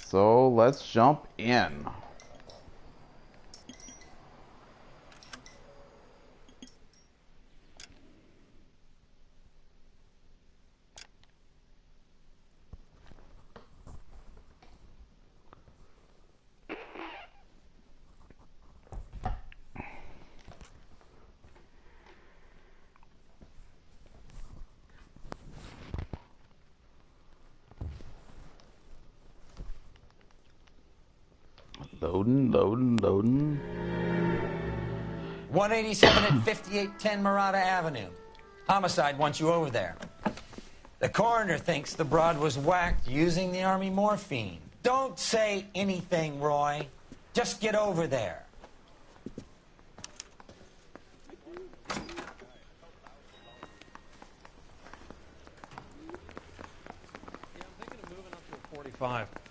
So let's jump in. Loading. 187 at 5810 Murata Avenue. Homicide wants you over there. The coroner thinks the broad was whacked using the Army morphine. Don't say anything, Roy. Just get over there.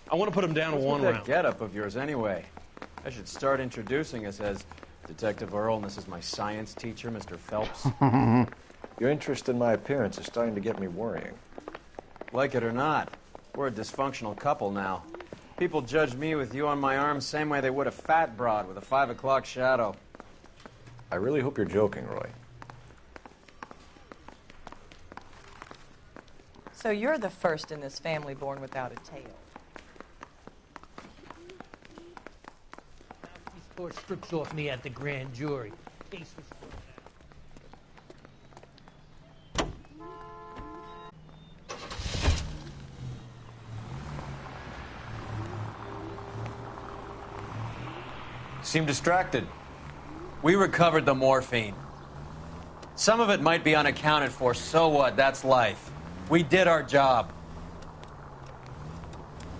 I want to put him down to one round. That getup of yours, anyway. I should start introducing us as Detective Earl, and this is my science teacher, Mr. Phelps. Your interest in my appearance is starting to get me worrying. Like it or not, we're a dysfunctional couple now. People judge me with you on my arm same way they would a fat broad with a 5 o'clock shadow. I really hope you're joking, Roy. So you're the first in this family born without a tail. He scored strips off me at the grand jury. Case was Seem distracted. We recovered the morphine. Some of it might be unaccounted for, so what? That's life. We did our job.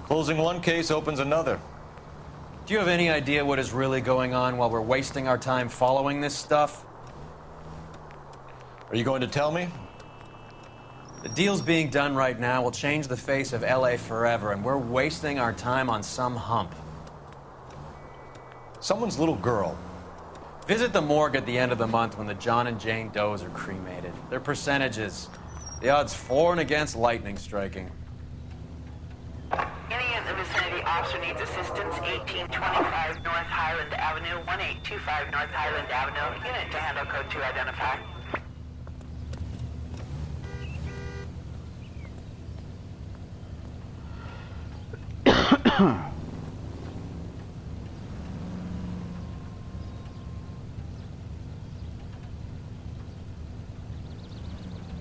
Closing one case opens another. Do you have any idea what is really going on while we're wasting our time following this stuff? Are you going to tell me? The deals being done right now will change the face of LA forever, and we're wasting our time on some hump. Someone's little girl. Visit the morgue at the end of the month when the John and Jane Does are cremated. Their percentages. The odds for and against lightning striking. Any in the vicinity officer needs assistance, 1825 North Highland Avenue, 1825 North Highland Avenue. Unit to handle code 2 identify.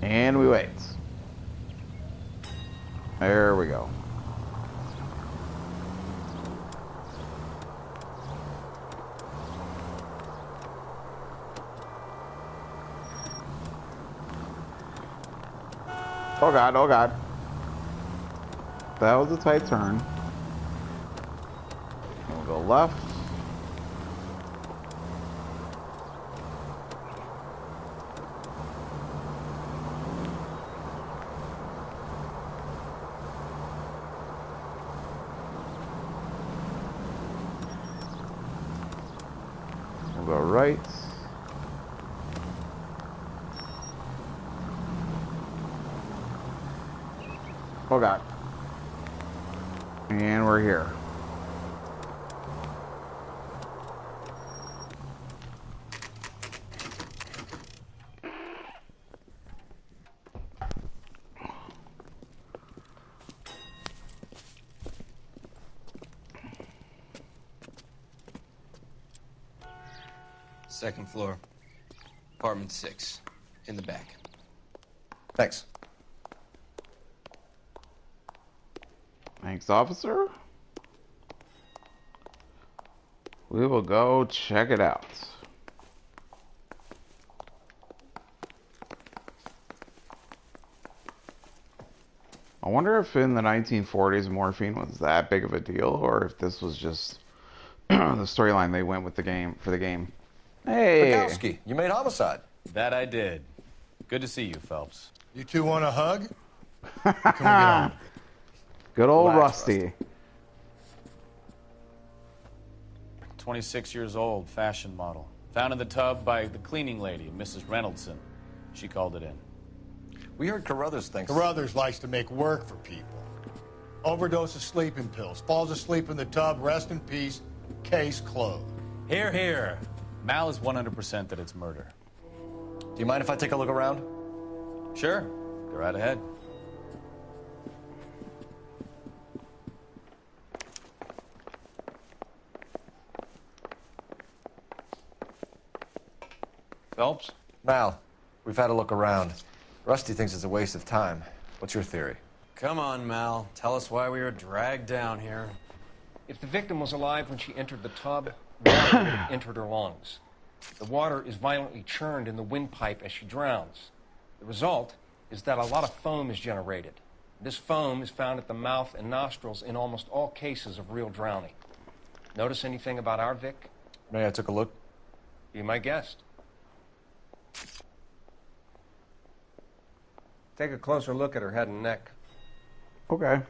And we wait. There we go. Oh God, oh God. That was a tight turn. We'll go left. We'll go right. Oh God. And we're here. Second floor, apartment 6, in the back. Thanks. Thanks, officer. We will go check it out. I wonder if in the 1940s morphine was that big of a deal, or if this was just the storyline they went with the game for the game. Hey, Bukowski, you made Homicide. That I did. Good to see you, Phelps. You two want a hug? Can we get on? Good old Relax, Rusty. 26 years old, fashion model. Found in the tub by the cleaning lady, Mrs. Reynoldson. She called it in. We heard Carruthers thinks... Carruthers likes to make work for people. Overdose of sleeping pills. Falls asleep in the tub. Rest in peace. Case closed. Here, here. Mal is 100% that it's murder. Do you mind if I take a look around? Sure. Go right ahead. Phelps? Mal, we've had a look around. Rusty thinks it's a waste of time. What's your theory? Come on, Mal. Tell us why we were dragged down here. If the victim was alive when she entered the tub, water would have entered her lungs. The water is violently churned in the windpipe as she drowns. The result is that a lot of foam is generated. This foam is found at the mouth and nostrils in almost all cases of real drowning. Notice anything about our Vic? May I took a look? Be my guest. Take a closer look at her head and neck. Okay.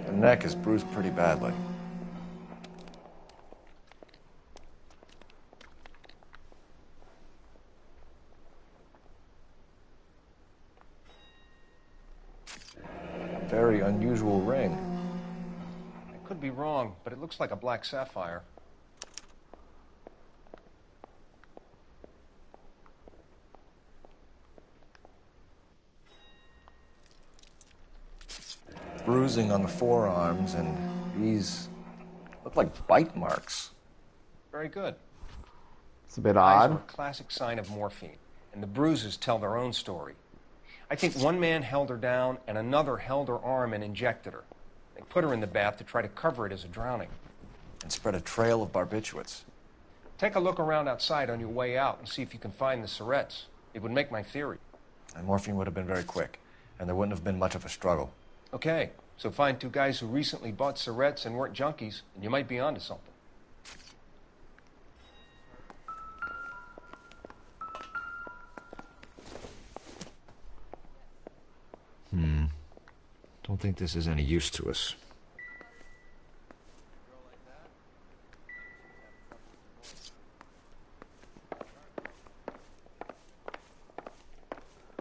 The neck is bruised pretty badly. A very unusual ring. I could be wrong, but it looks like a black sapphire. Bruising on the forearms, and these look like bite marks. Very good. It's a bit Eyes are odd. a classic sign of morphine, and the bruises tell their own story. I think one man held her down, and another held her arm and injected her. They put her in the bath to try to cover it as a drowning. And spread a trail of barbiturates. Take a look around outside on your way out and see if you can find the syrettes. It would make my theory. And morphine would have been very quick, and there wouldn't have been much of a struggle. Okay, so find two guys who recently bought syrettes and weren't junkies, and you might be onto something. Don't think this is any use to us.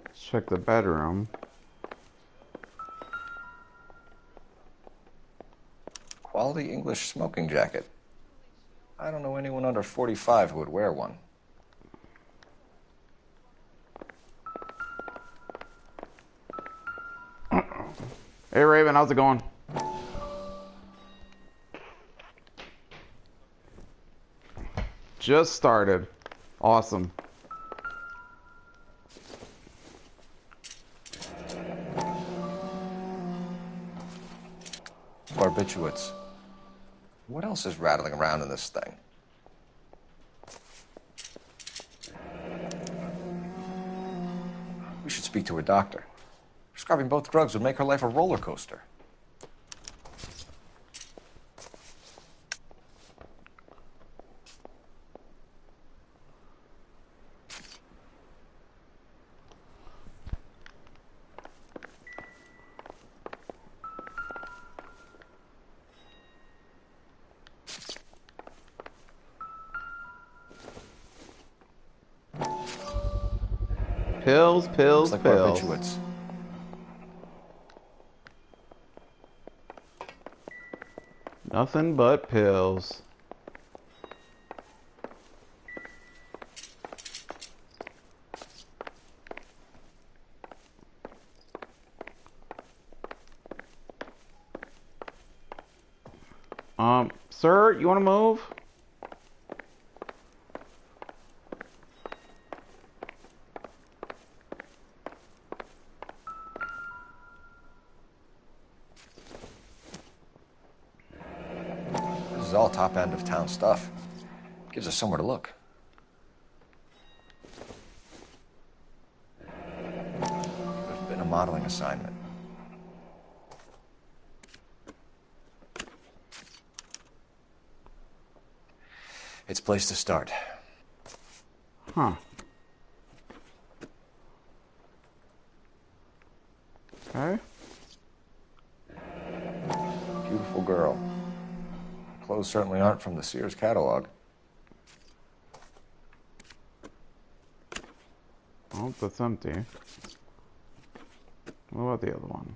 Let's check the bedroom. Quality English smoking jacket. I don't know anyone under 45 who would wear one. Hey Raven, how's it going? Just started. Awesome. Barbiturates. What else is rattling around in this thing? We should speak to a doctor. Prescribing both drugs would make her life a roller coaster. Pills, pills, Looks like pills. barbiturates. Nothing but pills. Sir, you want to move? This is all top end of town stuff. Gives us somewhere to look. Could have been a modeling assignment. It's a place to start. Huh. Okay. Beautiful girl. Clothes certainly aren't from the Sears catalog. Oh, that's empty. What about the other one?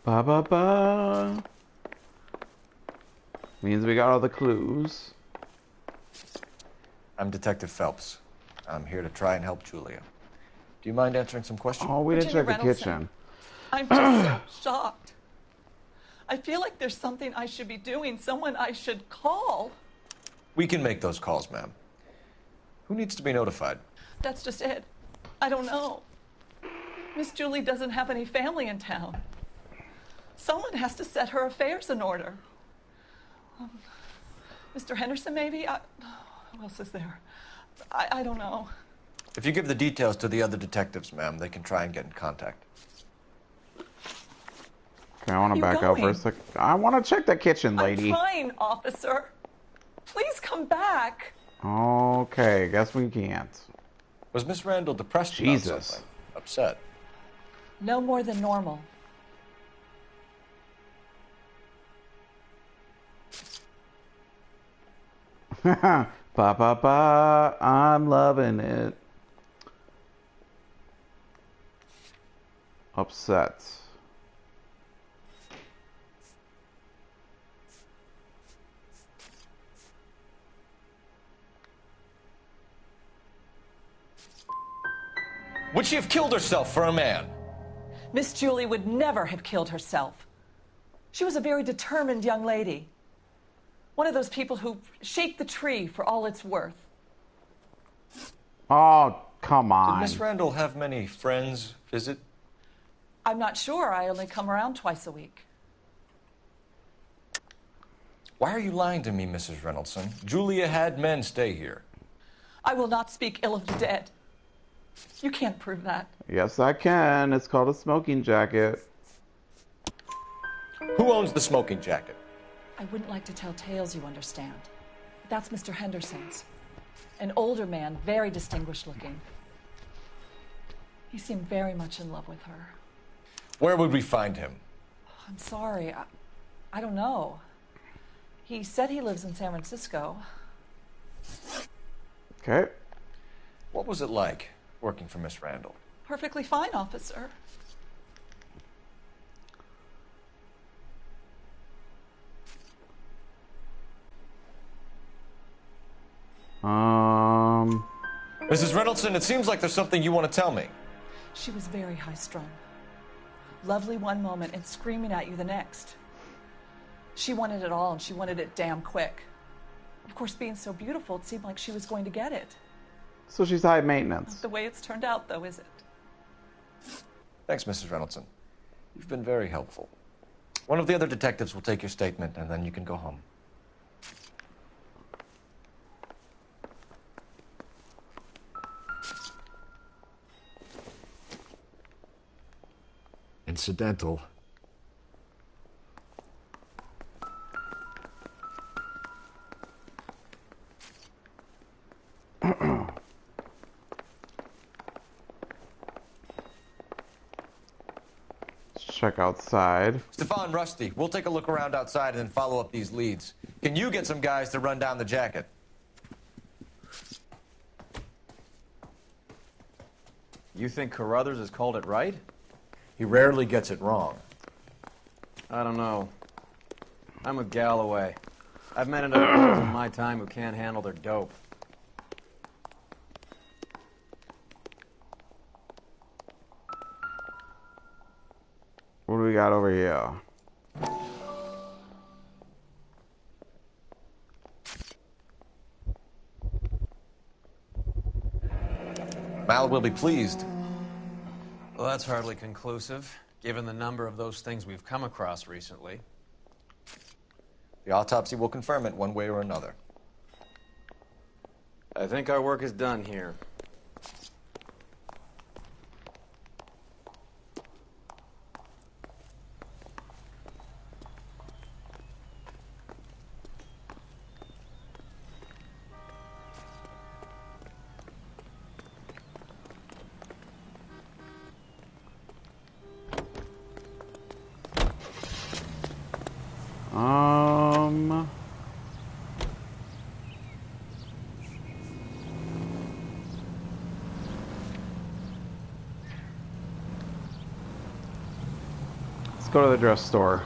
Ba ba ba. Means we got all the clues. I'm Detective Phelps. I'm here to try and help Julia. Do you mind answering some questions? Oh, we didn't check the Reynolds. kitchen. I'm just so shocked. I feel like there's something I should be doing, someone I should call. We can make those calls, ma'am. Who needs to be notified? That's just it. I don't know. Miss Julie doesn't have any family in town. Someone has to set her affairs in order. Mr. Henderson, maybe? Who else is there? I don't know. If you give the details to the other detectives, ma'am, they can try and get in contact. Okay, I want to back up for a sec. I want to check the kitchen, lady. I'm trying, officer. Please come back. Okay, guess we can't. Was Miss Randall depressed Jesus. about something? Upset? No more than normal. Ba ba ba, I'm loving it. Upset. Would she have killed herself for a man? Miss Julie would never have killed herself. She was a very determined young lady. One of those people who shake the tree for all it's worth. Oh, come on. Did Miss Randall have many friends visit? I'm not sure. I only come around twice a week. Why are you lying to me, Mrs. Reynoldson? Julia had men stay here. I will not speak ill of the dead. You can't prove that. Yes, I can. It's called a smoking jacket. Who owns the smoking jacket? I wouldn't like to tell tales, you understand. But that's Mr. Henderson's. An older man, very distinguished looking. He seemed very much in love with her. Where would we find him? I'm sorry. I don't know. He said he lives in San Francisco. Okay. What was it like working for Miss Randall? Perfectly fine, officer. Mrs. Reynoldson, it seems like there's something you want to tell me. She was very high-strung. Lovely one moment and screaming at you the next. She wanted it all, and she wanted it damn quick. Of course, being so beautiful, it seemed like she was going to get it. So she's high maintenance. Not the way it's turned out, though, is it? Thanks, Mrs. Reynoldson. You've been very helpful. One of the other detectives will take your statement, and then you can go home. Incidental. Let's check outside. Stefan, Rusty, we'll take a look around outside and then follow up these leads. Can you get some guys to run down the jacket? You think Carruthers has called it right? He rarely gets it wrong. I don't know. I'm with Galloway. I've met enough girls in my time who can't handle their dope. What do we got over here? Mal will be pleased. Well, that's hardly conclusive, given the number of those things we've come across recently. The autopsy will confirm it one way or another. I think our work is done here. Let's go to the dress store.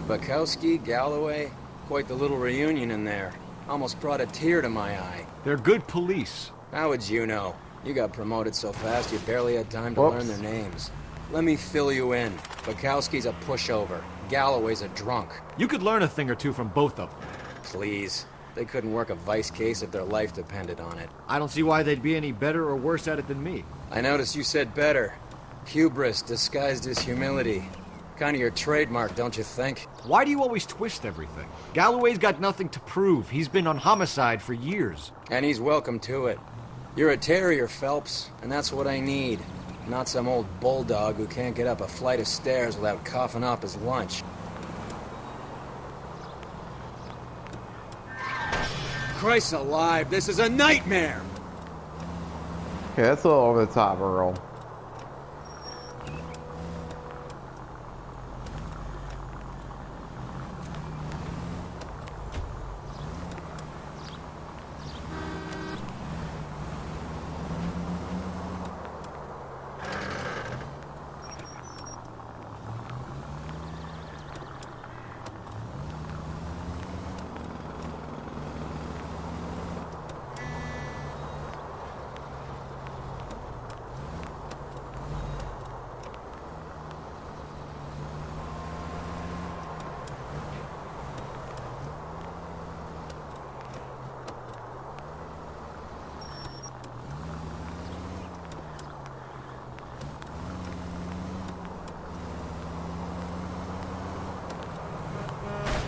Bukowski, Galloway, quite the little reunion in there. Almost brought a tear to my eye. They're good police. How would you know? You got promoted so fast you barely had time to Whoops. learn their names. Let me fill you in. Bukowski's a pushover. Galloway's a drunk. You could learn a thing or two from both of them. Please. They couldn't work a vice case if their life depended on it. I don't see why they'd be any better or worse at it than me. I noticed you said better. Hubris disguised as humility. Kind of your trademark, don't you think? Why do you always twist everything? Galloway's got nothing to prove. He's been on homicide for years. And he's welcome to it. You're a terrier, Phelps, and that's what I need. Not some old bulldog who can't get up a flight of stairs without coughing up his lunch. Christ alive, this is a nightmare! Okay, that's a little over the top, Earl.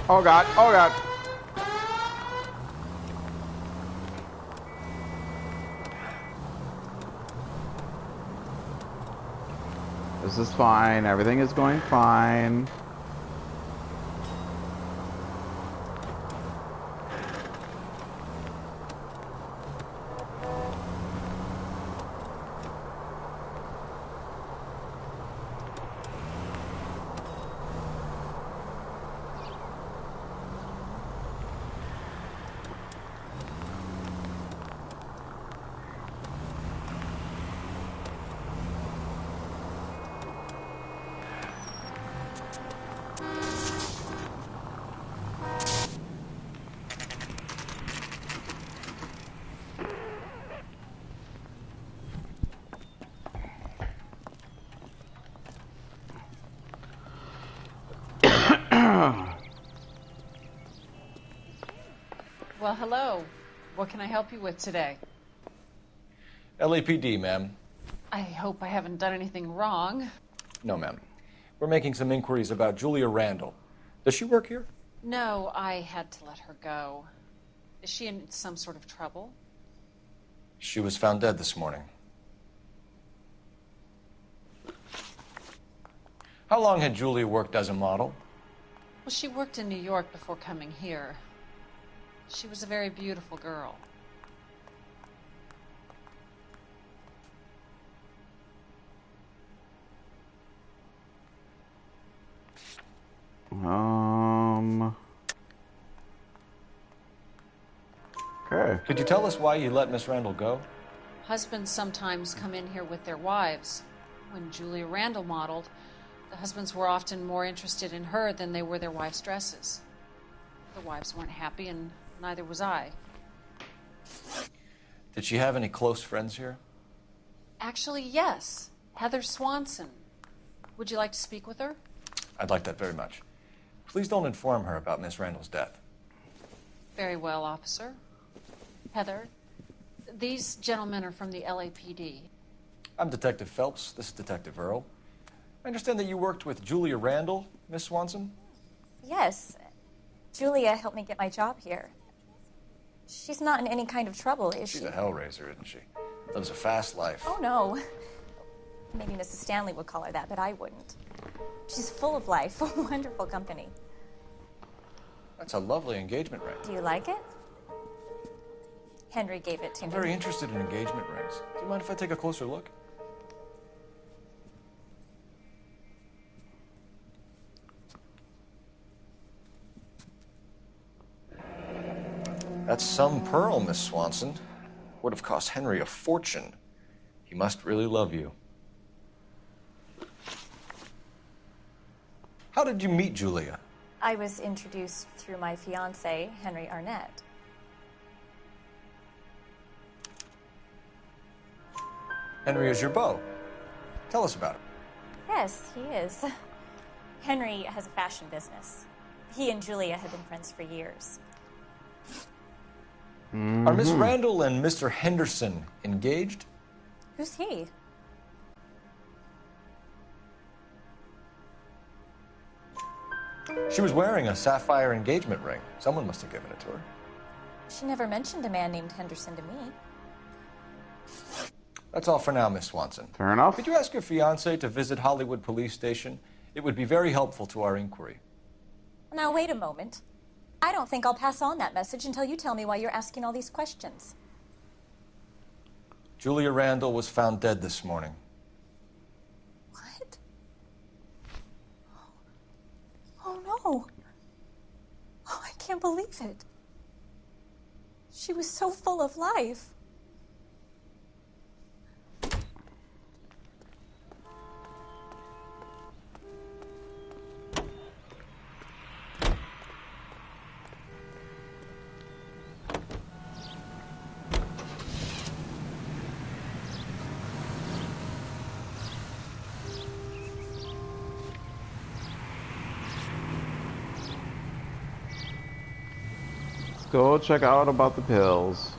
Oh god, oh god. This is fine, everything is going fine. Well, hello. What can I help you with today? LAPD, ma'am. I hope I haven't done anything wrong. No, ma'am. We're making some inquiries about Julia Randall. Does she work here? No, I had to let her go. Is she in some sort of trouble? She was found dead this morning. How long had Julia worked as a model? Well, she worked in New York before coming here. She was a very beautiful girl. Okay. Could you tell us why you let Miss Randall go? Husbands sometimes come in here with their wives. When Julia Randall modeled, the husbands were often more interested in her than they were their wives' dresses. The wives weren't happy, and neither was I. Did she have any close friends here? Actually, yes. Heather Swanson. Would you like to speak with her? I'd like that very much. Please don't inform her about Miss Randall's death. Very well, officer. Heather, these gentlemen are from the LAPD. I'm Detective Phelps. This is Detective Earl. I understand that you worked with Julia Randall, Miss Swanson? Yes. Julia helped me get my job here. She's not in any kind of trouble, is she? She's a hellraiser, isn't she? Lives a fast life. Oh, no. Maybe Mrs. Stanley would call her that, but I wouldn't. She's full of life, wonderful company. That's a lovely engagement ring. Do you like it? Henry gave it to I'm me. very interested in engagement rings. Do you mind if I take a closer look? That's some pearl, Miss Swanson. Would have cost Henry a fortune. He must really love you. How did you meet Julia? I was introduced through my fiancé, Henry Arnett. Henry is your beau. Tell us about it. Yes, he is. Henry has a fashion business. He and Julia have been friends for years. Are Miss Randall and Mr. Henderson engaged? Who's he? She was wearing a sapphire engagement ring. Someone must have given it to her. She never mentioned a man named Henderson to me. That's all for now, Miss Swanson. Fair enough. Could you ask your fiancé to visit Hollywood Police Station? It would be very helpful to our inquiry. Now, wait a moment. I don't think I'll pass on that message until you tell me why you're asking all these questions. Julia Randall was found dead this morning. What? Oh, no. Oh, I can't believe it. She was so full of life. Go check out about the pills.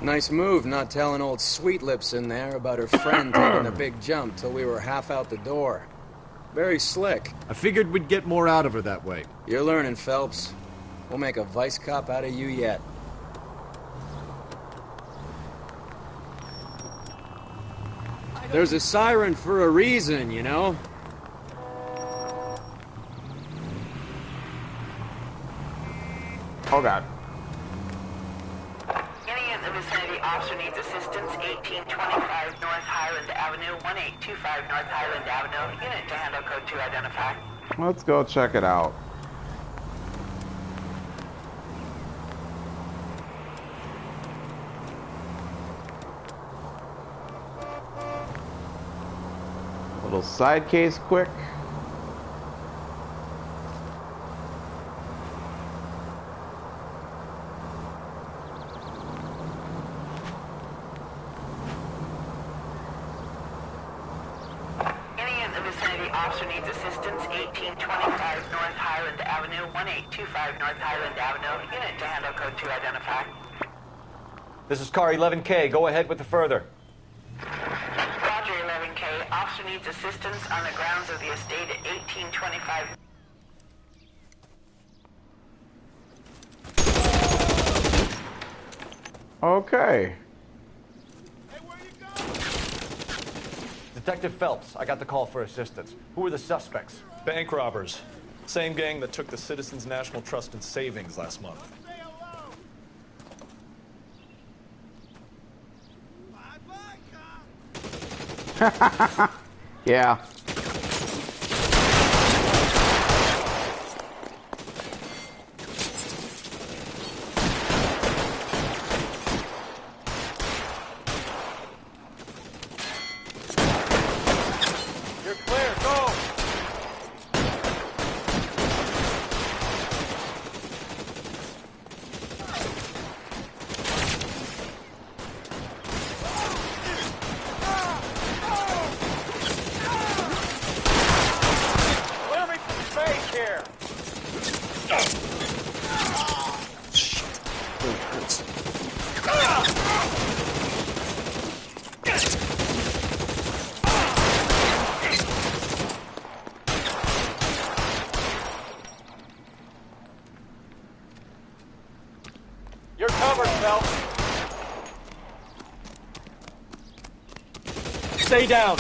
Nice move not telling old Sweet Lips in there about her friend taking a big jump till we were half out the door. Very slick. I figured we'd get more out of her that way. You're learning, Phelps. We'll make a vice cop out of you yet. There's a siren for a reason, you know? Oh, God. Any in the vicinity officer needs assistance. 1825 North Highland Avenue, 1825 North Highland Avenue. Unit to handle code 2 identify. Let's go check it out. Little side case quick. Any in the vicinity officer needs assistance. 1825 North Highland Avenue, 1825 North Highland Avenue. Unit to handle code 2 identify. This is car 11K. Go ahead with the further. Roger 11K. Officer needs assistance on the grounds of the estate at 1825. Okay. Detective Phelps, I got the call for assistance. Who are the suspects? Bank robbers. Same gang that took the Citizens National Trust and Savings last month. Yeah. You're clear. Go. Clear me some space here. You're covered, Phelps. Stay down.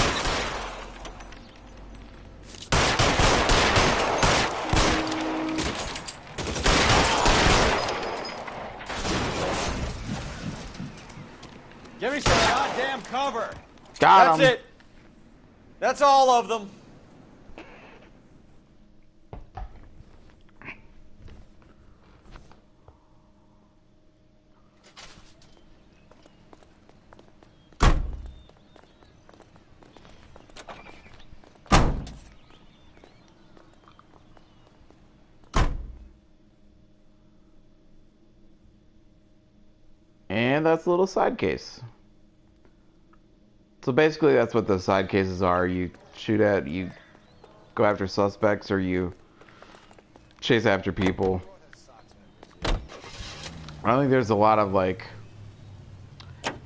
Give me some goddamn cover. Got him. That's it. That's all of them. And that's a little side case. So basically that's what the side cases are. You go after suspects, or you chase after people. I don't think there's a lot of like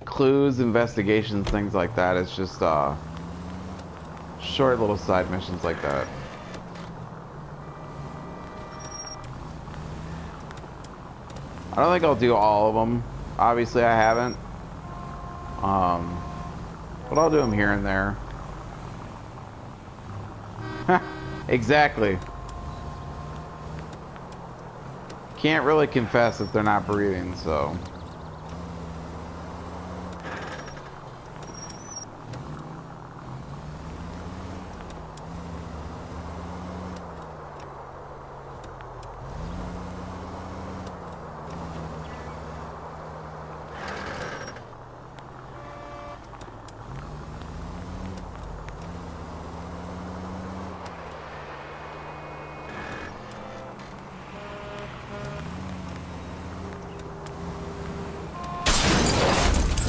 clues, investigations, things like that. It's just short little side missions like that. I don't think I'll do all of them. Obviously I haven't. But I'll do them here and there. Exactly. Can't really confess if they're not breathing, so.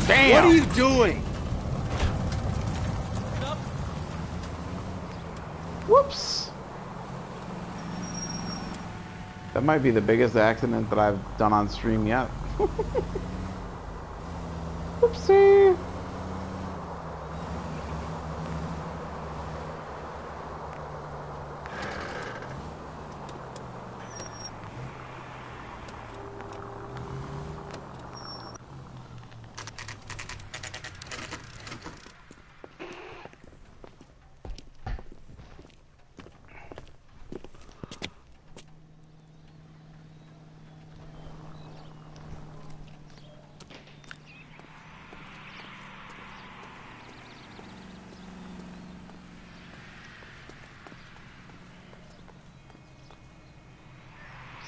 Damn! What are you doing? Whoops! That might be the biggest accident that I've done on stream yet. Whoopsie!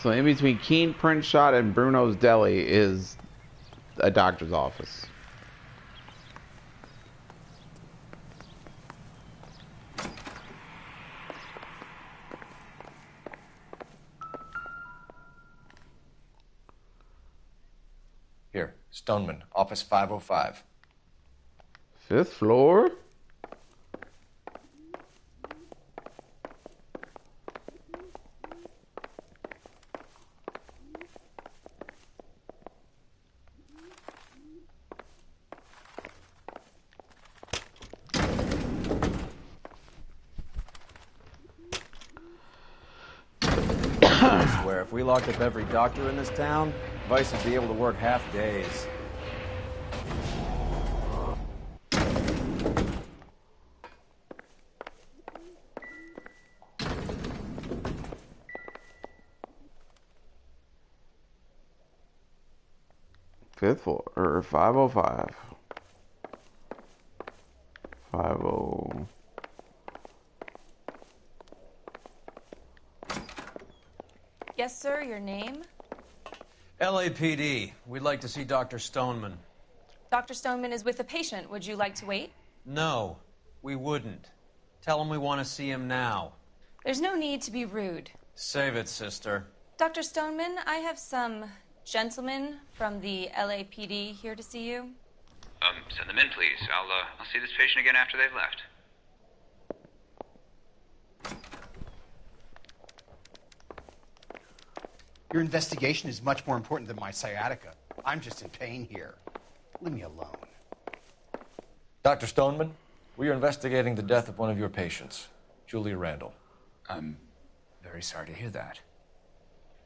So in between Keen Print Shot and Bruno's Deli is a doctor's office. Here, Stoneman, office 505. 5th floor? I swear, if we locked up every doctor in this town, Vice would be able to work half days. Fifth floor, or 505. 50. Yes, sir, your name? LAPD. We'd like to see Dr. Stoneman. Dr. Stoneman is with a patient. Would you like to wait? No, we wouldn't. Tell him we want to see him now. There's no need to be rude. Save it, sister. Dr. Stoneman, I have some gentlemen from the LAPD here to see you. Send them in, please. I'll see this patient again after they've left. Your investigation is much more important than my sciatica. I'm just in pain here. Leave me alone. Dr. Stoneman, we are investigating the death of one of your patients, Julia Randall. I'm very sorry to hear that.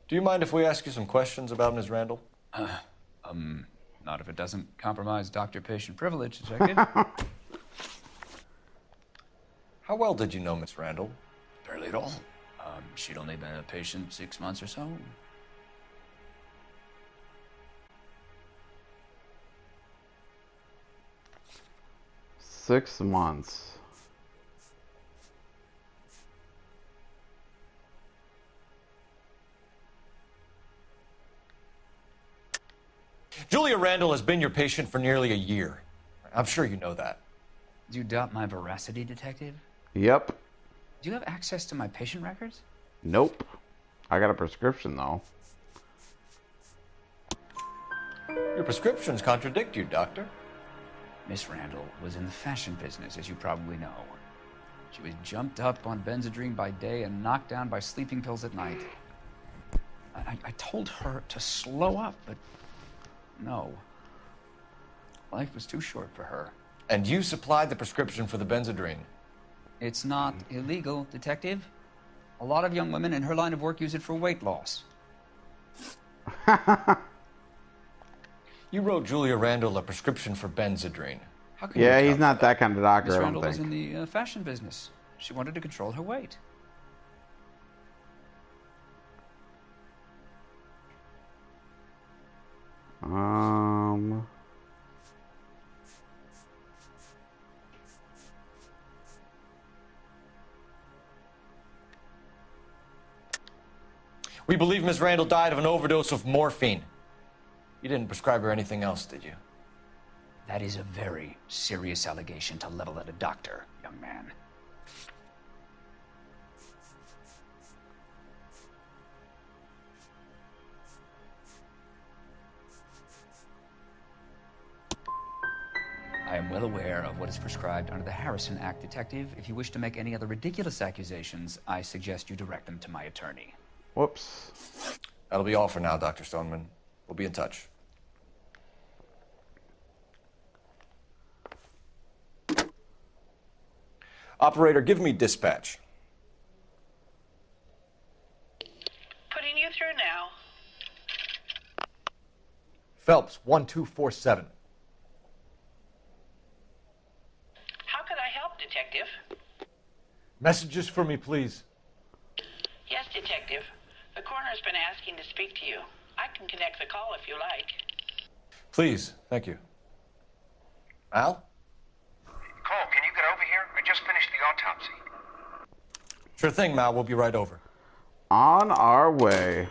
Do you mind if we ask you some questions about Ms. Randall? Not if it doesn't compromise doctor-patient privilege to check in. How well did you know Miss Randall? Barely at all. She'd only been a patient 6 months or so. Six months. Julia Randall has been your patient for nearly a year. I'm sure you know that. Do you doubt my veracity, detective? Yep. Do you have access to my patient records? Nope. I got a prescription, though. Your prescriptions contradict you, Doctor. Miss Randall was in the fashion business, as you probably know. She was jumped up on Benzedrine by day and knocked down by sleeping pills at night. I told her to slow up, but no. Life was too short for her. And you supplied the prescription for the Benzedrine? It's not illegal, Detective. A lot of young women in her line of work use it for weight loss. You wrote Julia Randall a prescription for Benzedrine. How can Yeah, you he's not that kind of doctor, Miss I Randall don't was think. in the fashion business. She wanted to control her weight. We believe Miss Randall died of an overdose of morphine. You didn't prescribe her anything else, did you? That is a very serious allegation to level at a doctor, young man. I am well aware of what is prescribed under the Harrison Act, Detective. If you wish to make any other ridiculous accusations, I suggest you direct them to my attorney. Whoops. That'll be all for now, Dr. Stoneman. We'll be in touch. Operator, give me dispatch. Putting you through now. Phelps, 1247. How could I help, Detective? Messages for me, please. Yes, Detective. The coroner's been asking to speak to you. I can connect the call if you like. Please, thank you. Al? Cole, can you get over here? I just finished the autopsy. Sure thing, Mal. We'll be right over. On our way.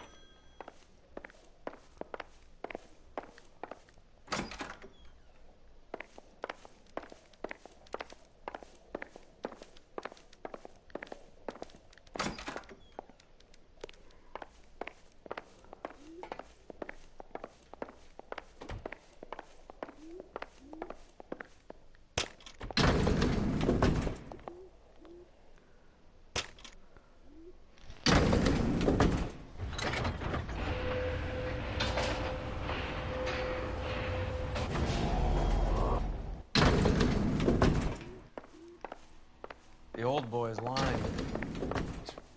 The old boy's lying.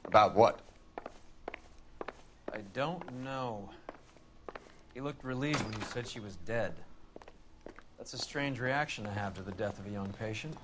About what? I don't know. He looked relieved when you said she was dead. That's a strange reaction to have to the death of a young patient.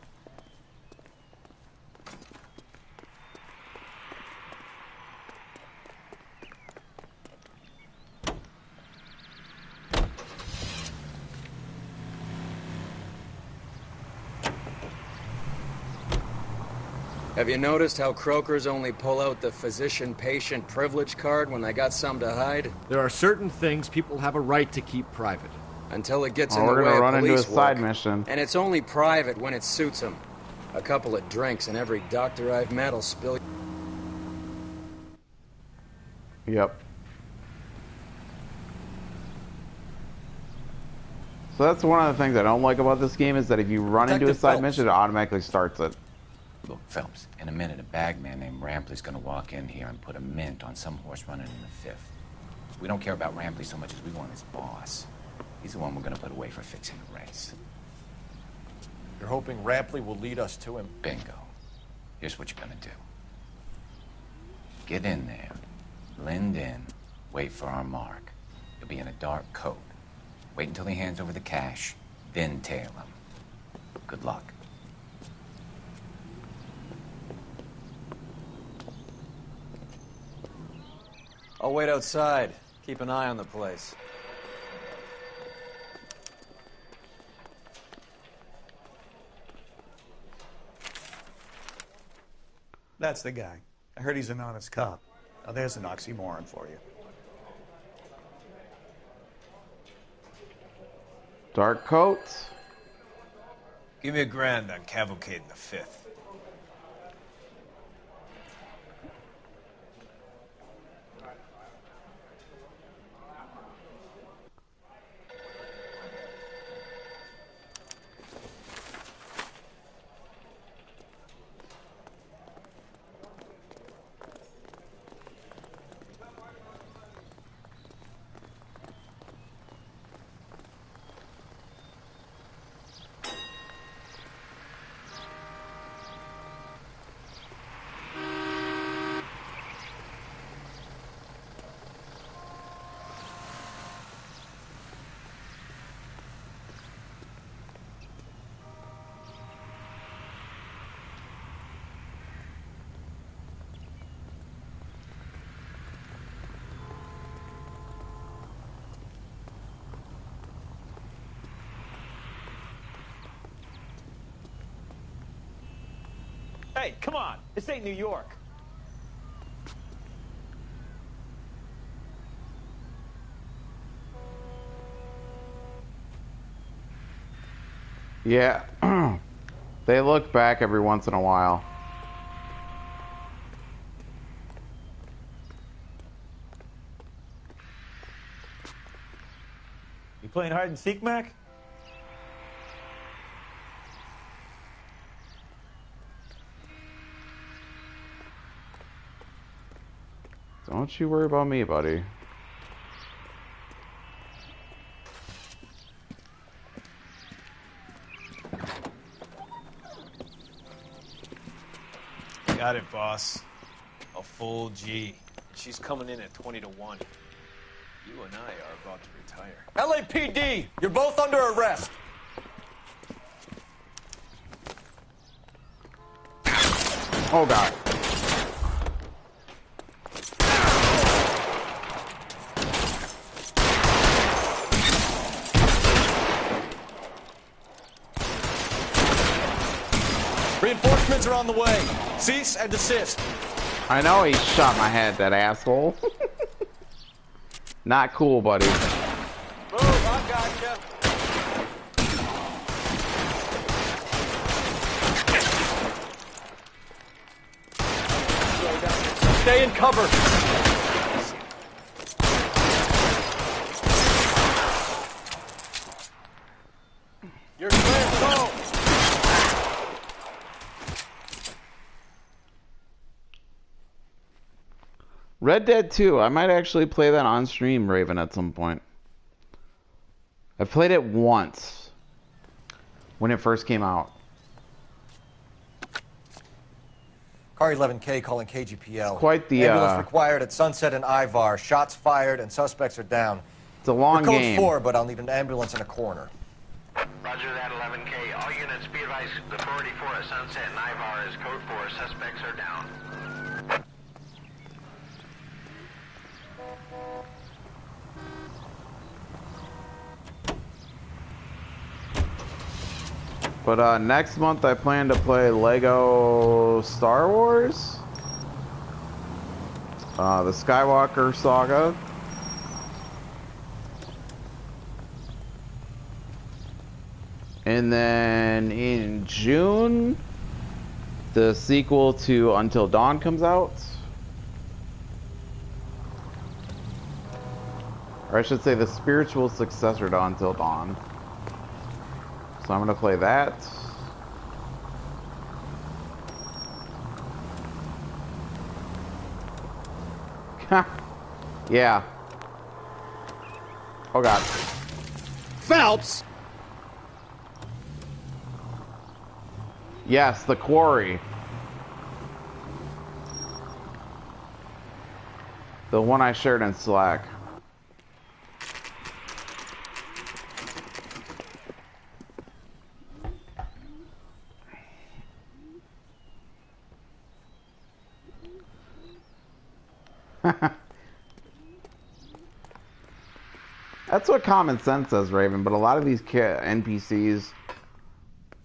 Have you noticed how croakers only pull out the physician-patient privilege card when they got something to hide? There are certain things people have a right to keep private. Until it gets Oh, in the we're way gonna of run into police a side work. mission. And it's only private when it suits them. A couple of drinks and every doctor I've met will spill... Yep. So that's one of the things I don't like about this game is that if you run into a Detective side Phelps. mission, it automatically starts it. Look, Phelps, in a minute, a bagman named Rampley's gonna walk in here and put a mint on some horse running in the fifth. We don't care about Rampley so much as we want his boss. He's the one we're gonna put away for fixing the race. You're hoping Rampley will lead us to him? Bingo. Here's what you're gonna do. Get in there, blend in, wait for our mark. You'll be in a dark coat. Wait until he hands over the cash, then tail him. Good luck. I'll wait outside. Keep an eye on the place. That's the guy. I heard he's an honest cop. Now there's an oxymoron for you. Dark coats. Give me $1,000 on Cavalcade in the Fifth. Hey, come on. This ain't New York. Yeah. They look back every once in a while. You playing hide and seek, Mac? Don't you worry about me, buddy. Got it, boss. A full G. She's coming in at 20 to 1. You and I are about to retire. LAPD, you're both under arrest. Oh, God. Reinforcements are on the way. Cease and desist. I know he shot my head, that asshole. Not cool, buddy. Move, I gotcha. Stay in cover. You're clear, go. Red Dead 2. I might actually play that on stream, Raven, at some point. I played it once when it first came out. Car 11K calling KGPL. It's quite the, ambulance required at Sunset and Ivar. Shots fired and suspects are down. It's a long We're code game. 4, but I'll need an ambulance and a coroner. Roger that, 11K. All units be advised, the 484 at Sunset and Ivar is code 4. Suspects are down. But next month I plan to play Lego Star Wars. The Skywalker Saga. And then in June, the sequel to Until Dawn comes out. Or I should say the spiritual successor to Until Dawn. So I'm gonna play that. Yeah. Oh God. Phelps! Yes, the quarry. The one I shared in Slack. That's what common sense says, Raven, but a lot of these NPCs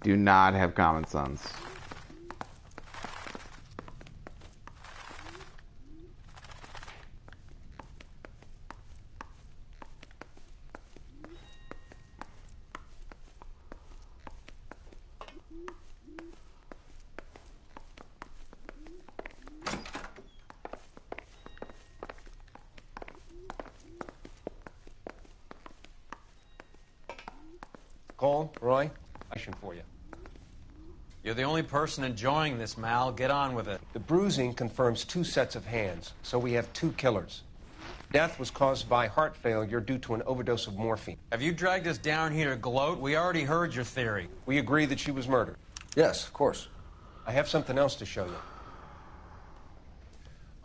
do not have common sense. Cole, Roy, question for you. You're the only person enjoying this, Mal. Get on with it. The bruising confirms 2 sets of hands, so we have 2 killers. Death was caused by heart failure due to an overdose of morphine. Have you dragged us down here to gloat? We already heard your theory. We agree that she was murdered. Yes, of course. I have something else to show you.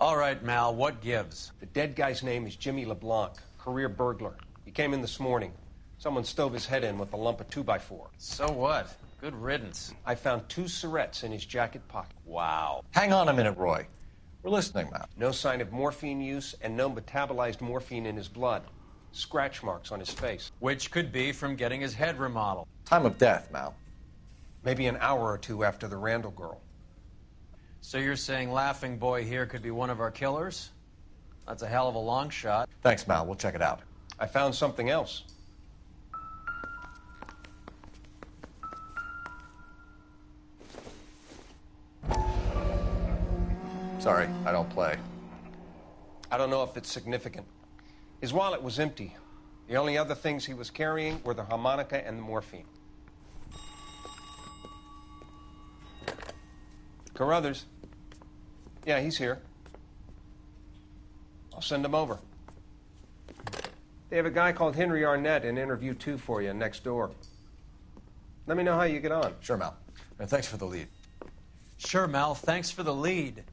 All right, Mal, what gives? The dead guy's name is Jimmy LeBlanc, career burglar. He came in this morning. Someone stove his head in with a lump of 2x4. So what? Good riddance. I found 2 Syrettes in his jacket pocket. Wow. Hang on a minute, Roy. We're listening now. No sign of morphine use and no metabolized morphine in his blood. Scratch marks on his face. Which could be from getting his head remodeled. Time of death, Mal. Maybe an hour or 2 after the Randall girl. So you're saying Laughing Boy here could be one of our killers? That's a hell of a long shot. Thanks, Mal. We'll check it out. I found something else. Sorry, I don't play. I don't know if it's significant. His wallet was empty. The only other things he was carrying were the harmonica and the morphine. Carruthers. Yeah, he's here. I'll send him over. They have a guy called Henry Arnett in interview 2 for you next door. Let me know how you get on. Sure, Mal. And thanks for the lead. Sure, Mel. Thanks for the lead.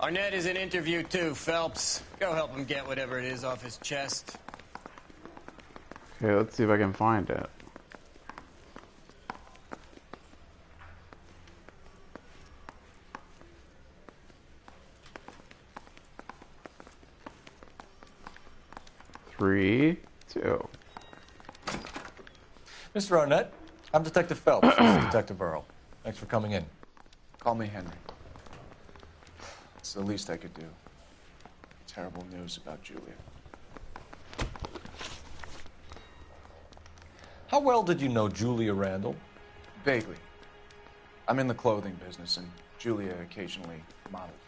Arnett is in interview too, Phelps. Go help him get whatever it is off his chest. Okay, let's see if I can find it. Three, two. Mr. Arnett, I'm Detective Phelps. This is Detective Earl. Thanks for coming in. Call me Henry. It's the least I could do. Terrible news about Julia. How well did you know Julia Randall? Vaguely. I'm in the clothing business, and Julia occasionally modeled for me.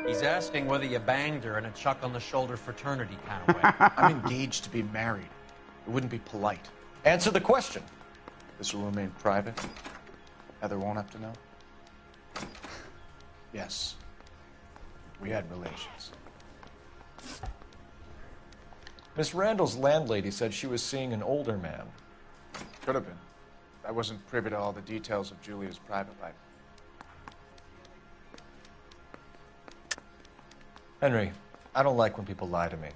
He's asking whether you banged her in a chuck-on-the-shoulder fraternity kind of way. I'm engaged to be married. It wouldn't be polite. Answer the question. This will remain private. Heather won't have to know. Yes. We had relations. Miss Randall's landlady said she was seeing an older man. Could have been. I wasn't privy to all the details of Julia's private life. Henry, I don't like when people lie to me.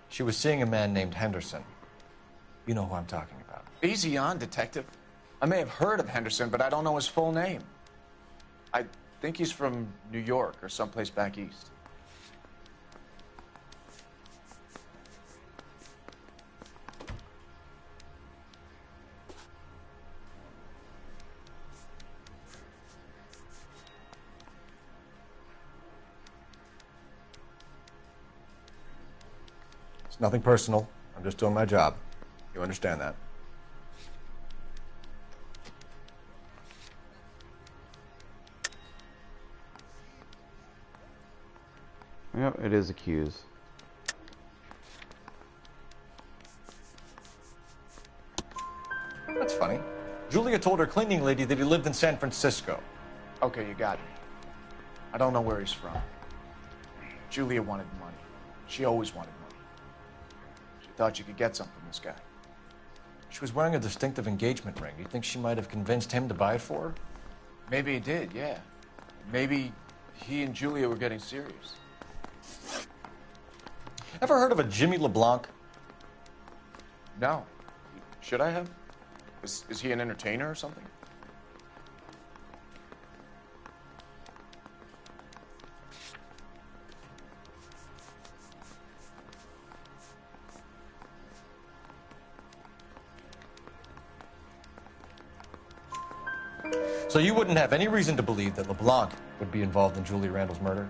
She was seeing a man named Henderson. You know who I'm talking about. Easy on, Detective. I may have heard of Henderson, but I don't know his full name. I think he's from New York or someplace back east. It's nothing personal. I'm just doing my job. You understand that? Yep, it is accused. That's funny. Julia told her cleaning lady that he lived in San Francisco. Okay, you got me. I don't know where he's from. Julia wanted money. She always wanted money. She thought she could get something from this guy. She was wearing a distinctive engagement ring. You think she might have convinced him to buy it for her? Maybe he did, yeah. Maybe he and Julia were getting serious. Ever heard of a Jimmy LeBlanc? No. Should I have? Is he an entertainer or something? So you wouldn't have any reason to believe that LeBlanc would be involved in Julia Randall's murder?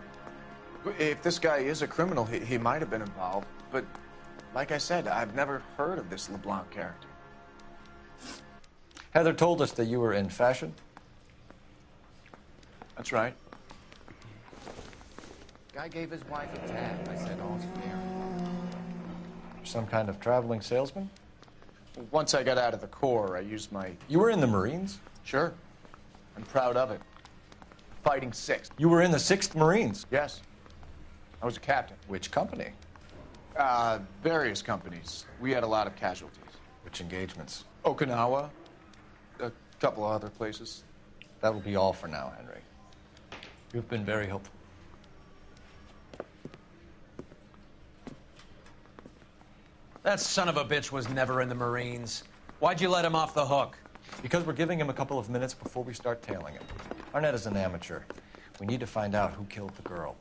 If this guy is a criminal, he might have been involved. But like I said, I've never heard of this LeBlanc character. Heather told us that you were in fashion. That's right. Guy gave his wife a tag. I said, all's fair. Some kind of traveling salesman? Once I got out of the Corps, I used my... You were in the Marines? Sure. I'm proud of it. Fighting 6th. You were in the 6th Marines. Yes. I was a captain. Which company? Various companies. We had a lot of casualties. Which engagements? Okinawa, a couple of other places. That will be all for now, Henry. You've been very helpful. That son of a bitch was never in the Marines. Why'd you let him off the hook? Because we're giving him a couple of minutes before we start tailing him. Arnett is an amateur. We need to find out who killed the girl.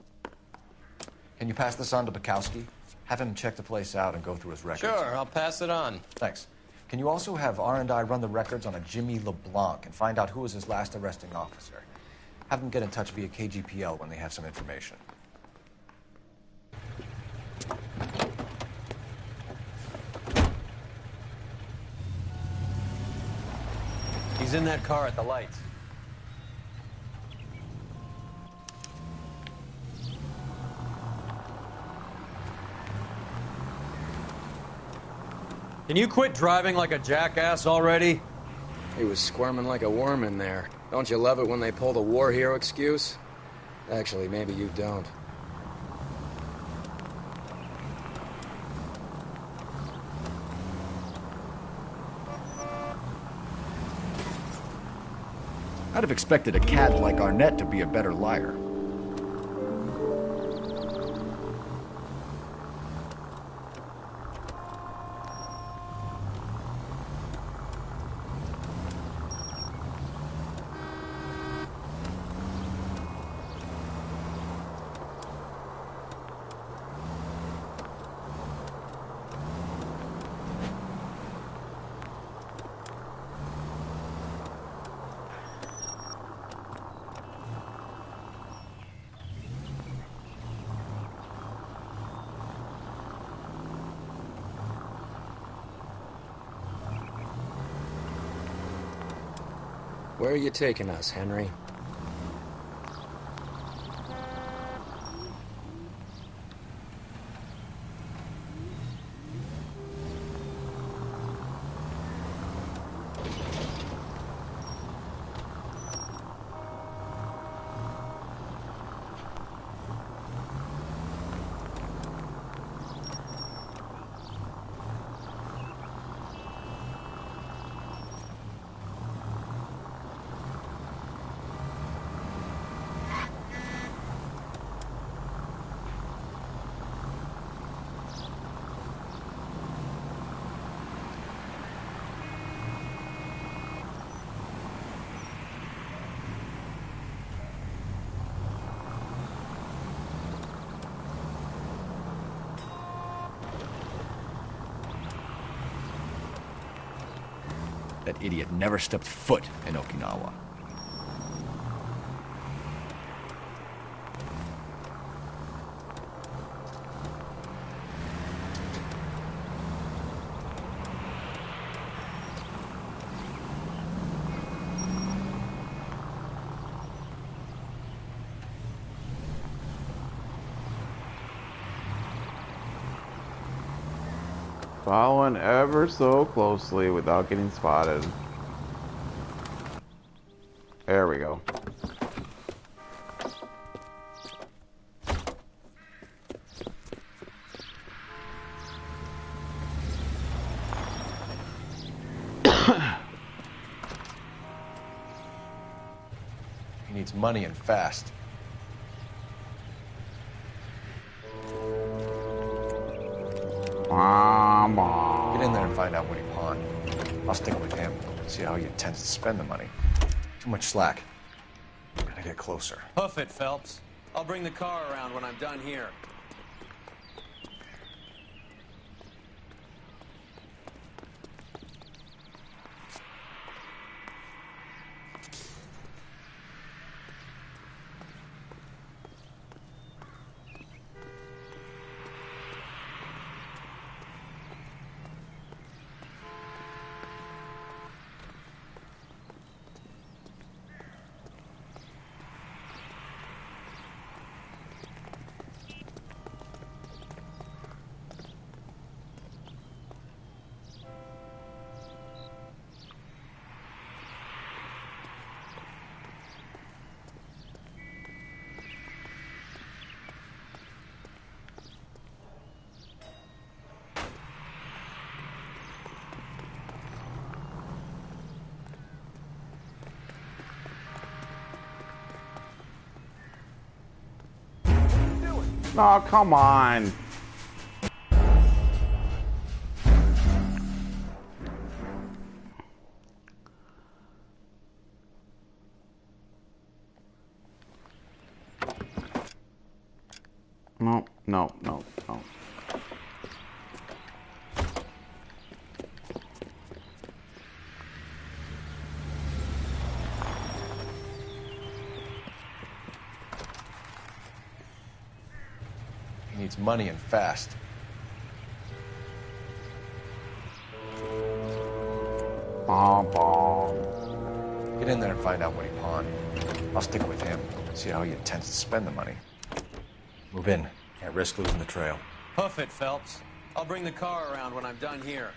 Can you pass this on to Bukowski? Have him check the place out and go through his records. Sure, I'll pass it on. Thanks. Can you also have R&I run the records on a Jimmy LeBlanc and find out who was his last arresting officer? Have them get in touch via KGPL when they have some information. He's in that car at the lights. Can you quit driving like a jackass already? He was squirming like a worm in there. Don't you love it when they pull the war hero excuse? Actually, maybe you don't. I'd have expected a cat like Arnett to be a better liar. Where are you taking us, Henry? That idiot never stepped foot in Okinawa. Following ever so closely without getting spotted. There we go. He needs money and fast. Get in there and find out what he pawned. I'll stick with him. See how he intends to spend the money. Too much slack. Gotta get closer. Hoof it, Phelps. I'll bring the car around when I'm done here. Oh, come on. No, no, no, no. He needs money and fast. Get in there and find out what he pawned. I'll stick with him, see how he intends to spend the money. Move in. Can't risk losing the trail. Hoof it, Phelps. I'll bring the car around when I'm done here.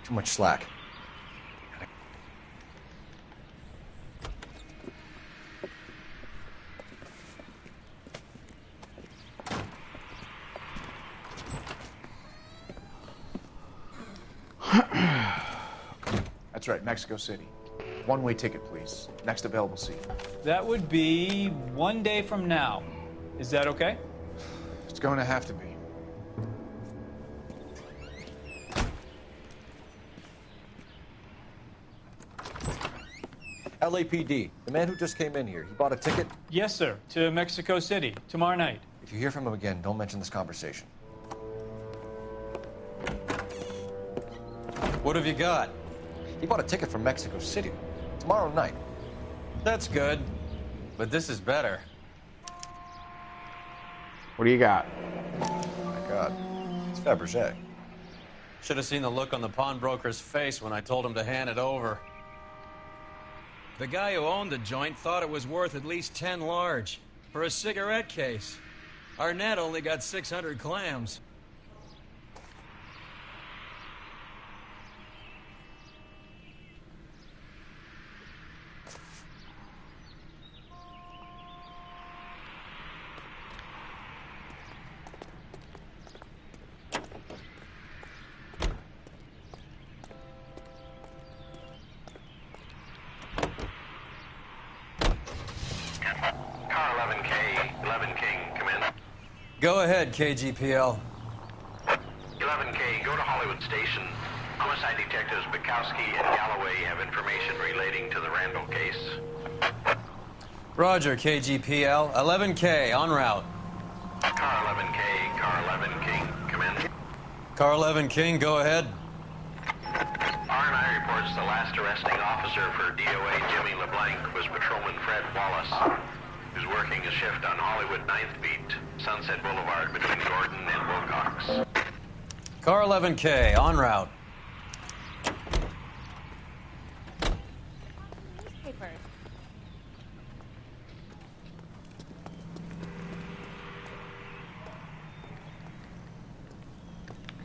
Too much slack. That's right, Mexico City. One-way ticket, please. Next available seat. That would be 1 day from now. Is that okay? It's going to have to be. LAPD, the man who just came in here, he bought a ticket? Yes, sir. To Mexico City, tomorrow night. If you hear from him again, don't mention this conversation. What have you got? He bought a ticket from Mexico City. Tomorrow night. That's good. But this is better. What do you got? Oh my God. It's Fabergé. Should have seen the look on the pawnbroker's face when I told him to hand it over. The guy who owned the joint thought it was worth at least 10 large for a cigarette case. Arnett only got 600 clams. Go ahead, KGPL. 11K, go to Hollywood Station. Homicide detectives Bukowski and Galloway have information relating to the Randall case. Roger, KGPL. 11K, en route. Car 11K, car 11 King, come in. Car 11 King, go ahead. R&I reports the last arresting officer for DOA Jimmy LeBlanc was Patrolman Fred Wallace, who's working a shift on Hollywood 9th Beat, Sunset Boulevard between Gordon and Wilcox. Car 11K, en route.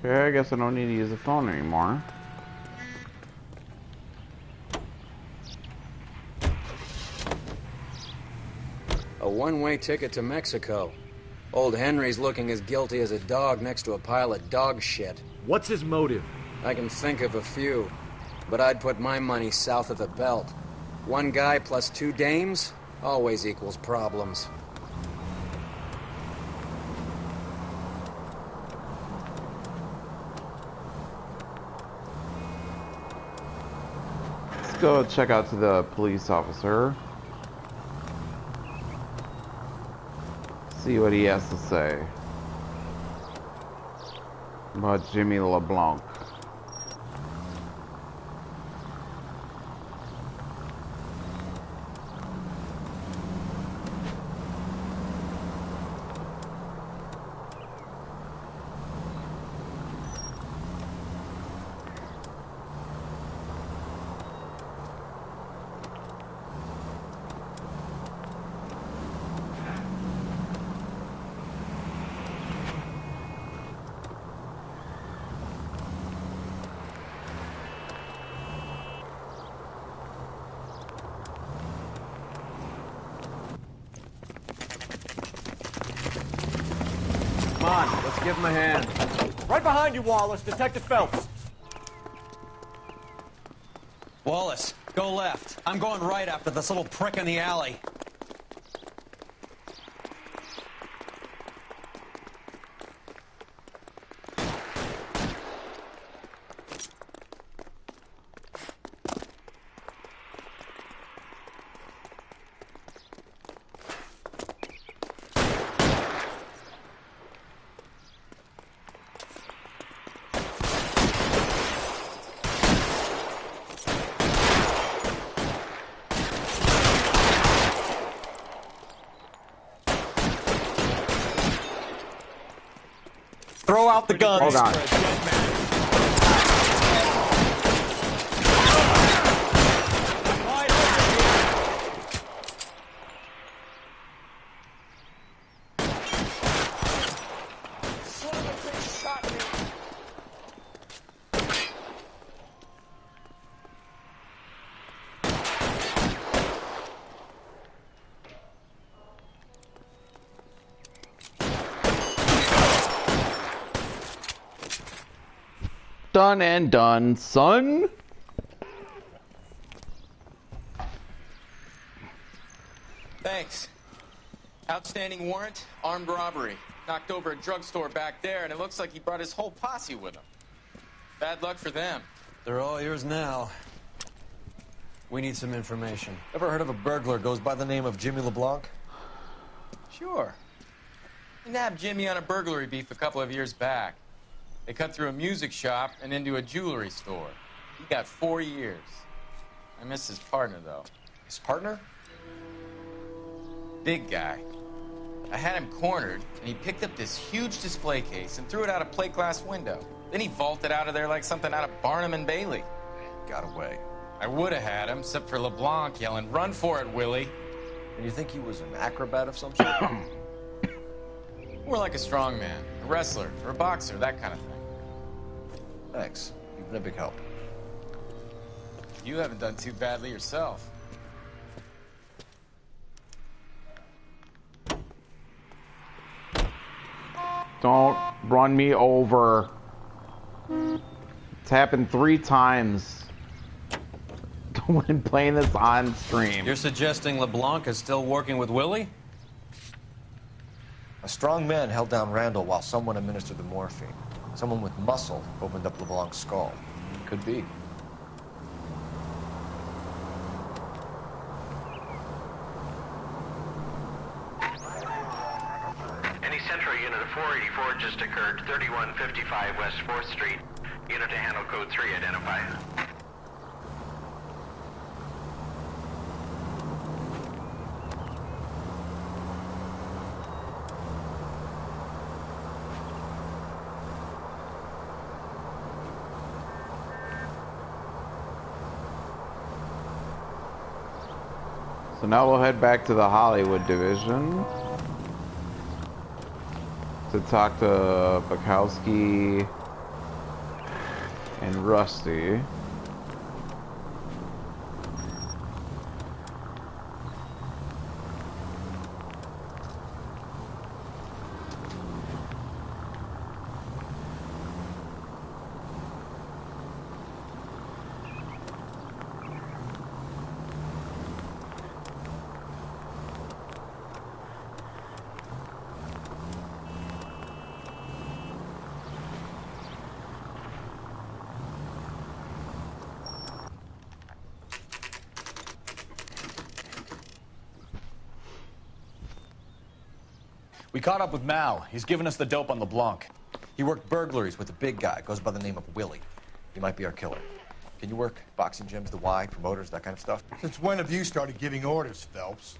Okay, I guess I don't need to use the phone anymore. A one-way ticket to Mexico. Old Henry's looking as guilty as a dog next to a pile of dog shit. What's his motive? I can think of a few, but I'd put my money south of the belt. One guy plus two dames always equals problems. Let's go check out to the police officer. See what he has to say about Jimmy LeBlanc. Come on, let's give him a hand. Right behind you, Wallace. Detective Phelps. Wallace, go left. I'm going right after this little prick in the alley. Throw out the guns. Hold on. Done and done, son. Thanks. Outstanding warrant, armed robbery. Knocked over a drugstore back there, and it looks like he brought his whole posse with him. Bad luck for them. They're all yours now. We need some information. Ever heard of a burglar goes by the name of Jimmy LeBlanc? Sure. We nabbed Jimmy on a burglary beef a couple of years back. They cut through a music shop and into a jewelry store. He got 4 years. I miss his partner, though. His partner? Big guy. I had him cornered, and he picked up this huge display case and threw it out a plate glass window. Then he vaulted out of there like something out of Barnum and Bailey. Got away. I would have had him, except for LeBlanc yelling, "Run for it, Willie!" And you think he was an acrobat of some sort? More like a strongman, a wrestler, or a boxer, that kind of thing. Thanks. You've been a big help. You haven't done too badly yourself. Don't run me over. It's happened 3 times when playing this on stream. You're suggesting LeBlanc is still working with Willie? A strong man held down Randall while someone administered the morphine. Someone with muscle opened up LeBlanc's skull. Could be. Any Central unit of 484 just occurred, 3155 West 4th Street. Unit to handle code 3, identify. So now we'll head back to the Hollywood division to talk to Bukowski and Rusty. We caught up with Mal. He's given us the dope on LeBlanc. He worked burglaries with a big guy. Goes by the name of Willie. He might be our killer. Can you work boxing gyms, the Y, promoters, that kind of stuff? Since when have you started giving orders, Phelps?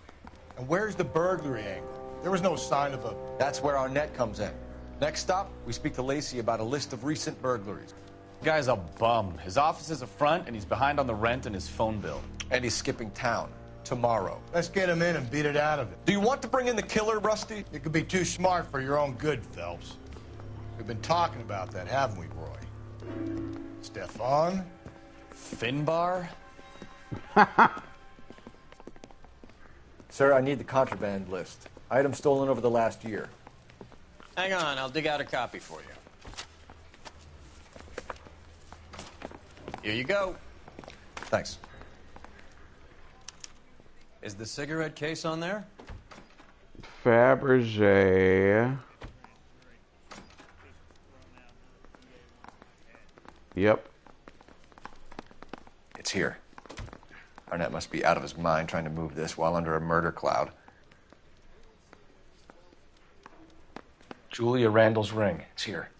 And where's the burglary angle? There was no sign of a... That's where our net comes in. Next stop, we speak to Lacey about a list of recent burglaries. The guy's a bum. His office is a front, and he's behind on the rent and his phone bill. And he's skipping town. Tomorrow. Let's get him in and beat it out of it. Do you want to bring in the killer, Rusty? You could be too smart for your own good, Phelps. We've been talking about that, haven't we, Roy? Stefan? Finbar? Sir, I need the contraband list. Items stolen over the last year. Hang on, I'll dig out a copy for you. Here you go. Thanks. Is the cigarette case on there? Fabergé. Yep. It's here. Arnett must be out of his mind trying to move this while under a murder cloud. Julia Randall's ring. It's here.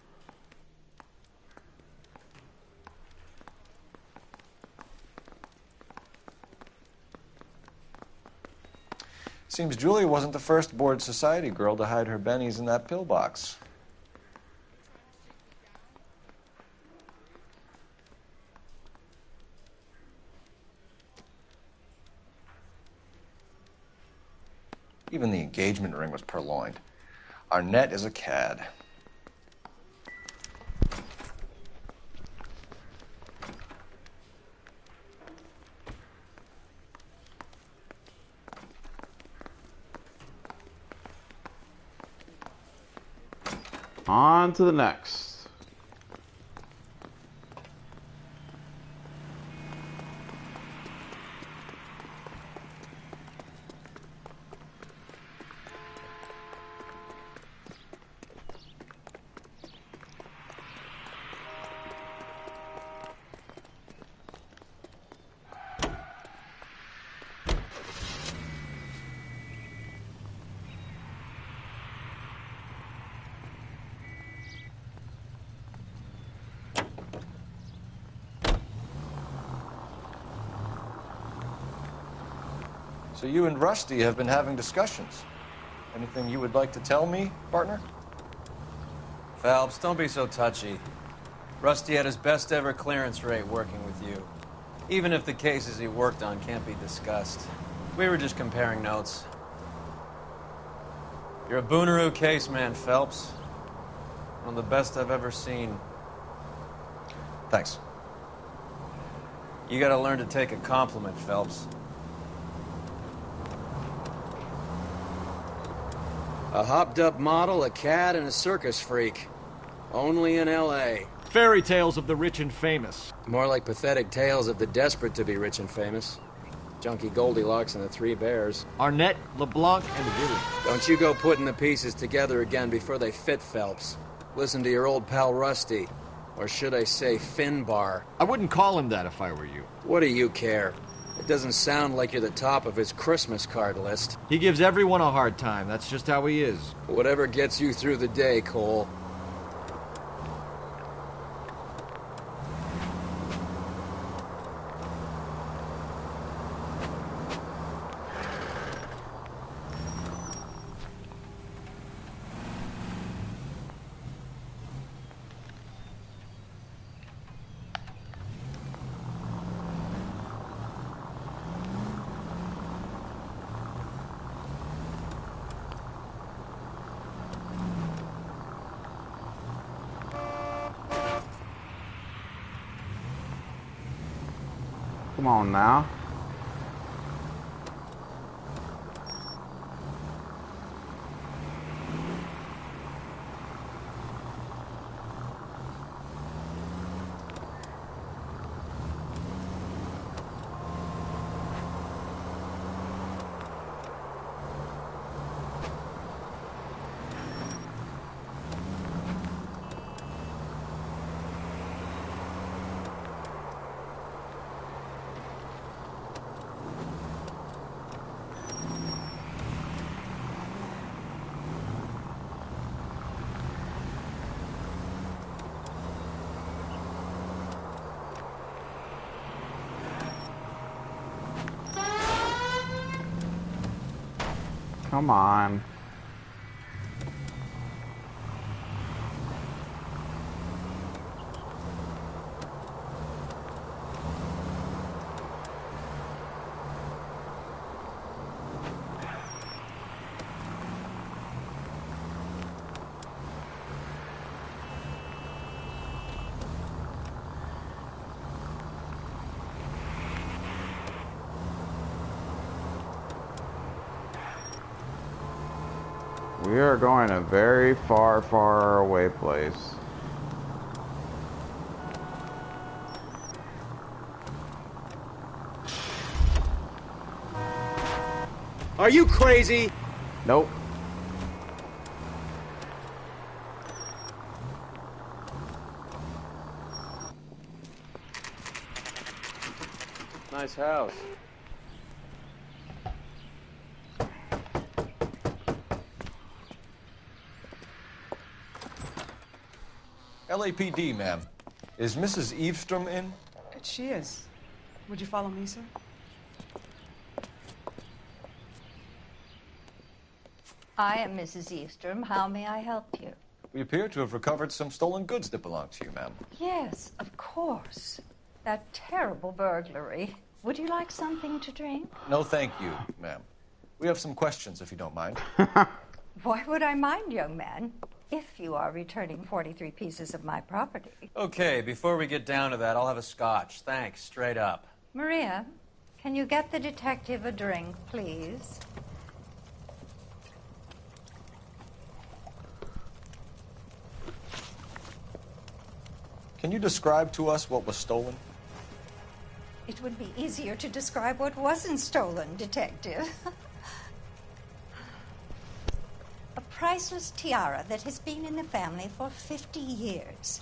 Seems Julia wasn't the first bored society girl to hide her bennies in that pillbox. Even the engagement ring was purloined. Arnett is a cad. On to the next. So you and Rusty have been having discussions. Anything you would like to tell me, partner? Phelps, don't be so touchy. Rusty had his best ever clearance rate working with you. Even if the cases he worked on can't be discussed. We were just comparing notes. You're a Booneroo case man, Phelps. One of the best I've ever seen. Thanks. You gotta learn to take a compliment, Phelps. A hopped-up model, a cad, and a circus freak. Only in L.A. Fairy tales of the rich and famous. More like pathetic tales of the desperate to be rich and famous. Junkie Goldilocks and the Three Bears. Arnett, LeBlanc, and Willie. Don't you go putting the pieces together again before they fit, Phelps. Listen to your old pal Rusty. Or should I say Finbar. I wouldn't call him that if I were you. What do you care? It doesn't sound like you're the top of his Christmas card list. He gives everyone a hard time. That's just how he is. Whatever gets you through the day, Cole. Come on now. Come on. We are going a very far, far away place. Are you crazy? Nope. Nice house. LAPD, ma'am. Is Mrs. Eavestrom in? She is. Would you follow me, sir? I am Mrs. Eavestrom. How may I help you? We appear to have recovered some stolen goods that belong to you, ma'am. Yes, of course. That terrible burglary. Would you like something to drink? No, thank you, ma'am. We have some questions, if you don't mind. Why would I mind, young man, if you are returning 43 pieces of my property? Okay, before we get down to that, I'll have a scotch. Thanks, straight up. Maria, can you get the detective a drink, please? Can you describe to us what was stolen? It would be easier to describe what wasn't stolen, Detective. A priceless tiara that has been in the family for 50 years.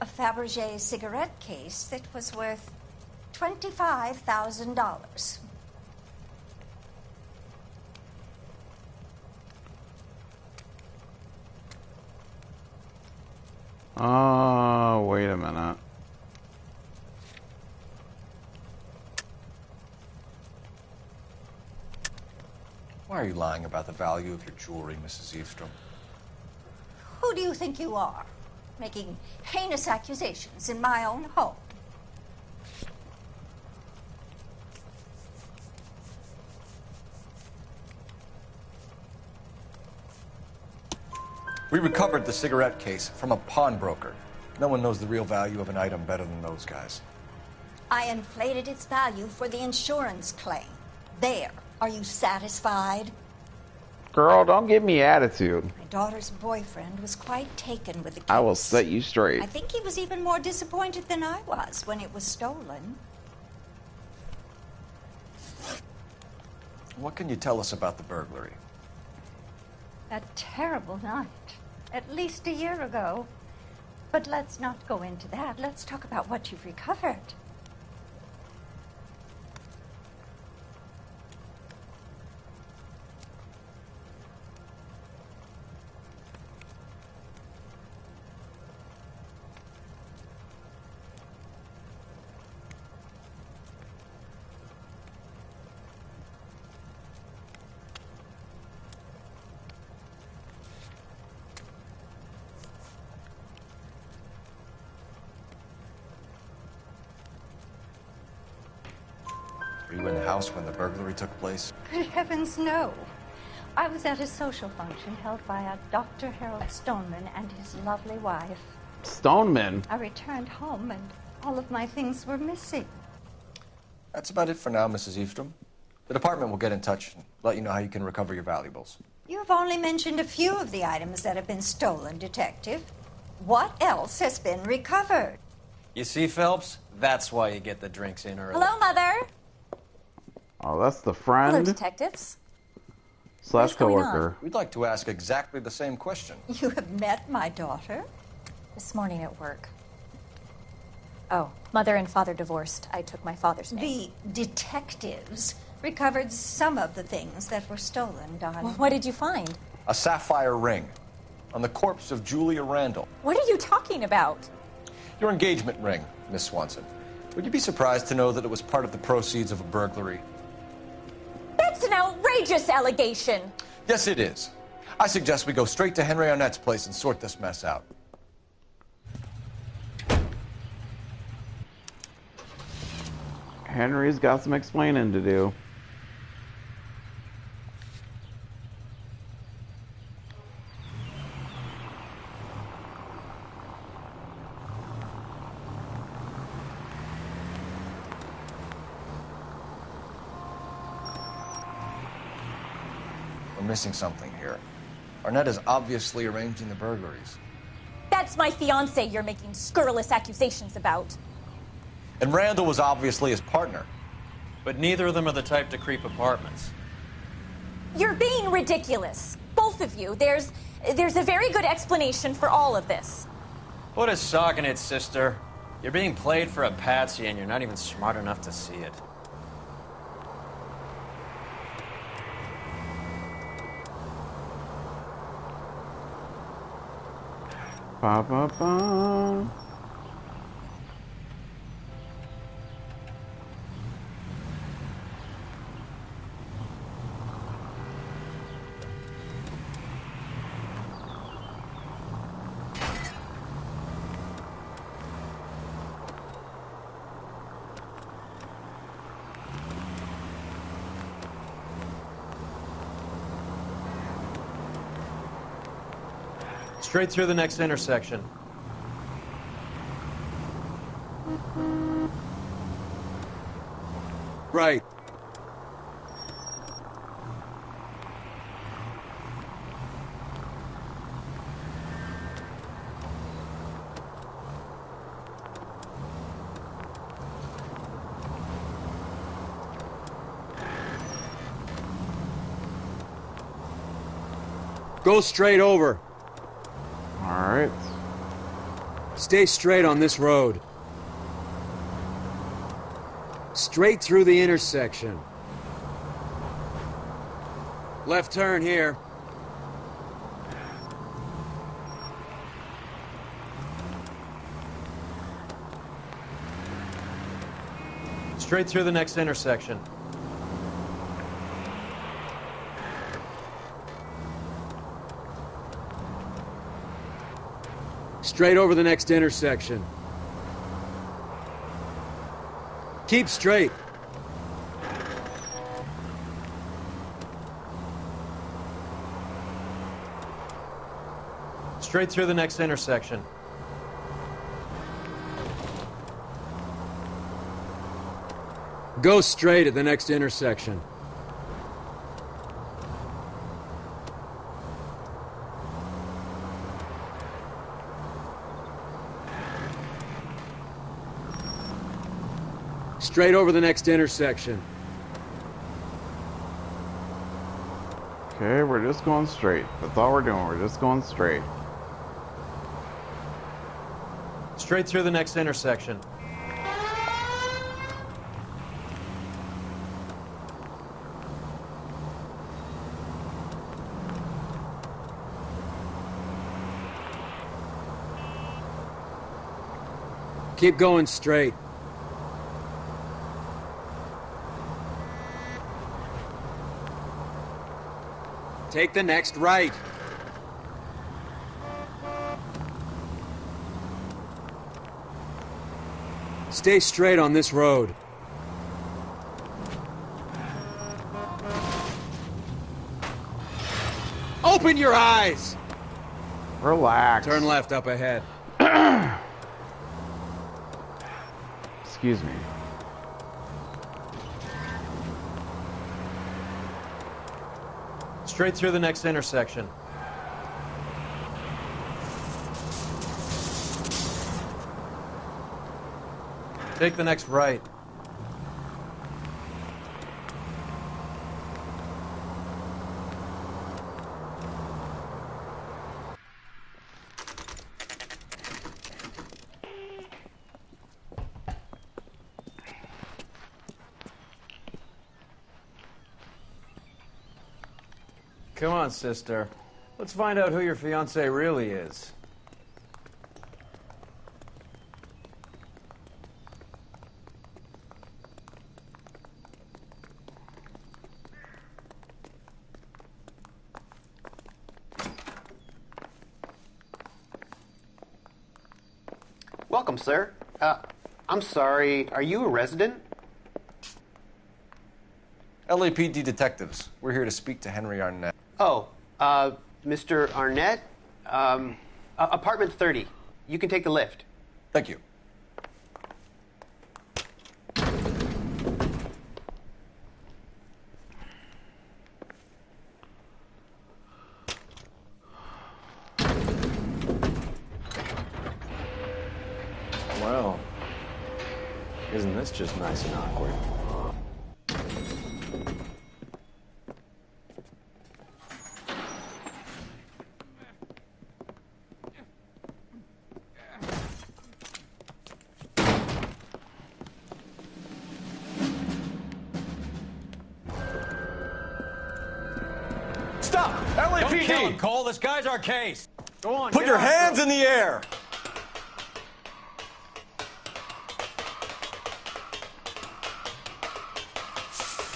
A Fabergé cigarette case that was worth $25,000. Oh, wait a minute. Why are you lying about the value of your jewelry, Mrs. Eavestrom? Who do you think you are, making heinous accusations in my own home? We recovered the cigarette case from a pawnbroker. No one knows the real value of an item better than those guys. I inflated its value for the insurance claim. There. Are you satisfied? Girl, don't give me attitude. My daughter's boyfriend was quite taken with the case. I will set you straight. I think he was even more disappointed than I was when it was stolen. What can you tell us about the burglary? That terrible night. At least a year ago. But let's not go into that. Let's talk about what you've recovered. Were you in the house when the burglary took place? Good heavens, no. I was at a social function held by a Dr. Harold Stoneman and his lovely wife. Stoneman? I returned home and all of my things were missing. That's about it for now, Mrs. Eastrom. The department will get in touch and let you know how you can recover your valuables. You've only mentioned a few of the items that have been stolen, Detective. What else has been recovered? You see, Phelps? That's why you get the drinks in early. Hello, Mother. Oh, that's the Hello, friend detectives. slash coworker. We'd like to ask exactly the same question. You have met my daughter? This morning at work. Oh, mother and father divorced. I took my father's name. The detectives recovered some of the things that were stolen, darling. Well, what did you find? A sapphire ring on the corpse of Julia Randall. What are you talking about? Your engagement ring, Miss Swanson. Would you be surprised to know that it was part of the proceeds of a burglary? That's an outrageous allegation. Yes, it is. I suggest we go straight to Henry Arnett's place and sort this mess out. Henry's got some explaining to do. We're missing something here. Arnett is obviously arranging the burglaries. That's my fiance you're making scurrilous accusations about. And Randall was obviously his partner. But neither of them are the type to creep apartments. You're being ridiculous. Both of you. There's a very good explanation for all of this. Put a sock in it, sister. You're being played for a patsy and you're not even smart enough to see it. Ba ba ba. Straight through the next intersection. Right. Go straight over. All right. Stay straight on this road. Straight through the intersection. Left turn here. Straight through the next intersection. Straight over the next intersection. Keep straight. Straight through the next intersection. Go straight at the next intersection. Straight over the next intersection. Okay, we're just going straight. That's all we're doing. We're just going straight. Straight through the next intersection. Keep going straight. Take the next right. Stay straight on this road. Open your eyes! Relax. Turn left up ahead. Excuse me. Straight through the next intersection. Take the next right. Come on, sister. Let's find out who your fiancé really is. Welcome, sir. I'm sorry, are you a resident? LAPD detectives. We're here to speak to Henry Arnett. Oh, Mr. Arnett? Apartment 30. You can take the lift. Thank you. Well, isn't this just nice and awkward? Stop! Don't kill LAPD! him, Cole. This guy's our case. Go on. Put get your after hands him. in the air!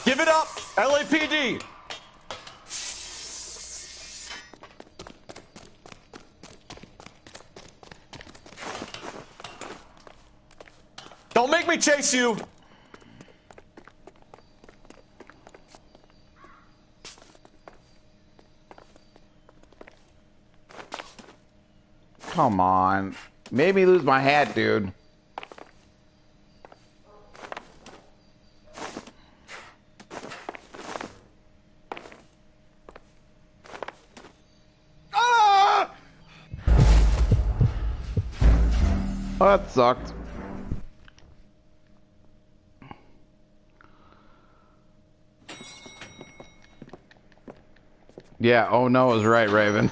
Give it up! LAPD! Don't make me chase you! Come on. Made me lose my hat, dude. Ah! Oh, that sucked. Yeah, oh no is right, Raven.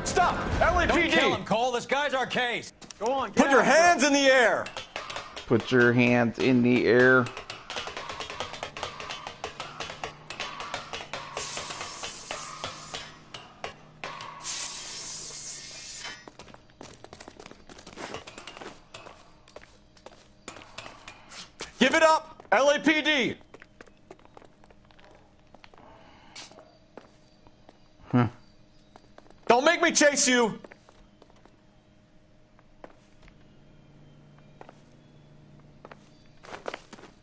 Stop! Don't kill LAPD! him, Cole. This guy's our case. Go on. Get Put your after hands him. in the air! Put your hands in the air. Give it up! LAPD! Huh. Don't make me chase you!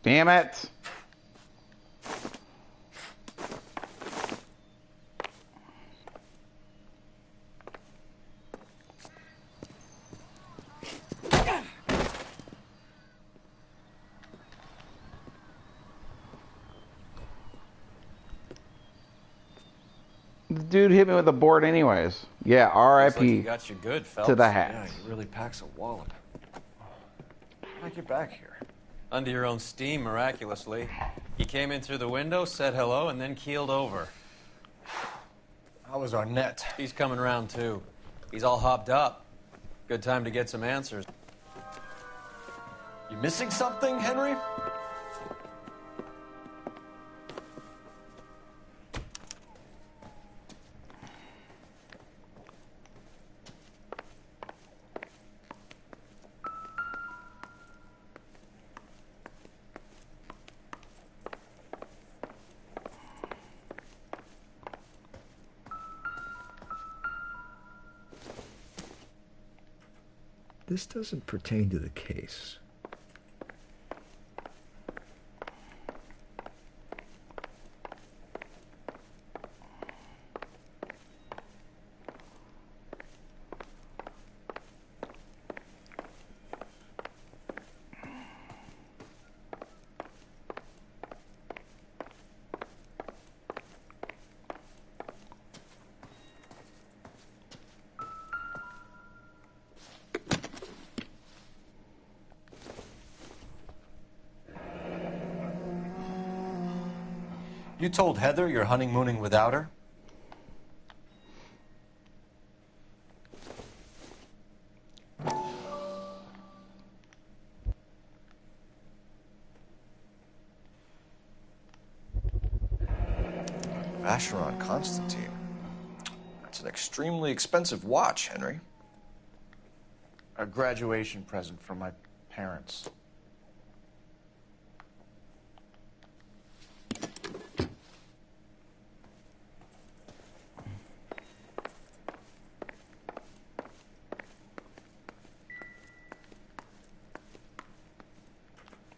Damn it. The dude hit me with a board anyways. Yeah, Looks like R.I.P. you got you good, Phelps. to the Yeah, hat. he really packs a wallop. How'd I get back here? Under your own steam, miraculously. He came in through the window, said hello, and then keeled over. How was Arnett? He's coming round, too. He's all hopped up. Good time to get some answers. You missing something, Henry? This doesn't pertain to the case. You told Heather you're honeymooning without her? Vacheron Constantine. That's an extremely expensive watch, Henry. A graduation present from my parents.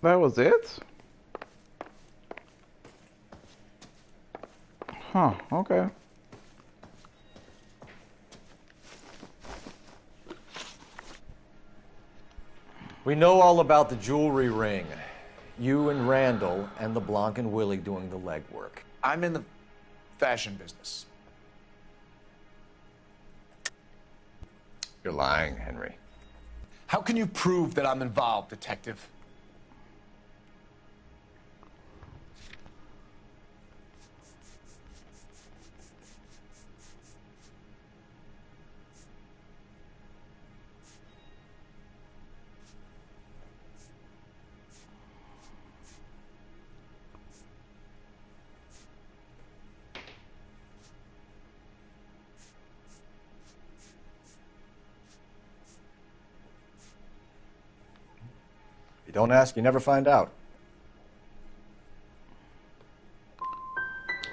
That was it? Huh, okay. We know all about the jewelry ring. You and Randall and LeBlanc and Willie doing the legwork. I'm in the fashion business. You're lying, Henry. How can you prove that I'm involved, Detective? You don't ask, you never find out.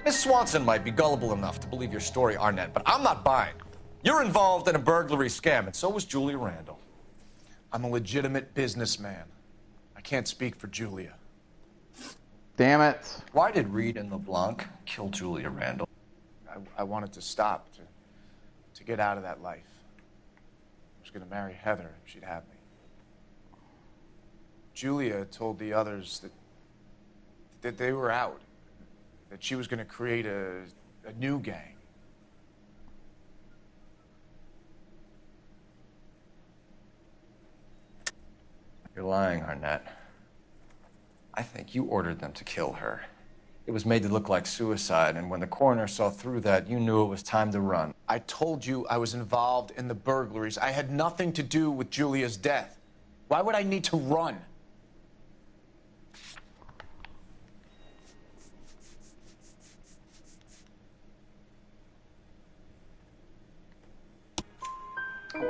Miss Swanson might be gullible enough to believe your story, Arnett, but I'm not buying. You're involved in a burglary scam, and so was Julia Randall. I'm a legitimate businessman. I can't speak for Julia. Damn it. Why did Reed and LeBlanc kill Julia Randall? I wanted to stop, to get out of that life. I was going to marry Heather if she'd have me. Julia told the others that they were out, that she was going to create a new gang. You're lying, Arnett. I think you ordered them to kill her. It was made to look like suicide, and when the coroner saw through that, you knew it was time to run. I told you I was involved in the burglaries. I had nothing to do with Julia's death. Why would I need to run?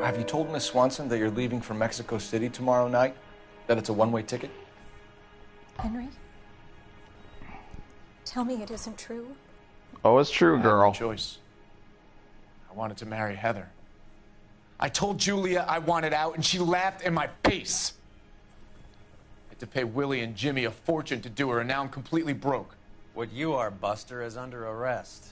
Have you told Miss Swanson that you're leaving for Mexico City tomorrow night? That it's a one-way ticket? Henry? Tell me it isn't true. Oh, it's true, girl. I had no choice. I wanted to marry Heather. I told Julia I wanted out, and she laughed in my face. I had to pay Willie and Jimmy a fortune to do her, and now I'm completely broke. What you are, Buster, is under arrest.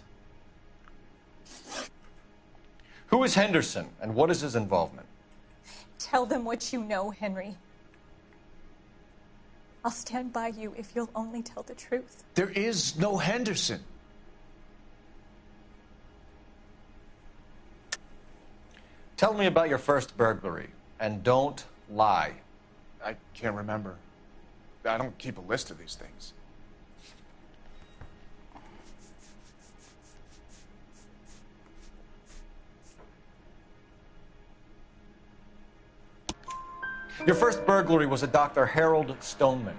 Who is Henderson, and what is his involvement? Tell them what you know, Henry. I'll stand by you if you'll only tell the truth. There is no Henderson. Tell me about your first burglary, and don't lie. I can't remember. I don't keep a list of these things. Your first burglary was a Dr. Harold Stoneman.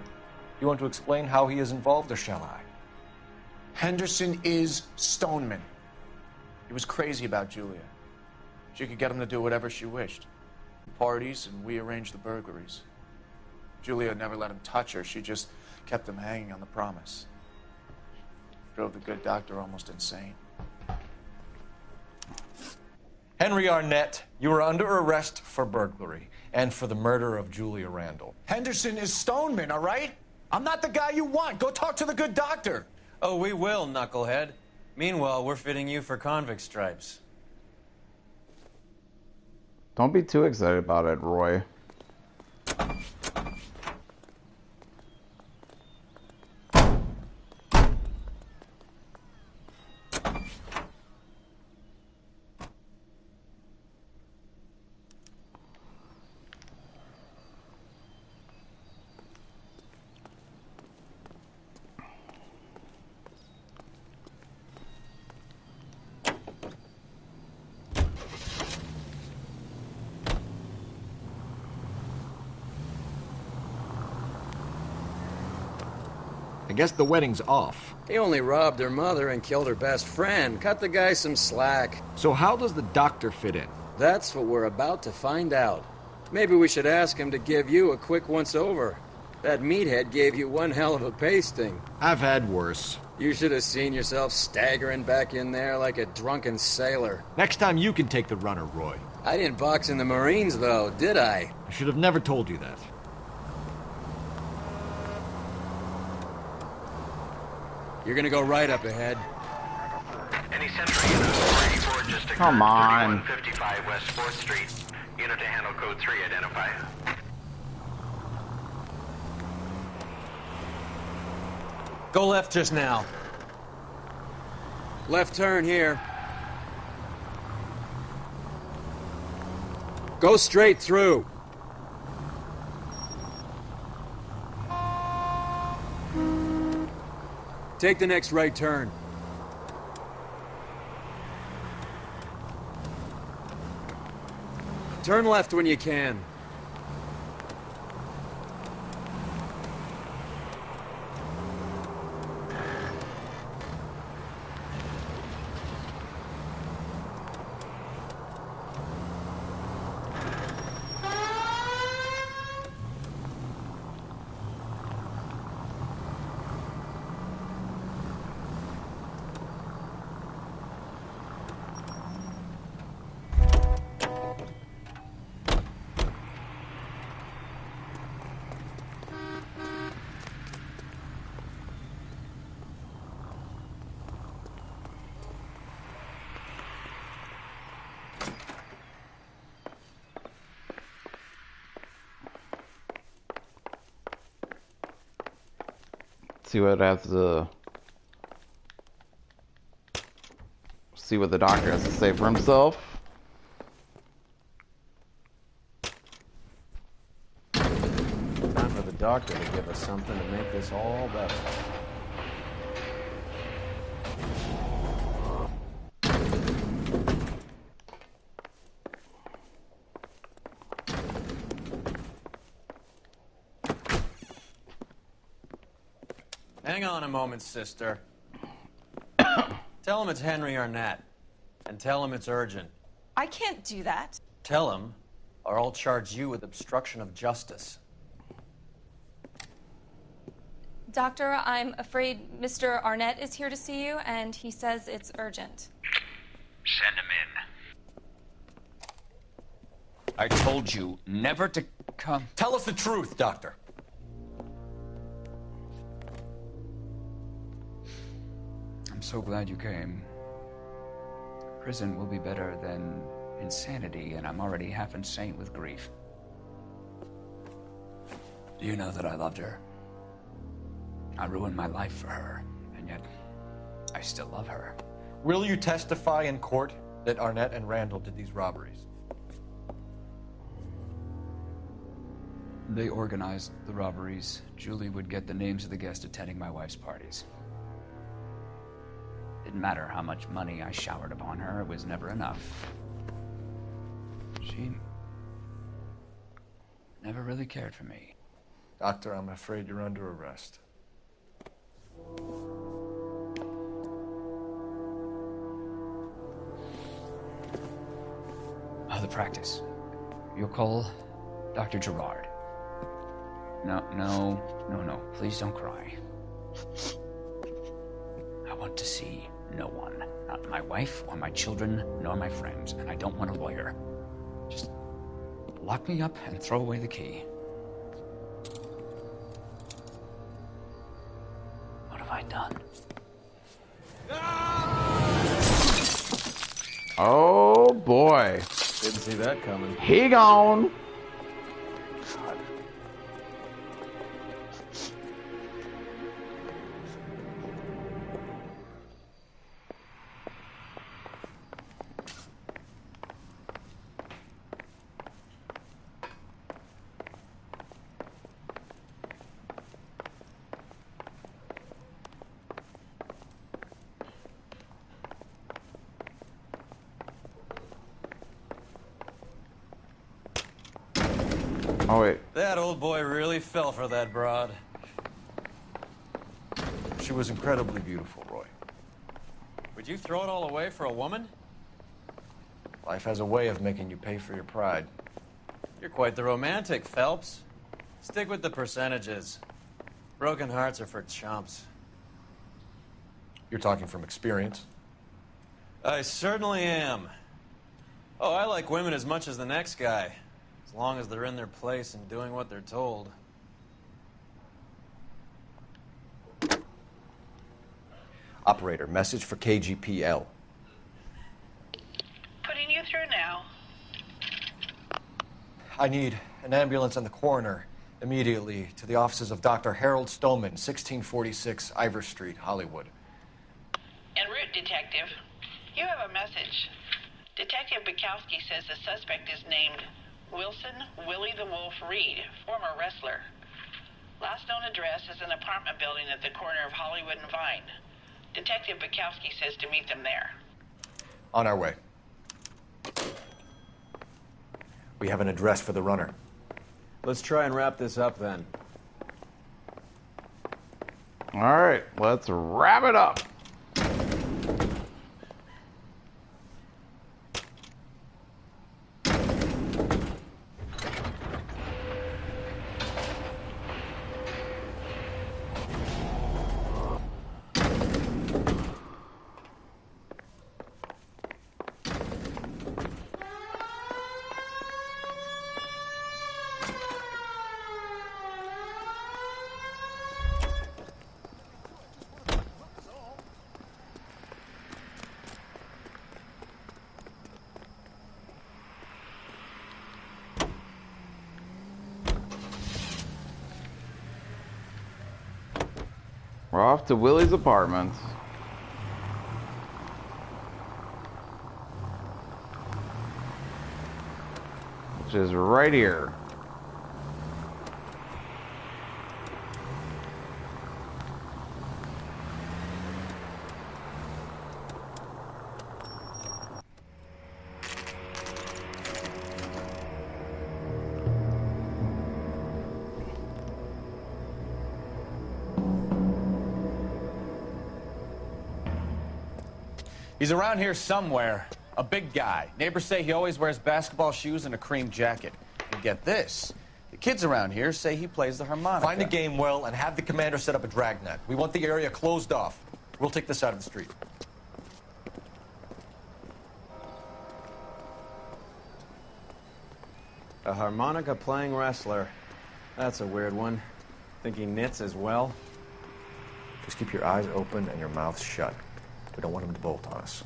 You want to explain how he is involved, or shall I? Henderson is Stoneman. He was crazy about Julia. She could get him to do whatever she wished. Parties, and we arranged the burglaries. Julia never let him touch her. She just kept him hanging on the promise. Drove the good doctor almost insane. Henry Arnett, you are under arrest for burglary and for the murder of Julia Randall. Henderson is Stoneman, all right? I'm not the guy you want. Go talk to the good doctor. Oh, we will, knucklehead. Meanwhile, we're fitting you for convict stripes. Don't be too excited about it, Roy. guess the wedding's off. He only robbed her mother and killed her best friend. Cut the guy some slack. So how does the doctor fit in? That's what we're about to find out. Maybe we should ask him to give you a quick once-over. That meathead gave you one hell of a pasting. I've had worse. You should have seen yourself staggering back in there like a drunken sailor. Next time you can take the runner, Roy. I didn't box in the Marines, though, did I? I should have never told you that. You're gonna go right up ahead. Any Central Unit 484 just occurred. Come on. 3155 West 4th Street. Unit to handle code 3, identify. Go left just now. Left turn here. Go straight through. Take the next right turn. Turn left when you can. See what the doctor has to say for himself. Time for the doctor to give us something to make this all better. Hang on a moment, sister. Tell him it's Henry Arnett. And tell him it's urgent. I can't do that. Tell him, or I'll charge you with obstruction of justice. Doctor, I'm afraid Mr. Arnett is here to see you, and he says it's urgent. Send him in. I told you never to come. Tell us the truth, Doctor. I'm so glad you came. Prison will be better than insanity, and I'm already half insane with grief. Do you know that I loved her? I ruined my life for her, and yet I still love her. Will you testify in court that Arnett and Randall did these robberies? They organized the robberies. Julie would get the names of the guests attending my wife's parties. Didn't matter how much money I showered upon her, it was never enough. She never really cared for me. Doctor, I'm afraid you're under arrest. Oh, the practice. You'll call Dr. Gerard. No. Please don't cry. I want to see no one. Not my wife or my children, nor my friends. And I don't want a lawyer. Just lock me up and throw away the key. What have I done? Oh boy. Didn't see that coming. He gone. Oh, wait. That old boy really fell for that broad. She was incredibly beautiful, Roy. Would you throw it all away for a woman? Life has a way of making you pay for your pride. You're quite the romantic, Phelps. Stick with the percentages. Broken hearts are for chumps. You're talking from experience. I certainly am. Oh, I like women as much as the next guy. As long as they're in their place and doing what they're told. Operator, message for KGPL. Putting you through now. I need an ambulance and the coroner immediately to the offices of Dr. Harold Stoneman, 1646 Ivor Street, Hollywood. En route, Detective. You have a message. Detective Bukowski says the suspect is named Wilson Willie the Wolf Reed, former wrestler. Last known address is an apartment building at the corner of Hollywood and Vine. Detective Bukowski says to meet them there. On our way. We have an address for the runner. Let's try and wrap this up then. All right, let's wrap it up. We're off to Willie's apartment. Which is right here. He's around here somewhere. A big guy. Neighbors say he always wears basketball shoes and a cream jacket. And get this. The kids around here say he plays the harmonica. Find the game well and have the commander set up a dragnet. We want the area closed off. We'll take this out of the street. A harmonica-playing wrestler. That's a weird one. Think he knits as well? Just keep your eyes open and your mouth shut. We don't want him to bolt on us.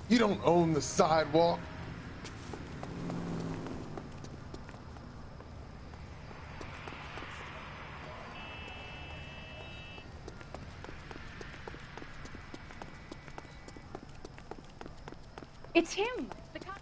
You don't own the sidewalk. It's him. The cop.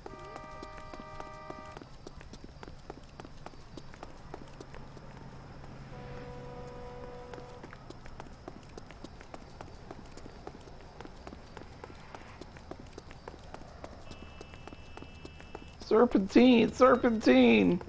Serpentine, serpentine.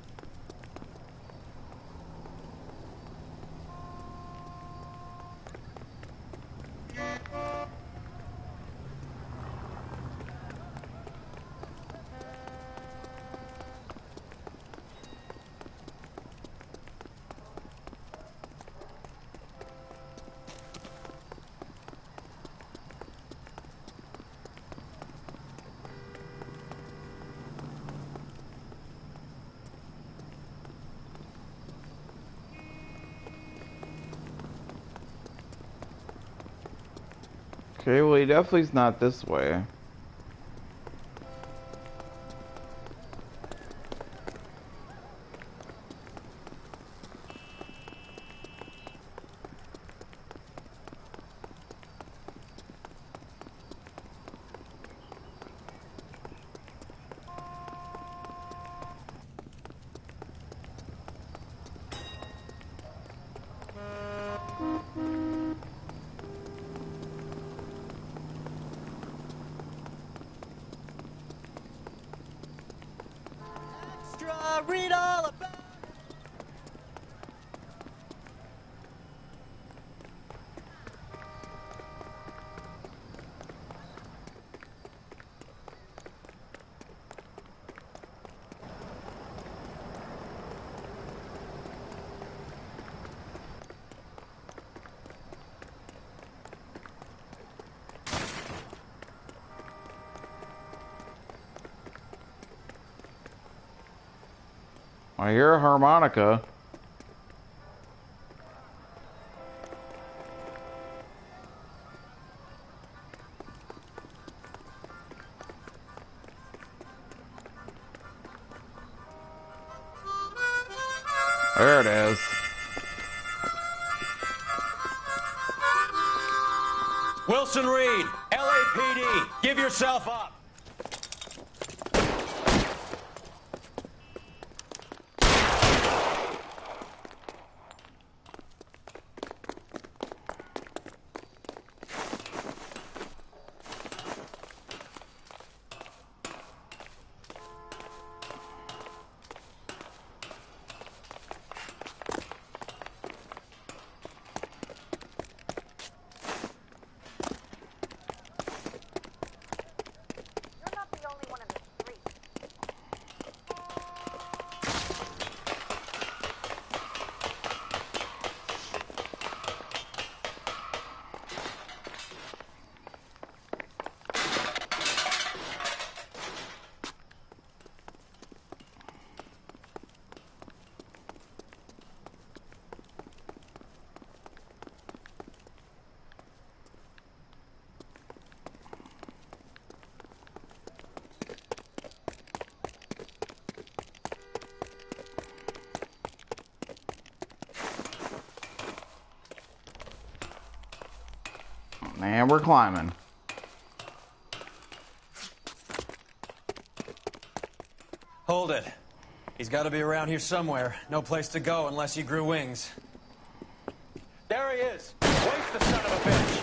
Okay, well, he definitely is not this way. read all about. I hear a harmonica. There it is. Wilson Reed, LAPD, give yourself up. And we're climbing. Hold it. He's got to be around here somewhere. No place to go unless he grew wings. There he is. Waste the son of a bitch.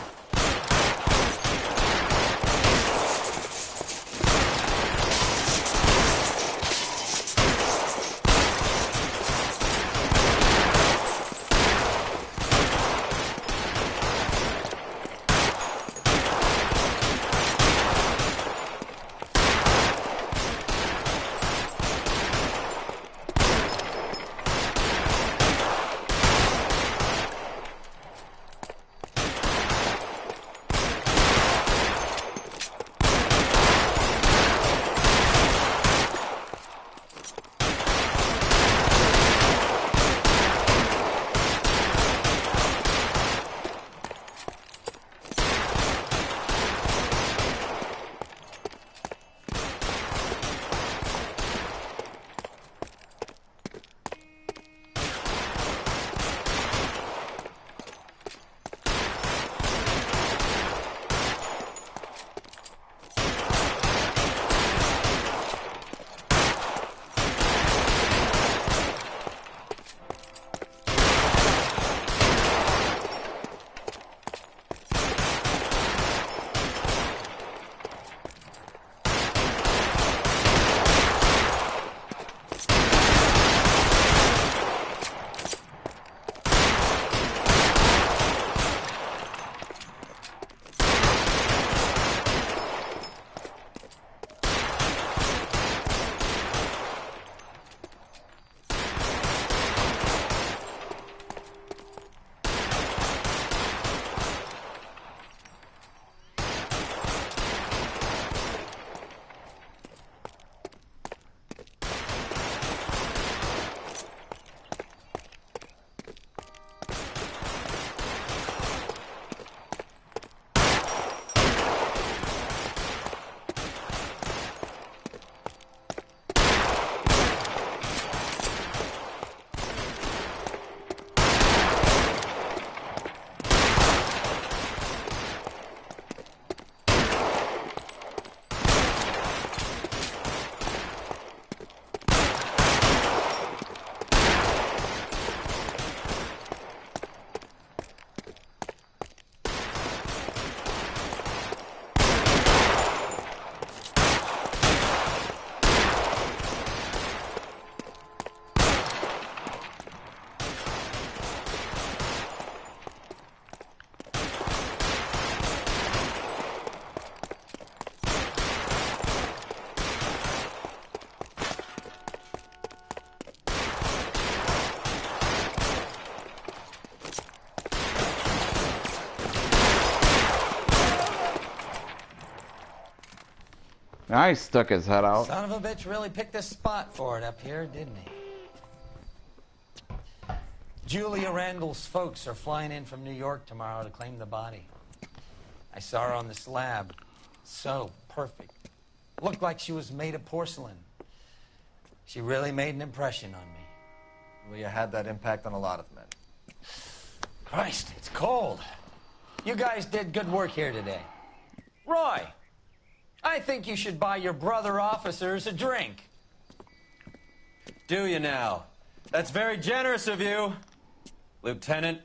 Now he stuck his head out. Son of a bitch really picked a spot for it up here, didn't he? Julia Randall's folks are flying in from New York tomorrow to claim the body. I saw her on the slab. So perfect. Looked like she was made of porcelain. She really made an impression on me. Well, you had that impact on a lot of men. Christ, it's cold. You guys did good work here today. Roy, I think you should buy your brother officers a drink. Do you now? That's very generous of you, Lieutenant.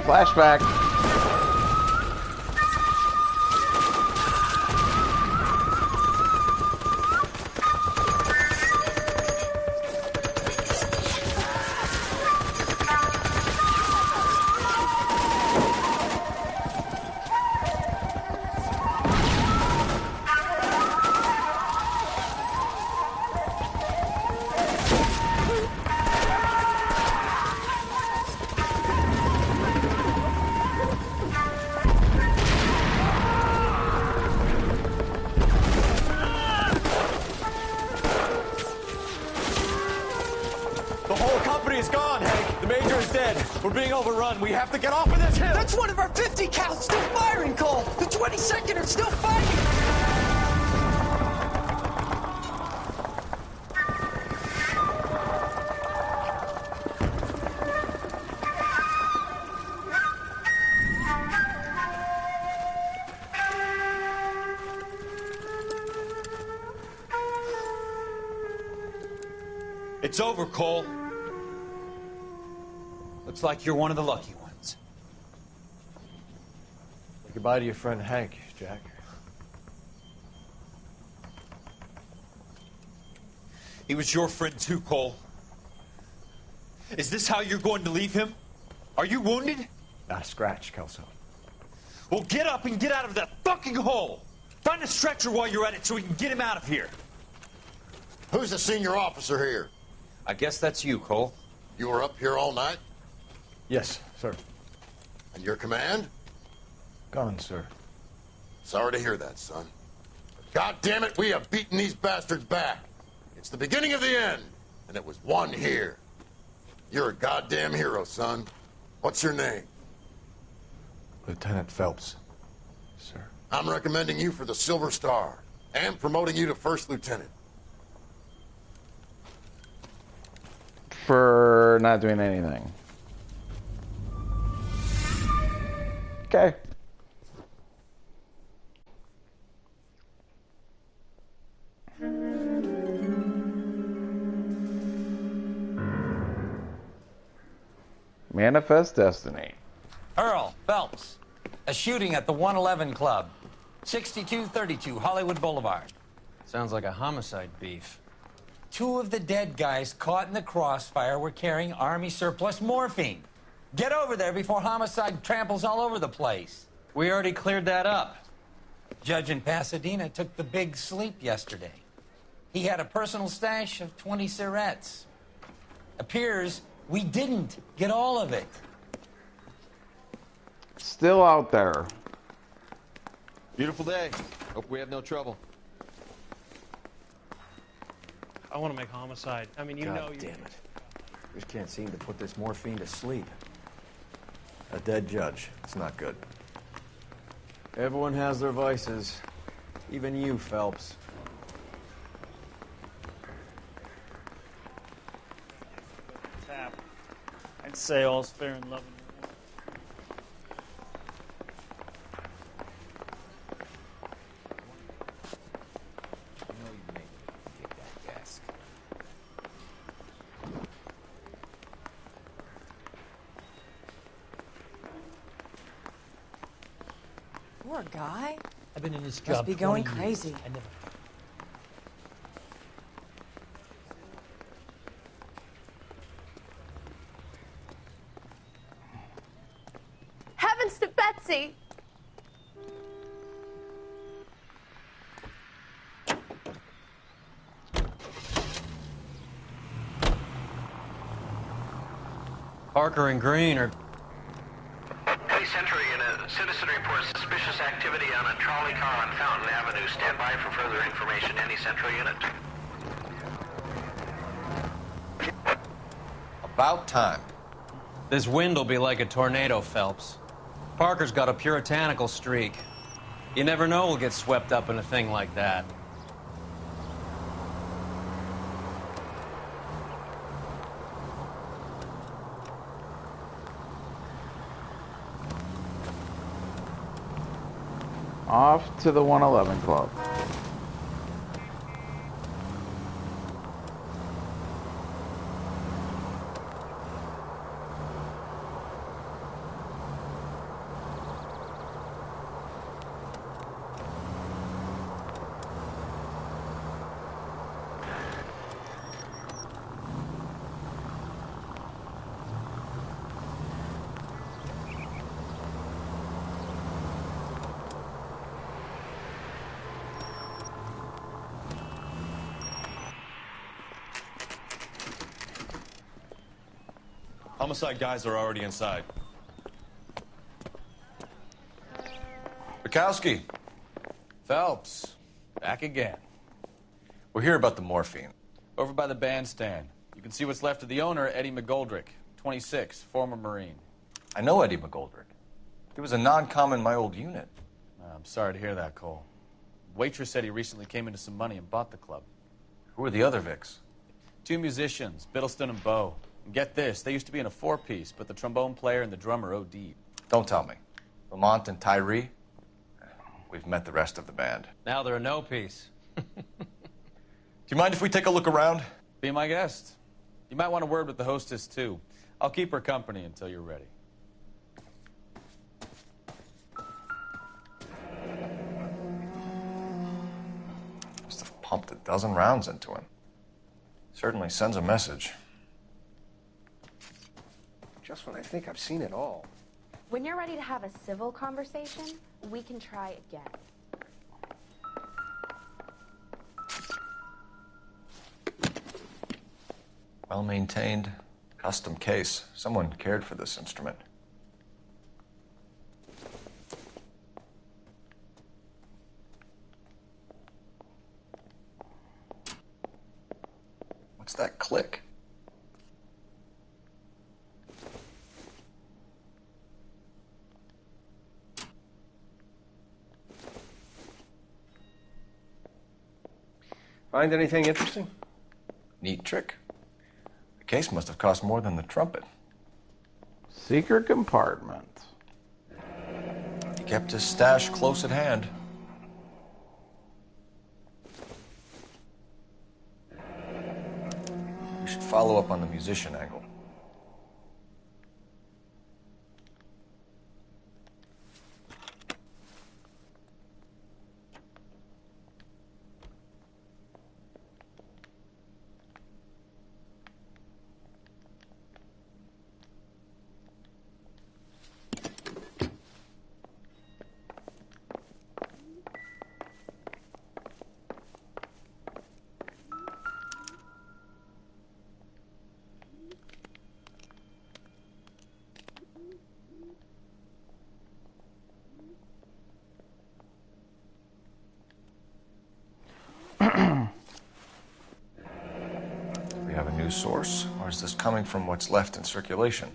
Flashback. The whole company is gone, Hank. The major is dead. We're being overrun. We have to get off of this hill. That's one of our 50 cal still firing, Cole. The 22nd are still fighting. It's over, Cole. Looks like you're one of the lucky ones. Say goodbye to your friend Hank, Jack. He was your friend too, Cole. Is this how you're going to leave him? Are you wounded? Not a scratch, Kelso. Well, get up and get out of that fucking hole! Find a stretcher while you're at it so we can get him out of here. Who's the senior officer here? I guess that's you, Cole. You were up here all night? Yes, sir. And your command? Gone, sir. Sorry to hear that, son. But God damn it, we have beaten these bastards back. It's the beginning of the end, and it was one here. You're a goddamn hero, son. What's your name? Lieutenant Phelps, sir. I'm recommending you for the Silver Star and promoting you to first lieutenant. For not doing anything. Okay. Manifest Destiny. Earl Phelps, a shooting at the 111 Club, 6232 Hollywood Boulevard. Sounds like a homicide beef. Two of the dead guys caught in the crossfire were carrying Army surplus morphine. Get over there before homicide tramples all over the place. We already cleared that up. Judge in Pasadena took the big sleep yesterday. He had a personal stash of 20 cigarettes. Appears we didn't get all of it. Still out there. Beautiful day. Hope we have no trouble. I want to make homicide. I mean, you God know damn you... it. Just can't seem to put this morphine to sleep. A dead judge. It's not good. Everyone has their vices. Even you, Phelps. Tap. I'd say all's fair in love and war. Poor guy. I've been in this Must job be going 20 years. crazy. I never... Heavens to see. Parker and Green are... Hey, Century, citizen reports suspicious activity on a trolley car on Fountain Avenue. Stand by for further information. Any Central unit? About time. This wind will be like a tornado, Phelps. Parker's got a puritanical streak. You never know we'll get swept up in a thing like that. Off to the 111 Club. Homicide guys are already inside. Bukowski. Phelps, back again. We're here about the morphine. Over by the bandstand. You can see what's left of the owner, Eddie McGoldrick, 26, former Marine. I know Eddie McGoldrick. He was a non-com in my old unit. I'm sorry to hear that, Cole. Waitress said he recently came into some money and bought the club. Who are the other Vics? 2 musicians, Biddleston and Bowe. And get this, they used to be in a 4-piece, but the trombone player and the drummer OD'd. Don't tell me. Lamont and Tyree? We've met the rest of the band. Now they're a no-piece. Do you mind if we take a look around? Be my guest. You might want a word with the hostess, too. I'll keep her company until you're ready. Must have pumped a dozen rounds into him. Certainly sends a message. Just when I think I've seen it all. When you're ready to have a civil conversation, we can try again. Well-maintained, custom case. Someone cared for this instrument. What's that click? Find anything interesting? Neat trick. The case must have cost more than the trumpet. Secret compartment. He kept his stash close at hand. We should follow up on the musician angle. We have a new source, or is this coming from what's left in circulation?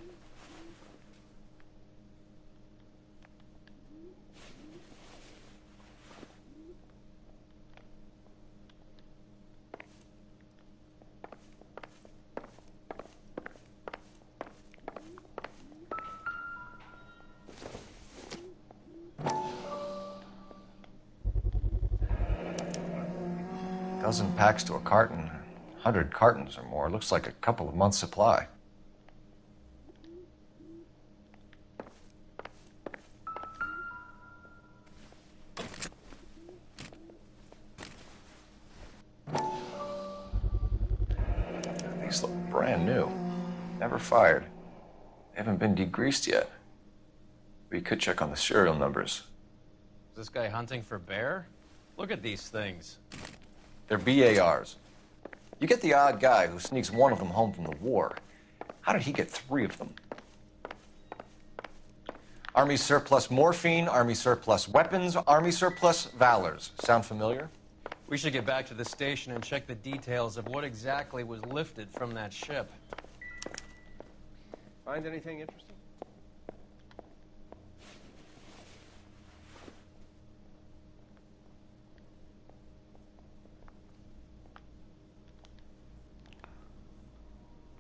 Dozen packs to a carton, 100 cartons or more. Looks like a couple of months' supply. These look brand new. Never fired. They haven't been degreased yet. We could check on the serial numbers. Is this guy hunting for bear? Look at these things. They're BARs. You get the odd guy who sneaks one of them home from the war. How did he get 3 of them? Army surplus morphine, Army surplus weapons, Army surplus valors. Sound familiar? We should get back to the station and check the details of what exactly was lifted from that ship. Find anything interesting?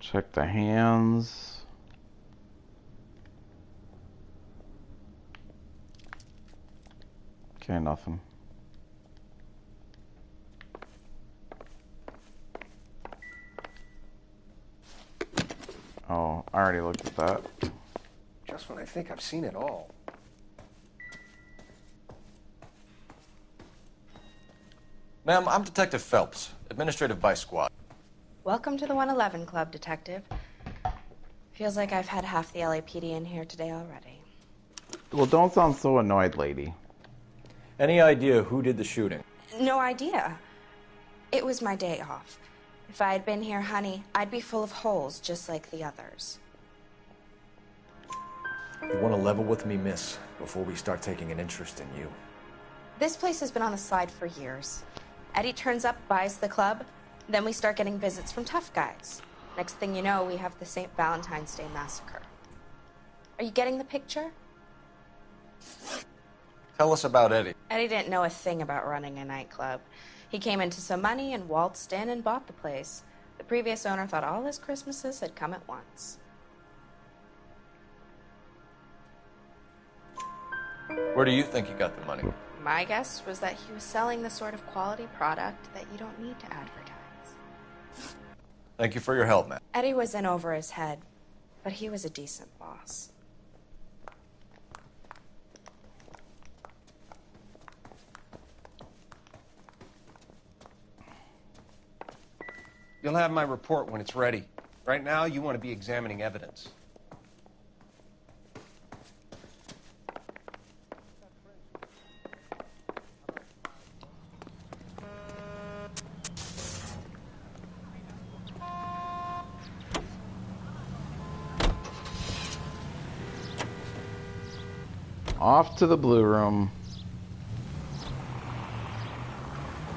Check the hands. Okay, nothing. Oh, I already looked at that. Just when I think I've seen it all. Ma'am, I'm Detective Phelps, Administrative Vice Squad. Welcome to the 111 Club, Detective. Feels like I've had half the LAPD in here today already. Well, don't sound so annoyed, lady. Any idea who did the shooting? No idea. It was my day off. If I had been here, honey, I'd be full of holes just like the others. You want to level with me, miss, before we start taking an interest in you. This place has been on the slide for years. Eddie turns up, buys the club, then we start getting visits from tough guys. Next thing you know, we have the St. Valentine's Day massacre. Are you getting the picture? Tell us about Eddie. Eddie didn't know a thing about running a nightclub. He came into some money and waltzed in and bought the place. The previous owner thought all his Christmases had come at once. Where do you think he got the money? My guess was that he was selling the sort of quality product that you don't need to advertise. Thank you for your help, man. Eddie was in over his head, but he was a decent boss. You'll have my report when it's ready. Right now, you want to be examining evidence. Off to the blue room.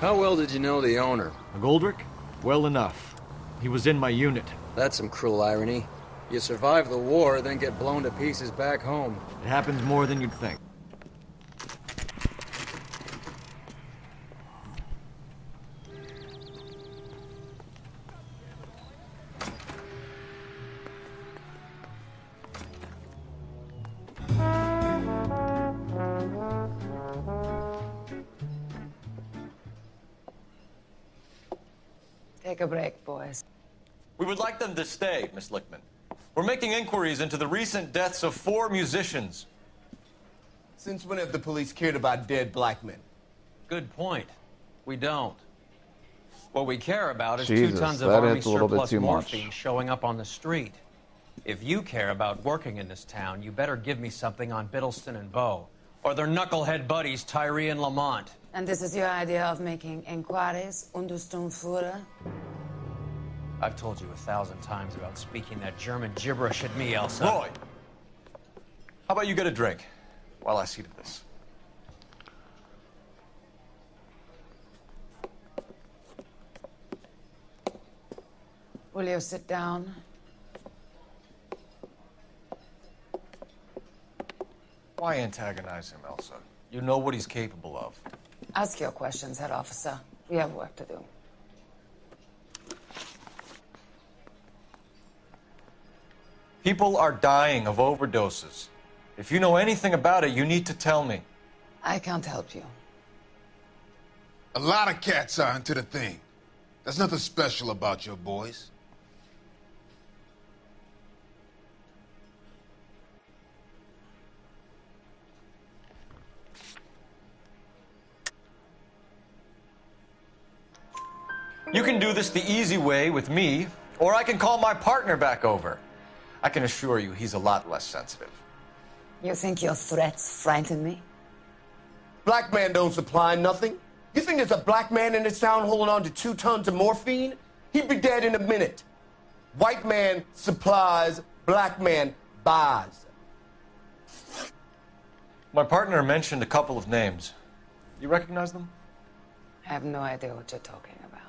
How well did you know the owner? Goldrick? Well enough. He was in my unit. That's some cruel irony. You survive the war, then get blown to pieces back home. It happens more than you'd think. Take a break, boys. We would like them to stay, Miss Lickman. We're making inquiries into the recent deaths of 4 musicians. Since when have the police cared about dead black men? Good point. We don't. What we care about is Jesus, 2 tons of that Army is a little bit surplus too morphine much. showing up on the street. If you care about working in this town, you better give me something on Biddleston and Bow, or their knucklehead buddies Tyree and Lamont. And this is your idea of making inquiries under Sturmführer? I've told you 1,000 times about speaking that German gibberish at me, Elsa. Roy, how about you get a drink while I see to this? Will you sit down? Why antagonize him, Elsa? You know what he's capable of. Ask your questions, head officer. We have work to do. People are dying of overdoses. If you know anything about it, you need to tell me. I can't help you. A lot of cats are into the thing. There's nothing special about your boys. You can do this the easy way with me, or I can call my partner back over. I can assure you he's a lot less sensitive. You think your threats frighten me? Black man don't supply nothing. You think there's a black man in this town holding on to 2 tons of morphine? He'd be dead in a minute. White man supplies, black man buys. My partner mentioned a couple of names. You recognize them? I have no idea what you're talking about.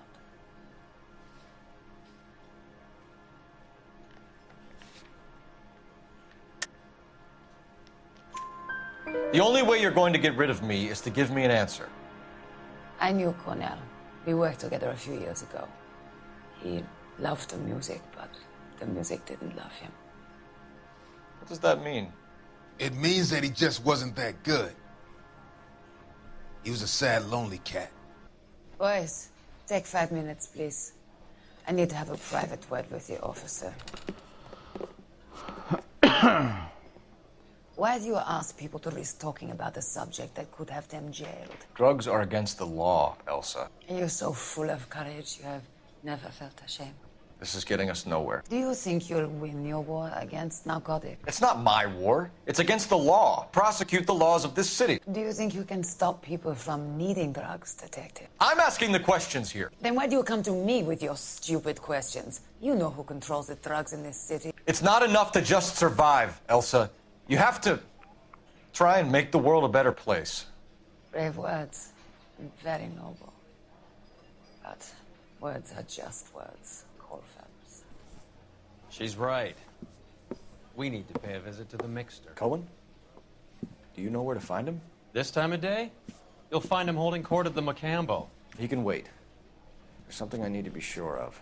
The only way you're going to get rid of me is to give me an answer. I knew Cornell. We worked together a few years ago. He loved the music, but the music didn't love him. What does that mean? It means that he just wasn't that good. He was a sad, lonely cat. Boys, take 5 minutes, please. I need to have a private word with the officer. Why do you ask people to risk talking about a subject that could have them jailed? Drugs are against the law, Elsa. You're so full of courage, you have never felt ashamed. This is getting us nowhere. Do you think you'll win your war against narcotics? It's not my war. It's against the law. Prosecute the laws of this city. Do you think you can stop people from needing drugs, detective? I'm asking the questions here. Then why do you come to me with your stupid questions? You know who controls the drugs in this city. It's not enough to just survive, Elsa. You have to try and make the world a better place. Brave words. Very noble. But words are just words. Phelps. She's right. We need to pay a visit to the mixer. Cohen? Do you know where to find him? This time of day? You'll find him holding court at the Macambo. He can wait. There's something I need to be sure of.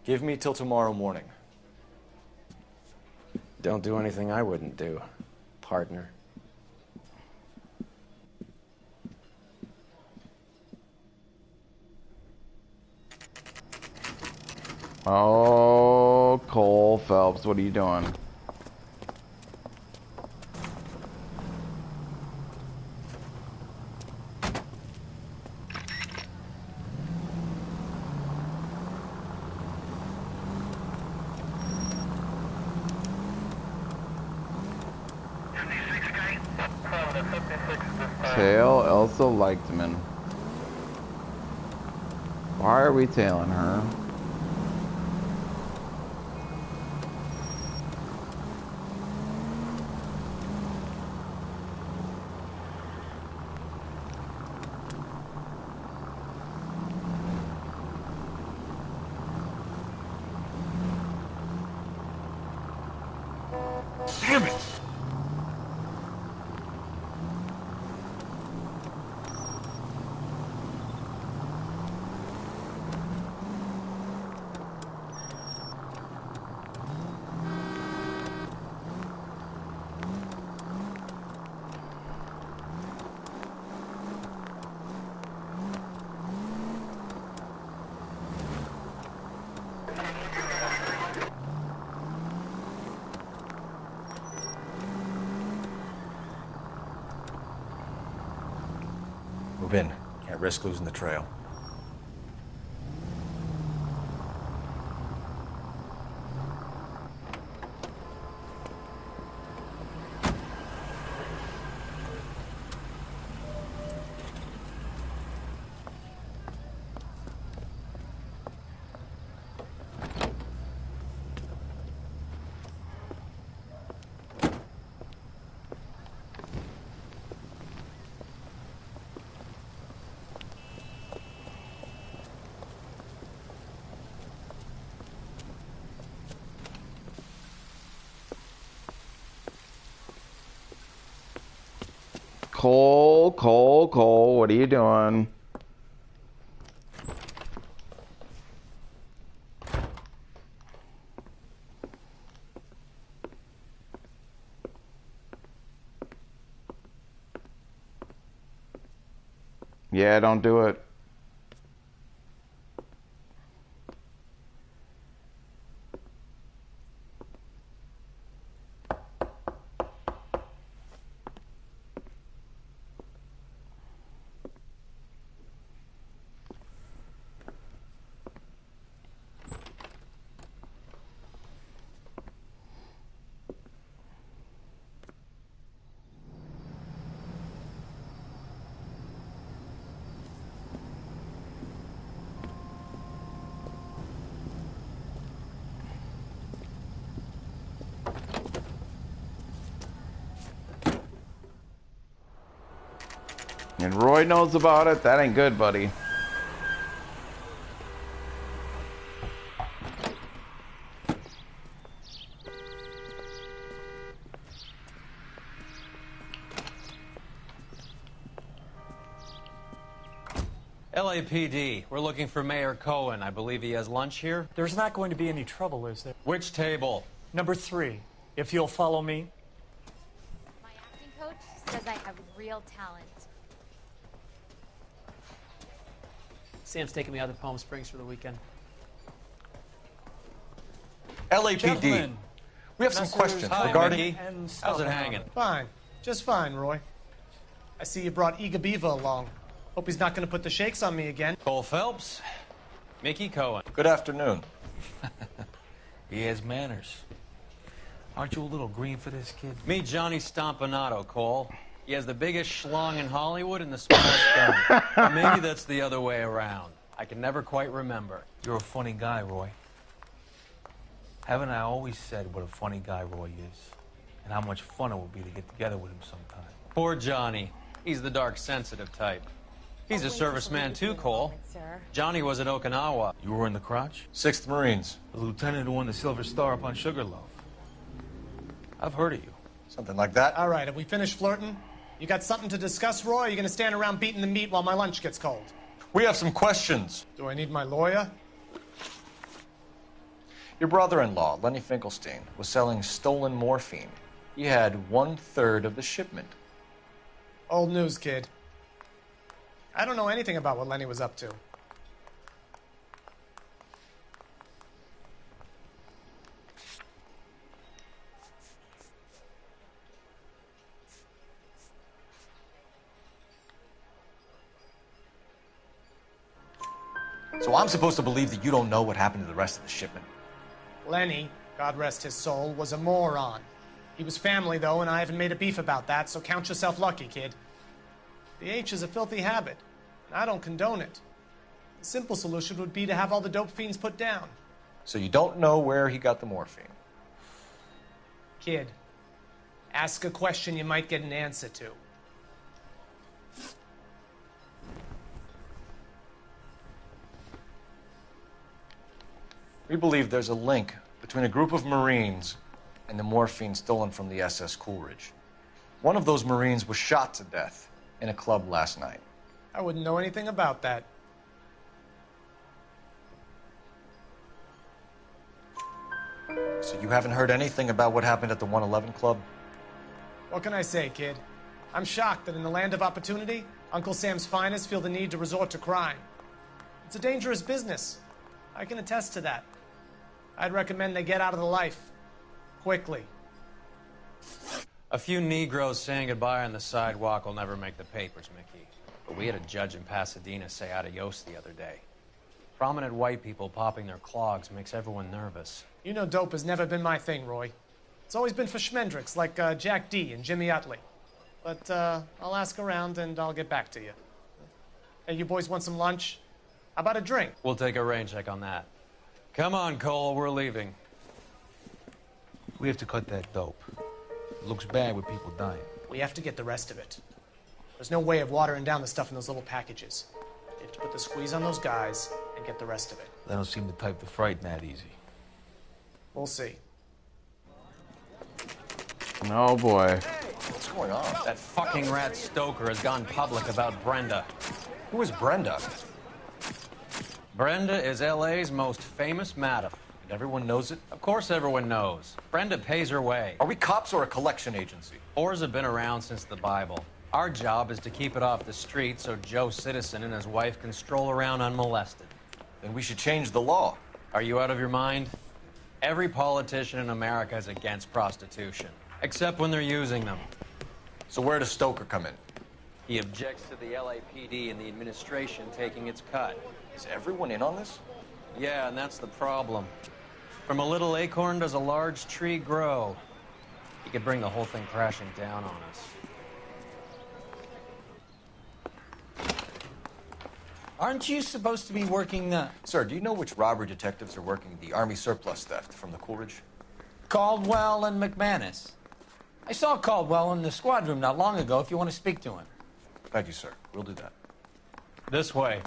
Give me till tomorrow morning. Don't do anything I wouldn't do, partner. Oh, Cole Phelps, what are you doing? Tail Elsa Leichtman. Why are we tailing her? Damn it! Move in. Can't risk losing the trail. Cole, what are you doing? Yeah, don't do it. And Roy knows about it. That ain't good, buddy. LAPD, we're looking for Mayor Cohen. I believe he has lunch here. There's not going to be any trouble, is there? Which table? Number 3, if you'll follow me. My acting coach says I have real talent. Sam's taking me out to Palm Springs for the weekend. LAPD. Gentlemen, We have some questions regarding... How's it hanging? Fine. Just fine, Roy. I see you brought Iga Beaver along. Hope he's not going to put the shakes on me again. Cole Phelps, Mickey Cohen. Good afternoon. He has manners. Aren't you a little green for this kid? Meet Johnny Stompanato, Cole. He has the biggest schlong in Hollywood and the smallest gun. Or maybe that's the other way around. I can never quite remember. You're a funny guy, Roy. Haven't I always said what a funny guy Roy is? And how much fun it would be to get together with him sometime. Poor Johnny. He's the dark, sensitive type. He's a serviceman too, Cole. Johnny was at Okinawa. You were in the crotch? 6th Marines. The lieutenant who won the Silver Star up on Sugarloaf. I've heard of you. Something like that. All right, have we finished flirting? You got something to discuss, Roy? Or are you going to stand around beating the meat while my lunch gets cold? We have some questions. Do I need my lawyer? Your brother-in-law, Lenny Finkelstein, was selling stolen morphine. He had 1/3 of the shipment. Old news, kid. I don't know anything about what Lenny was up to. So I'm supposed to believe that you don't know what happened to the rest of the shipment? Lenny, God rest his soul, was a moron. He was family, though, and I haven't made a beef about that, so count yourself lucky, kid. The H is a filthy habit, and I don't condone it. The simple solution would be to have all the dope fiends put down. So you don't know where he got the morphine? Kid, ask a question you might get an answer to. We believe there's a link between a group of Marines and the morphine stolen from the SS Coolidge. One of those Marines was shot to death in a club last night. I wouldn't know anything about that. So you haven't heard anything about what happened at the 111 Club? What can I say, kid? I'm shocked that in the land of opportunity, Uncle Sam's finest feel the need to resort to crime. It's a dangerous business. I can attest to that. I'd recommend they get out of the life. Quickly. A few Negroes saying goodbye on the sidewalk will never make the papers, Mickey. But we had a judge in Pasadena say adios the other day. Prominent white people popping their clogs makes everyone nervous. You know dope has never been my thing, Roy. It's always been for schmendricks like Jack D. and Jimmy Utley. But I'll ask around and I'll get back to you. Hey, you boys want some lunch? How about a drink? We'll take a rain check on that. Come on, Cole, we're leaving. We have to cut that dope. It looks bad with people dying. We have to get the rest of it. There's no way of watering down the stuff in those little packages. You have to put the squeeze on those guys and get the rest of it. They don't seem the type to frighten that easy. We'll see. Oh boy. What's going on? That fucking rat Stoker has gone public about Brenda. Who is Brenda? Brenda is LA's most famous madam. And everyone knows it? Of course everyone knows. Brenda pays her way. Are we cops or a collection agency? Whores have been around since the Bible. Our job is to keep it off the street so Joe Citizen and his wife can stroll around unmolested. Then we should change the law. Are you out of your mind? Every politician in America is against prostitution, except when they're using them. So where does Stoker come in? He objects to the LAPD and the administration taking its cut. Is everyone in on this? Yeah, and that's the problem. From a little acorn does a large tree grow. He could bring the whole thing crashing down on us. Aren't you supposed to be working the... Sir, do you know which robbery detectives are working the Army surplus theft from the Coolidge? Caldwell and McManus. I saw Caldwell in the squad room not long ago if you want to speak to him. Thank you, sir. We'll do that. This way.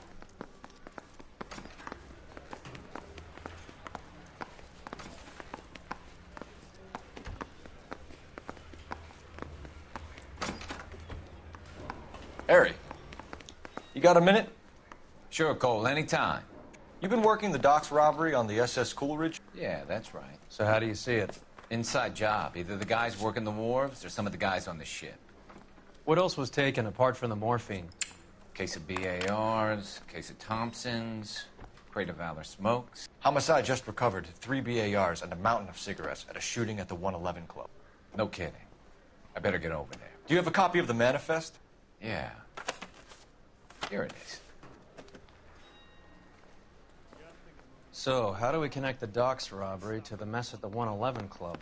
Harry, you got a minute? Sure, Cole, anytime. You've been working the docks robbery on the SS Coleridge? Yeah, that's right. So how do you see it? Inside job. Either the guys working the wharves or some of the guys on the ship. What else was taken apart from the morphine? Case of BARs, case of Thompsons, crate of Valor smokes. Homicide just recovered 3 BARs and a mountain of cigarettes at a shooting at the 111 Club. No kidding. I better get over there. Do you have a copy of the manifest? Yeah. Here it is. So, how do we connect the docks robbery to the mess at the 111 Club?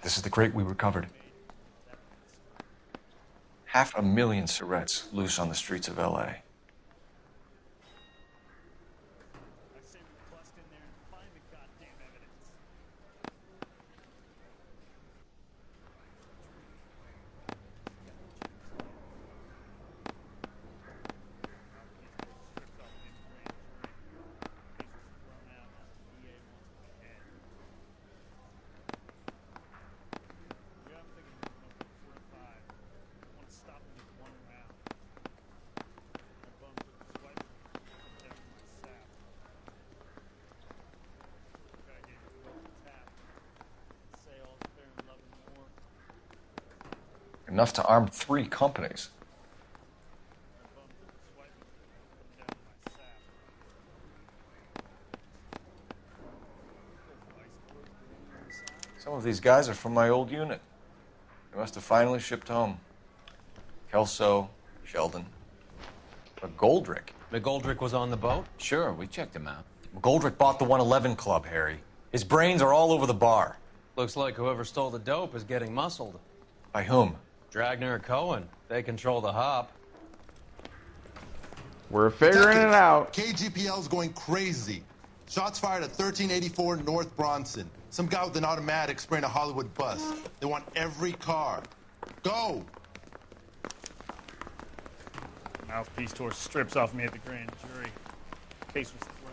This is the crate we recovered. 500,000 cigarettes loose on the streets of L.A. Enough to arm 3 companies. Some of these guys are from my old unit. They must have finally shipped home. Kelso, Sheldon, McGoldrick. McGoldrick was on the boat? Sure, we checked him out. McGoldrick bought the 111 Club, Harry. His brains are all over the bar. Looks like whoever stole the dope is getting muscled. By whom? Dragner or Cohen. They control the hop. We're figuring it out. KGPL's going crazy. Shots fired at 1384 North Bronson. Some guy with an automatic spraying a Hollywood bus. They want every car. Go! Mouthpiece tore strips off me at the grand jury. Case was thrown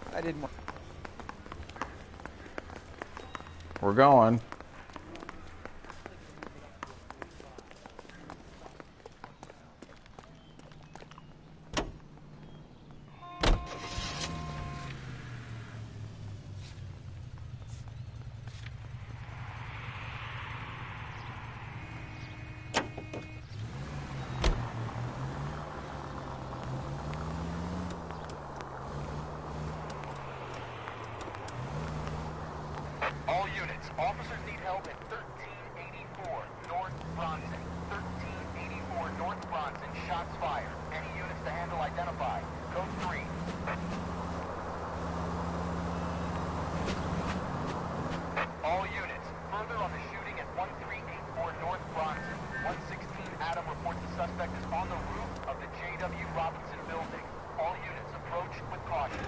out. I didn't want... We're going. All units, officers need help at 1384 North Bronson. 1384 North Bronson, shots fired. Any units to handle identify. Code 3. All units, further on the shooting at 1384 North Bronson. 116 Adam reports the suspect is on the roof of the J.W. Robinson building. All units approach with caution.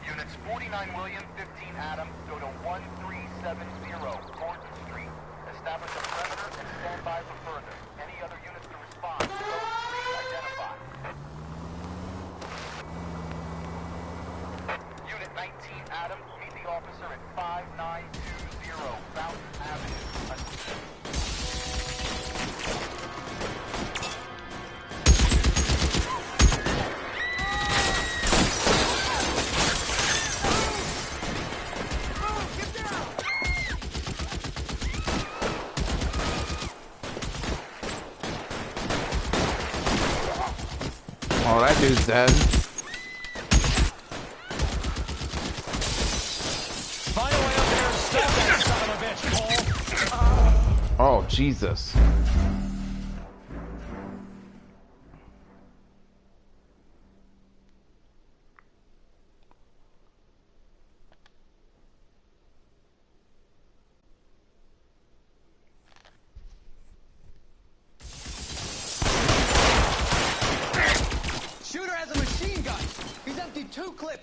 Units 49 William, 15 Adam, go to 1370 Gordon Street. Establish a perimeter and stand by for further. Any other units to respond. Code 3 identify. Unit 19 Adam, meet the officer at 5920 Fountain Avenue. Oh, that dude's dead. Find a way up there and stop that son of a bitch, Cole. Oh, Jesus.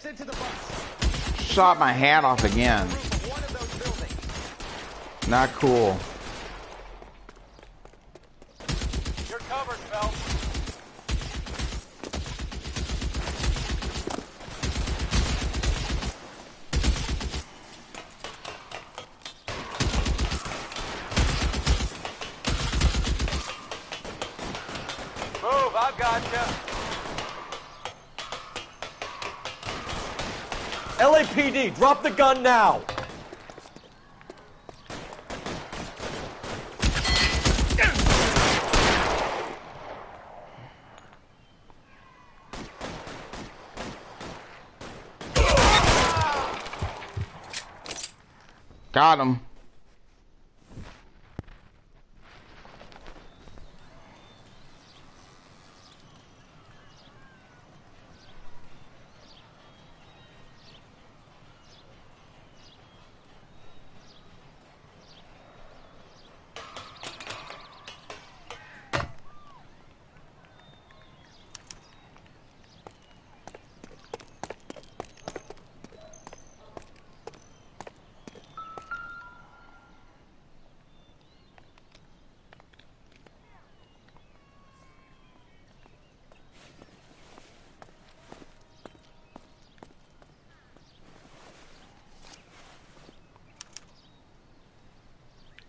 into the bus. Shot my hand off again. Not cool. You're covered, Phelps. Move, I've got you. LAPD, drop the gun now! Got him.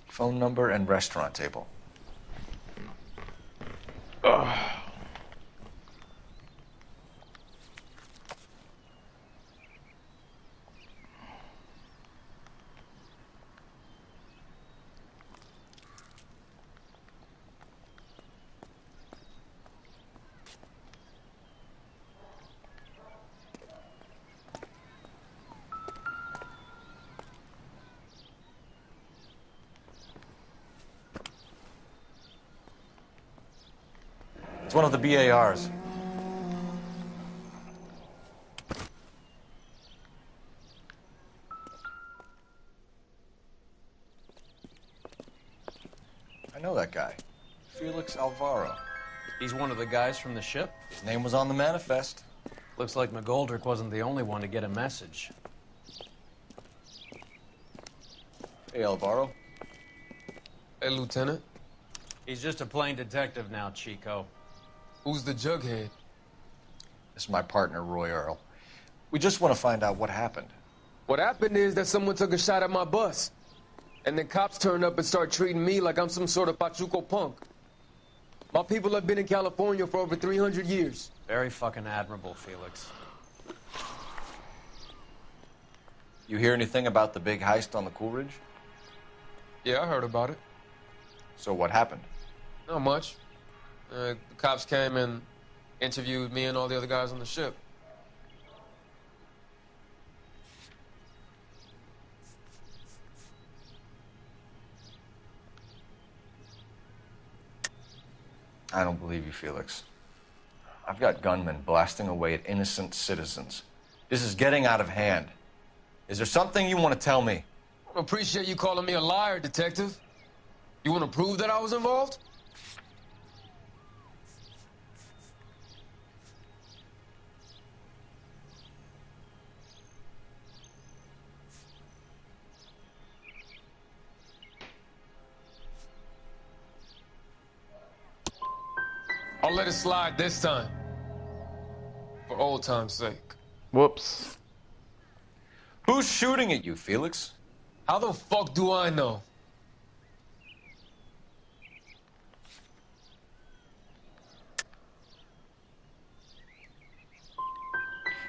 Phone number and restaurant table. It's one of the BARs. I know that guy. Felix Alvaro. He's one of the guys from the ship? His name was on the manifest. Looks like McGoldrick wasn't the only one to get a message. Hey, Alvaro. Hey, Lieutenant. He's just a plain detective now, Chico. Who's the jughead? This is my partner, Roy Earl. We just want to find out what happened. What happened is that someone took a shot at my bus. And then cops turned up and started treating me like I'm some sort of Pachuco punk. My people have been in California for over 300 years. Very fucking admirable, Felix. You hear anything about the big heist on the Coolidge? Yeah, I heard about it. So what happened? Not much. The cops came and interviewed me and all the other guys on the ship. I don't believe you, Felix. I've got gunmen blasting away at innocent citizens. This is getting out of hand. Is there something you want to tell me? I appreciate you calling me a liar, Detective. You want to prove that I was involved? I'll let it slide this time. For old time's sake. Whoops. Who's shooting at you, Felix? How the fuck do I know?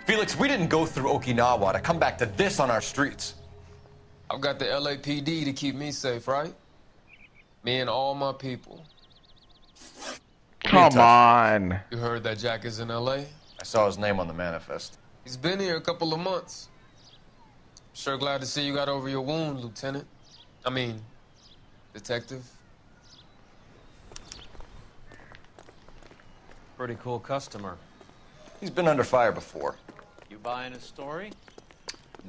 Felix, we didn't go through Okinawa to come back to this on our streets. I've got the LAPD to keep me safe, right? Me and all my people. Come on. You heard that Jack is in LA? I saw his name on the manifest. He's been here a couple of months. Sure glad to see you got over your wound, Lieutenant. I mean, Detective. Pretty cool customer. He's been under fire before. You buying his story?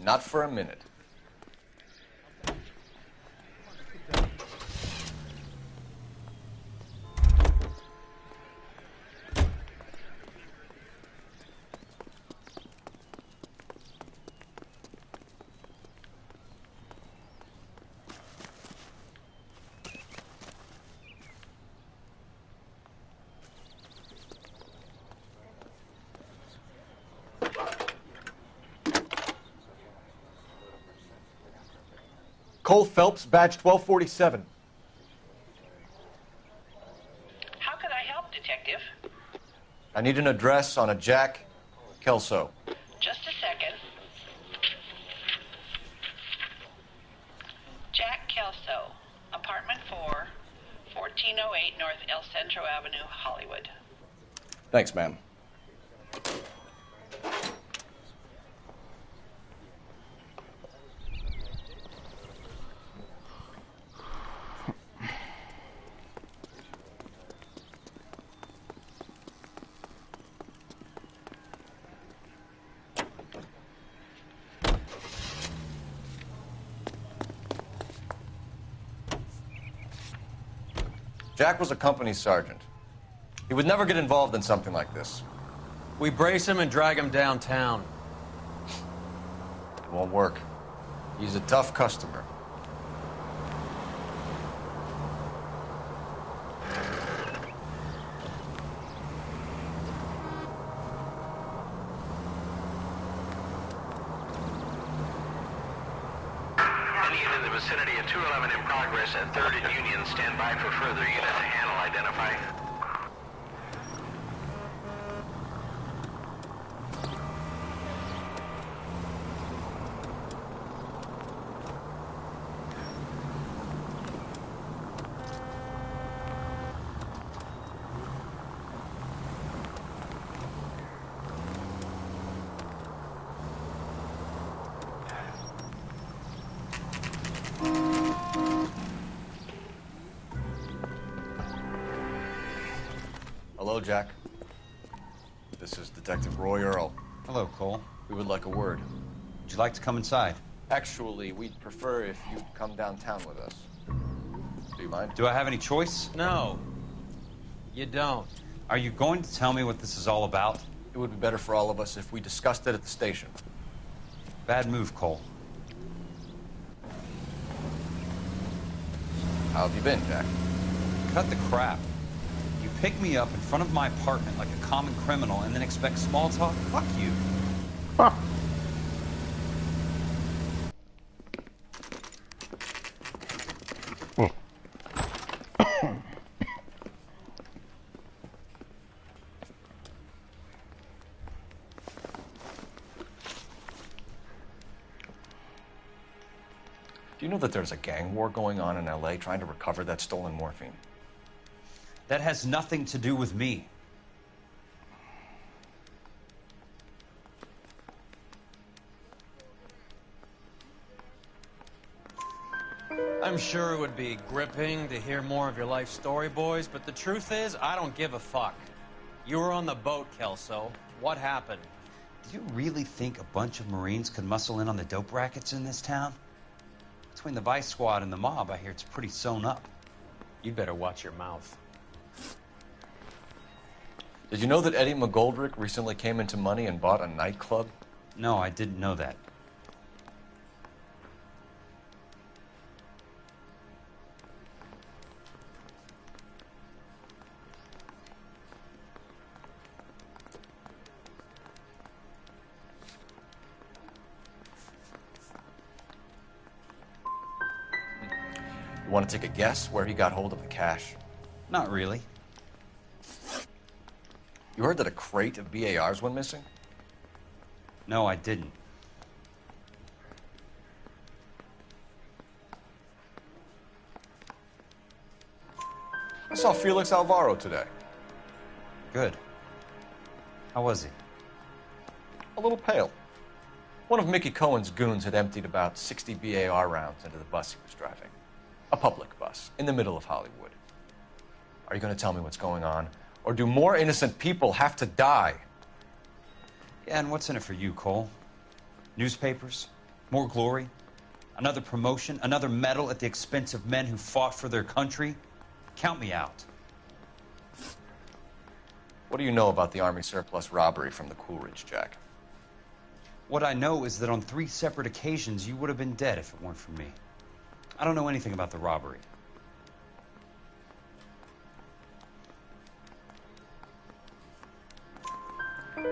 Not for a minute. Cole Phelps, badge 1247. How can I help, Detective? I need an address on a Jack Kelso. Just a second. Jack Kelso, apartment 4, 1408 North El Centro Avenue, Hollywood. Thanks, ma'am. Jack was a company sergeant. He would never get involved in something like this. We brace him and drag him downtown. It won't work. He's a tough customer. Any unit in the vicinity of 211 in progress at 3rd and Union, stand by for further unit to handle, identify. Hello, Jack. This is Detective Roy Earl. Hello, Cole. We would like a word. Would you like to come inside? Actually, we'd prefer if you'd come downtown with us. Do you mind? Do I have any choice? No, you don't. Are you going to tell me what this is all about? It would be better for all of us if we discussed it at the station. Bad move, Cole. How have you been, Jack? Cut the crap. You pick me up in front of my apartment like a common criminal and then expect small talk? Fuck you. Huh. Do you know that there's a gang war going on in LA trying to recover that stolen morphine? That has nothing to do with me. I'm sure it would be gripping to hear more of your life story, boys, but the truth is, I don't give a fuck. You were on the boat, Kelso. What happened? Do you really think a bunch of Marines could muscle in on the dope rackets in this town? Between the Vice Squad and the mob, I hear it's pretty sewn up. You'd better watch your mouth. Did you know that Eddie McGoldrick recently came into money and bought a nightclub? No, I didn't know that. You want to take a guess where he got hold of the cash? Not really. You heard that a crate of BARs went missing? No, I didn't. I saw Felix Alvaro today. Good. How was he? A little pale. One of Mickey Cohen's goons had emptied about 60 BAR rounds into the bus he was driving. A public bus, in the middle of Hollywood. Are you going to tell me what's going on? Or do more innocent people have to die? Yeah, and what's in it for you, Cole? Newspapers? More glory? Another promotion? Another medal at the expense of men who fought for their country? Count me out. What do you know about the Army surplus robbery from the Coolidge, Jack? What I know is that on 3 separate occasions, you would have been dead if it weren't for me. I don't know anything about the robbery.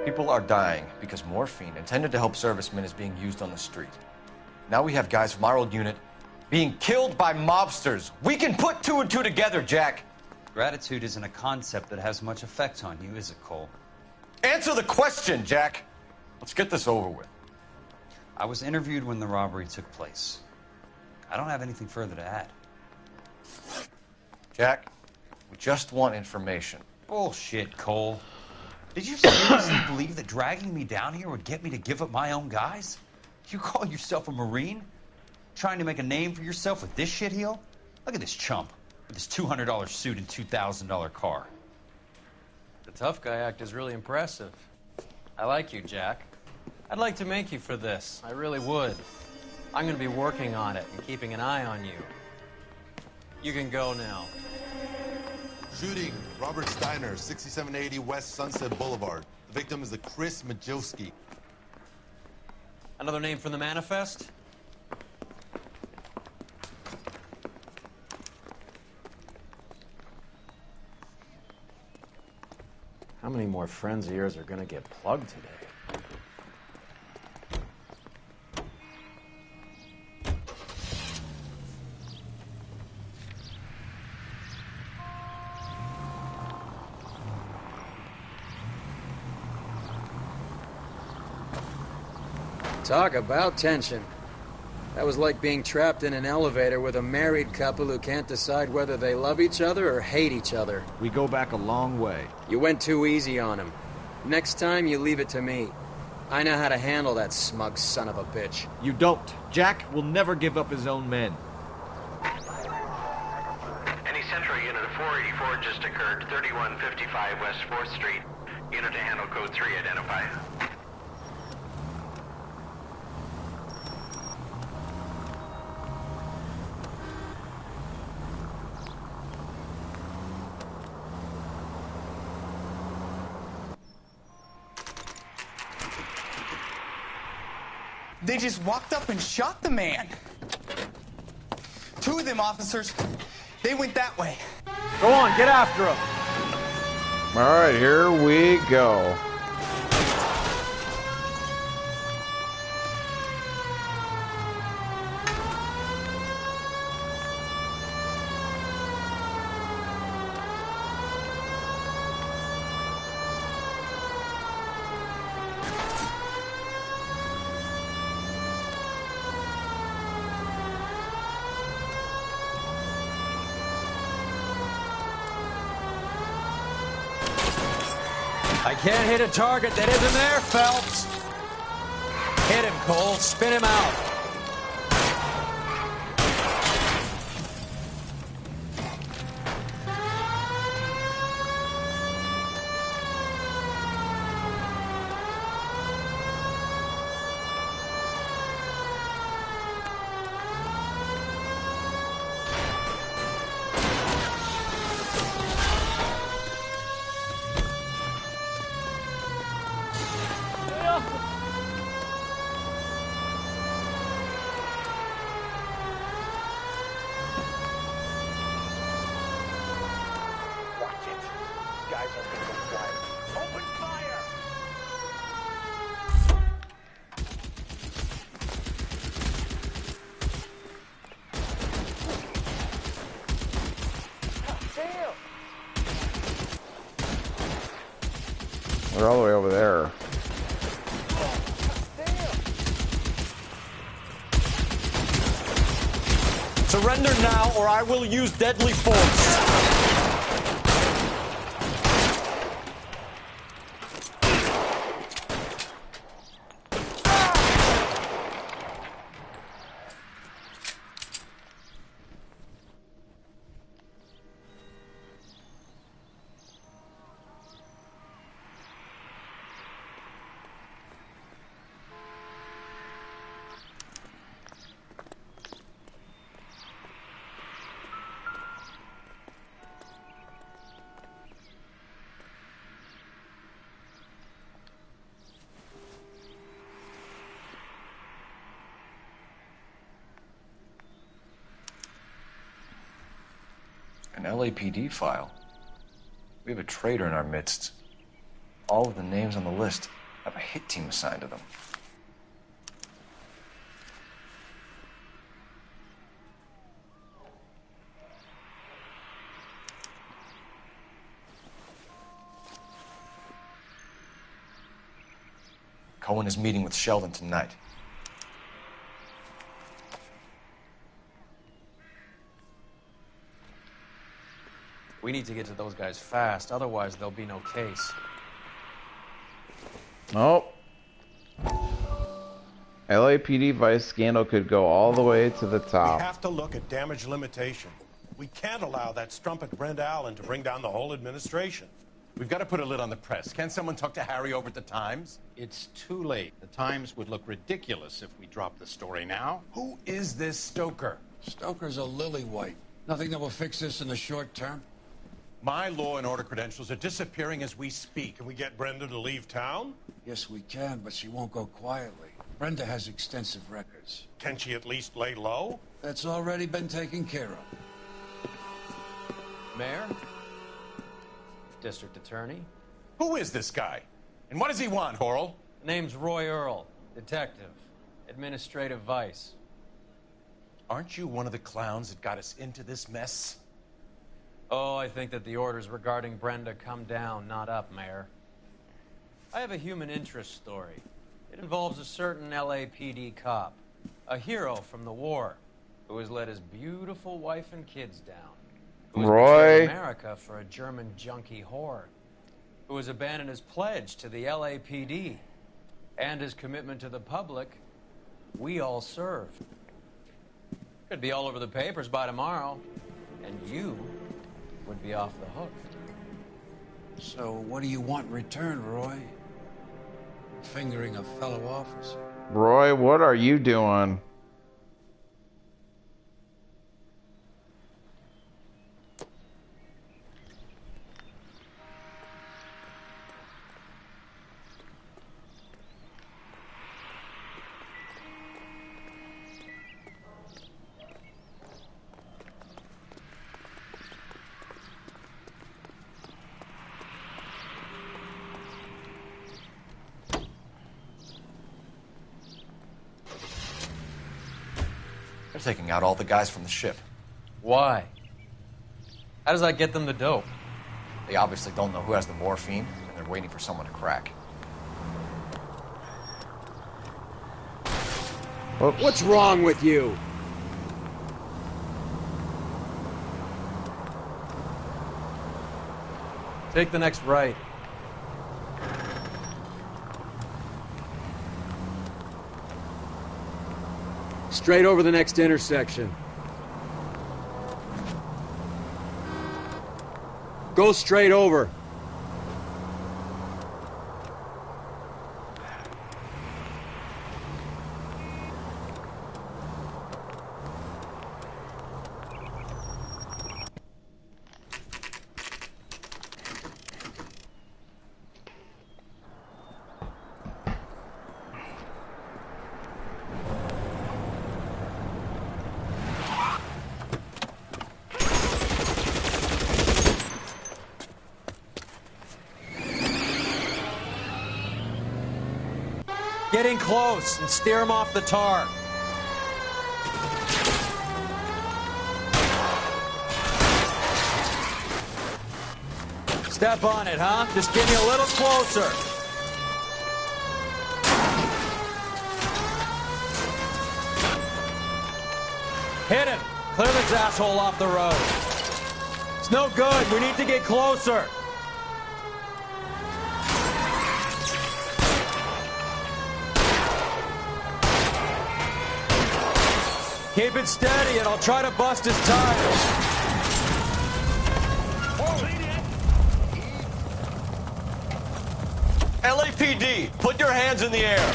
People are dying because morphine intended to help servicemen is being used on the street. Now we have guys from our old unit being killed by mobsters. We can put two and two together, Jack. Gratitude isn't a concept that has much effect on you, is it, Cole? Answer the question, Jack. Let's get this over with. I was interviewed when the robbery took place. I don't have anything further to add. Jack, we just want information. Bullshit, Cole. Did you seriously believe that dragging me down here would get me to give up my own guys? You call yourself a Marine? Trying to make a name for yourself with this shitheel? Look at this chump with his $200 suit and $2,000 car. The tough guy act is really impressive. I like you, Jack. I'd like to make you for this. I really would. I'm going to be working on it and keeping an eye on you. You can go now. Shooting, Robert Steiner, 6780 West Sunset Boulevard. The victim is a Chris Majowski. Another name from the manifest? How many more friends of yours are going to get plugged today? Talk about tension. That was like being trapped in an elevator with a married couple who can't decide whether they love each other or hate each other. We go back a long way. You went too easy on him. Next time, you leave it to me. I know how to handle that smug son of a bitch. You don't. Jack will never give up his own men. Any Central unit of 484 just occurred, 3155 West 4th Street. Unit to handle code 3, identify. They just walked up and shot the man. Two of them officers, they went that way. Go on, get after him. All right, here we go. I can't hit a target that isn't there, Phelps. Hit him, Cole. Spin him out. They're all the way over there. Surrender now, or I will use deadly force. An LAPD file. We have a traitor in our midst. All of the names on the list have a hit team assigned to them. Cohen is meeting with Sheldon tonight. We need to get to those guys fast, otherwise there'll be no case. Oh. LAPD vice scandal could go all the way to the top. We have to look at damage limitation. We can't allow that strumpet Brenda Allen to bring down the whole administration. We've got to put a lid on the press. Can someone talk to Harry over at the Times? It's too late. The Times would look ridiculous if we dropped the story now. Who is this Stoker? Stoker's a lily-white. Nothing that will fix this in the short term. My law and order credentials are disappearing as we speak. Can we get Brenda to leave town? Yes, we can, but she won't go quietly. Brenda has extensive records. Can she at least lay low? That's already been taken care of. Mayor? District Attorney? Who is this guy? And what does he want, Horrell? Name's Roy Earl. Detective. Administrative vice. Aren't you one of the clowns that got us into this mess? Oh, I think that the orders regarding Brenda come down, not up, Mayor. I have a human interest story. It involves a certain LAPD cop, a hero from the war, who has let his beautiful wife and kids down. Who has Roy. betrayed America for a German junkie whore. Who has abandoned his pledge to the LAPD and his commitment to the public. We all serve. Could be all over the papers by tomorrow, and you would be off the hook. So what do you want in return, Roy? Fingering a fellow officer. Roy, what are you doing? They're taking out all the guys from the ship. Why? How does that get them the dope? They obviously don't know who has the morphine, and they're waiting for someone to crack. Oops. What's wrong with you? Take the next right. Straight over the next intersection. Go straight over. Get in close and steer him off the tar. Step on it, huh? Just get me a little closer. Hit him. Clear this asshole off the road. It's no good. We need to get closer. Keep it steady and I'll try to bust his tires. LAPD, put your hands in the air.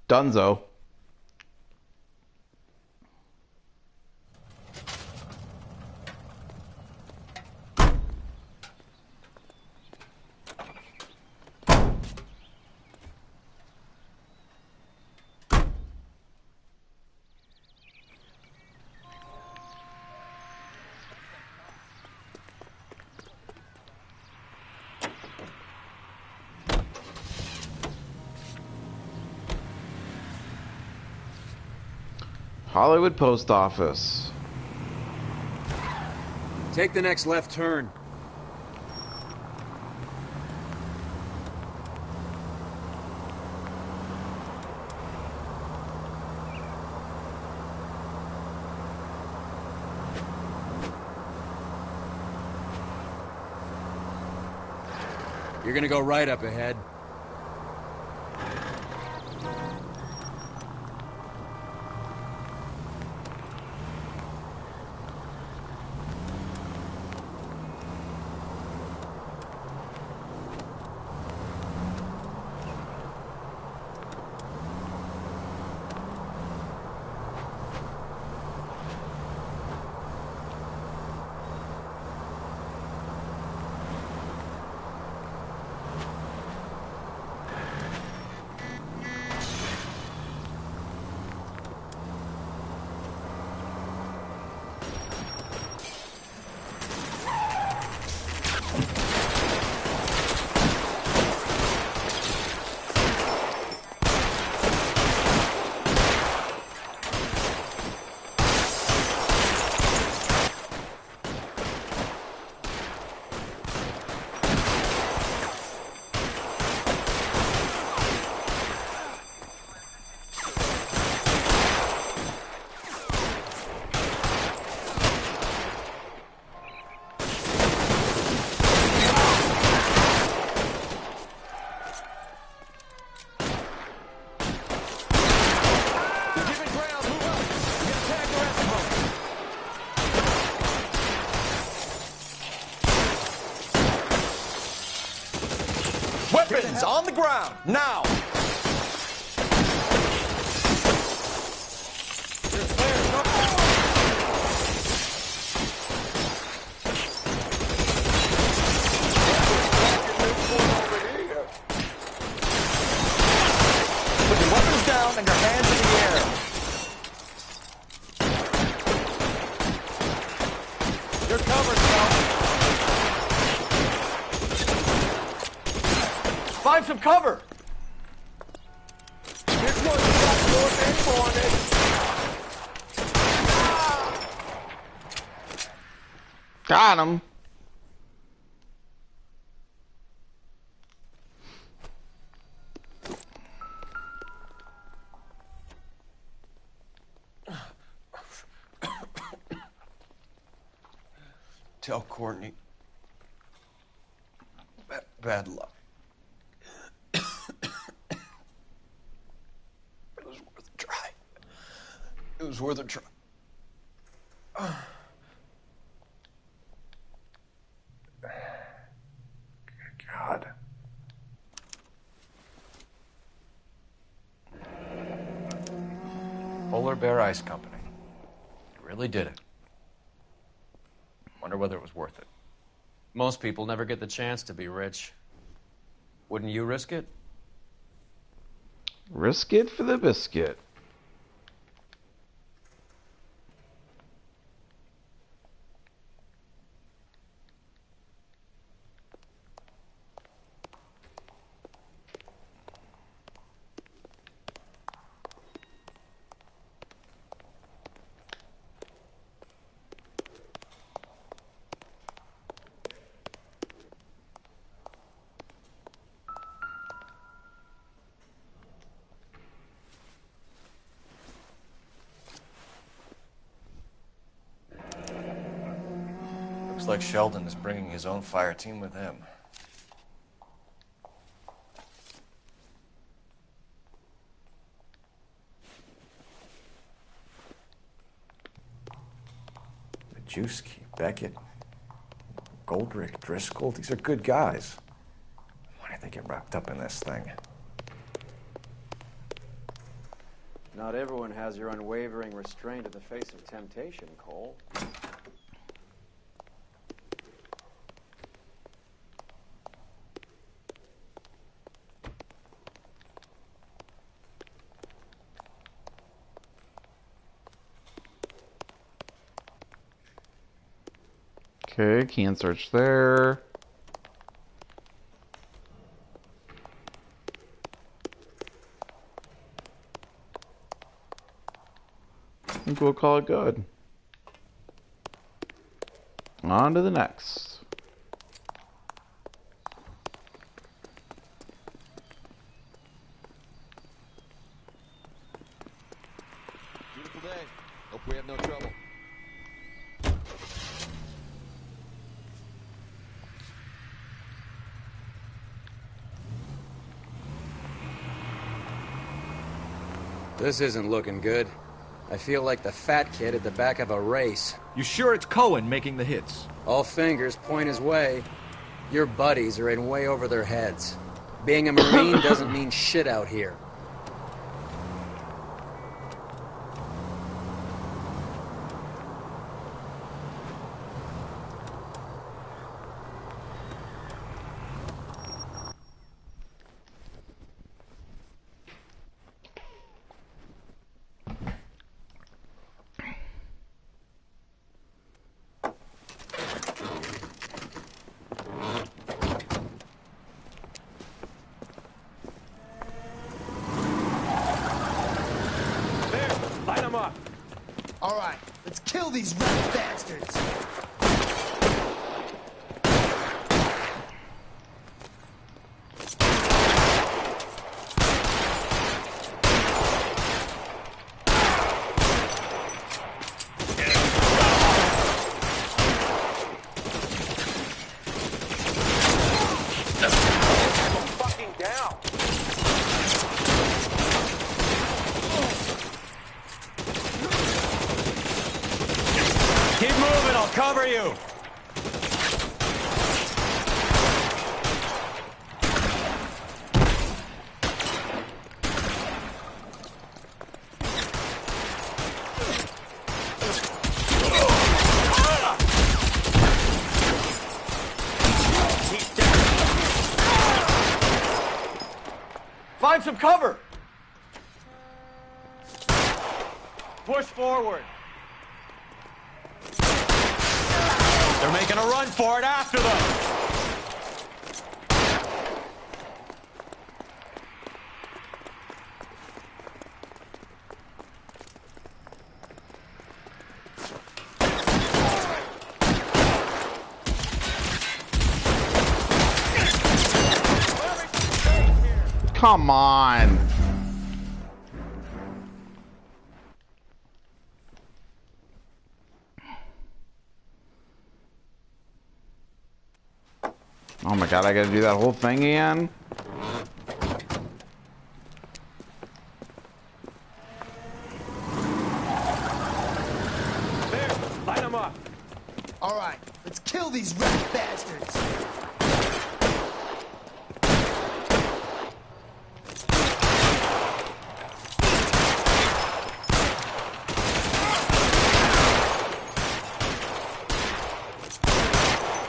Dunzo. Hollywood Post Office. Take the next left turn. You're gonna go right up ahead. Weapons on the ground, now! Put your weapons down and your hands in the air. You're covered, pal. Find some cover. This one's got more info on it. Got him. Tell Courtney. Bad luck. It was worth a try. It was worth a try. God. Polar Bear Ice Company. You really did it. Wonder whether it was worth it. Most people never get the chance to be rich. Wouldn't you risk it? Risk it for the biscuit. Looks like Sheldon is bringing his own fire team with him. Majewski, Beckett, Goldrick, Driscoll, these are good guys. Why did they get wrapped up in this thing? Not everyone has your unwavering restraint in the face of temptation, Cole. Okay, can't search there. think we'll call it good. On to the next. Beautiful day. Hope we have no trouble. This isn't looking good. I feel like the fat kid at the back of a race. You sure it's Cohen making the hits? All fingers point his way. Your buddies are in way over their heads. Being a Marine doesn't mean shit out here. Light them up. All right, let's kill these rat bastards. Fucking down. Keep moving, I'll cover you. Find some cover! Push forward. They're making a run for it after them. Come on. Oh my god, I gotta do that whole thing again? There, light them up. All right, let's kill these rat bastards.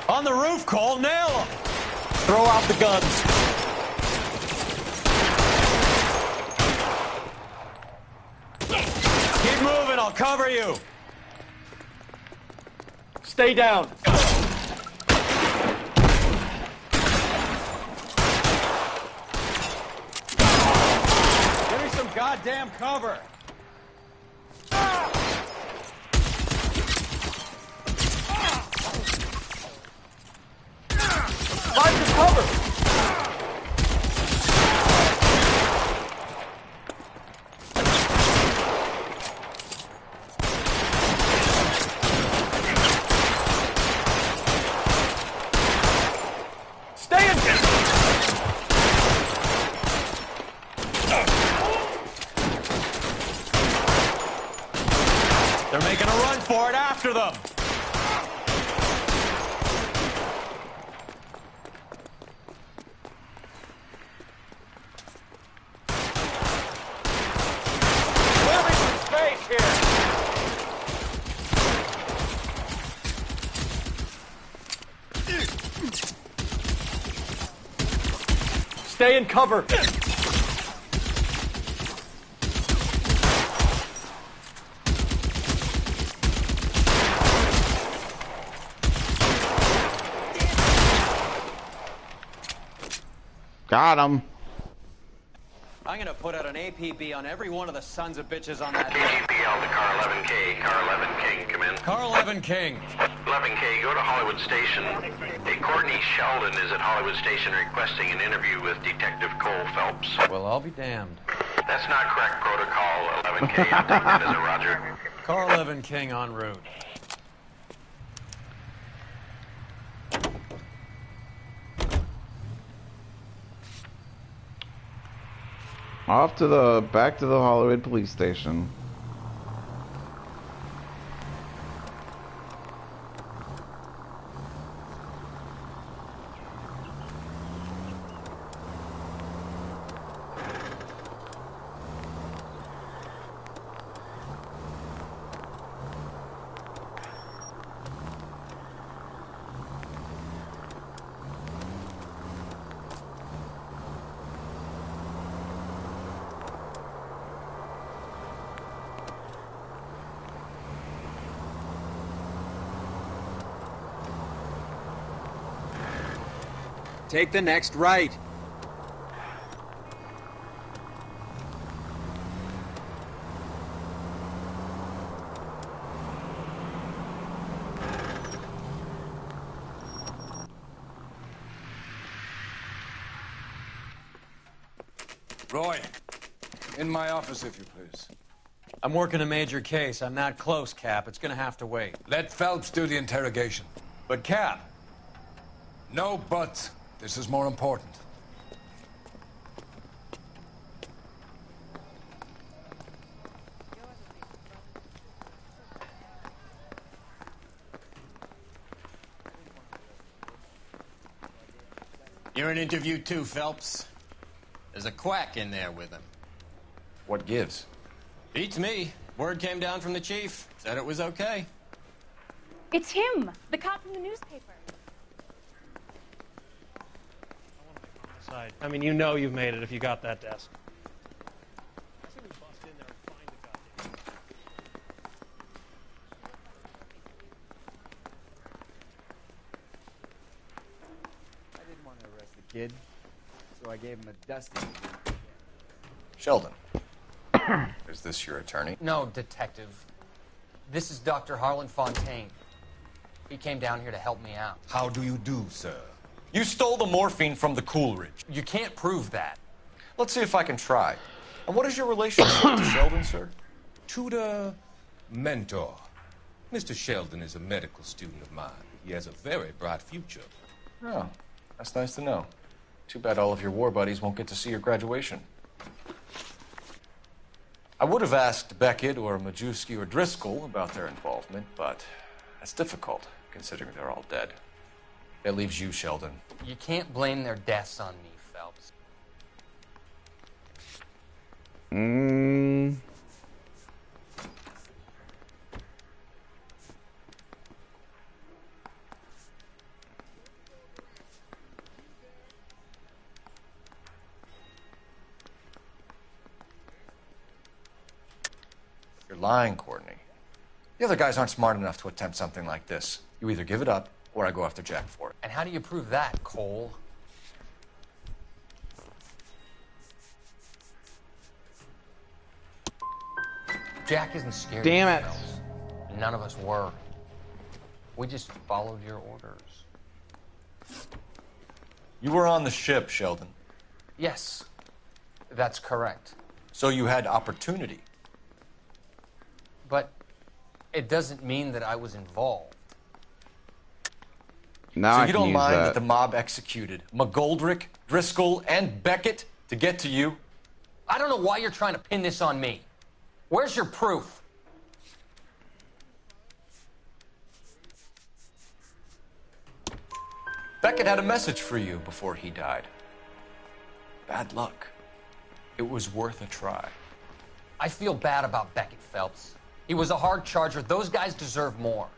On the roof, Cole, nail them. Throw out the guns. Keep moving, I'll cover you. Stay down. Give me some goddamn cover. Find some cover. Stay in. They're making a run for it after them. Stay in cover. Got him. I'm gonna put out an APB on every one of the sons of bitches on that. APL to car 11K. Car 11 King, come in. Car 11 King. 11K, go to Hollywood Station. Hey, Courtney Sheldon is at Hollywood Station requesting an interview with Detective Cole Phelps. Well, I'll be damned. That's not correct protocol, 11K. I'll take that as a roger. Car 11 King en route. Back to the Hollywood police station. Take the next right. Roy, in my office, if you please. I'm working a major case. I'm not close, Cap. It's gonna have to wait. Let Phelps do the interrogation. But, Cap. No buts. This is more important. You're in interview too, Phelps. There's a quack in there with him. What gives? Beats me. Word came down from the chief. Said it was okay. It's him, the cop from the newspaper. I mean, you know you've made it if you got that desk. I didn't want to arrest the kid, so I gave him a dusting. Sheldon. Is this your attorney? No, Detective. This is Dr. Harlan Fontaine. He came down here to help me out. How do you do, sir? You stole the morphine from the Coolidge. You can't prove that. Let's see if I can try. And what is your relationship to Sheldon, sir? Tutor, mentor. Mr. Sheldon is a medical student of mine. He has a very bright future. Oh, that's nice to know. Too bad all of your war buddies won't get to see your graduation. I would have asked Beckett or Majewski or Driscoll about their involvement, but that's difficult, considering they're all dead. That leaves you, Sheldon. You can't blame their deaths on me, Phelps. You're lying, Courtney. The other guys aren't smart enough to attempt something like this. You either give it up, or I go after Jack for it. And how do you prove that, Cole? Jack isn't scared. Damn of it. Phelps. None of us were. We just followed your orders. You were on the ship, Sheldon. Yes, that's correct. So you had opportunity. But it doesn't mean that I was involved. Now So I you can don't use mind that. that the mob executed McGoldrick, Driscoll, and Beckett to get to you? I don't know why you're trying to pin this on me. Where's your proof? Beckett had a message for you before he died. Bad luck. It was worth a try. I feel bad about Beckett, Phelps. He was a hard charger. Those guys deserve more.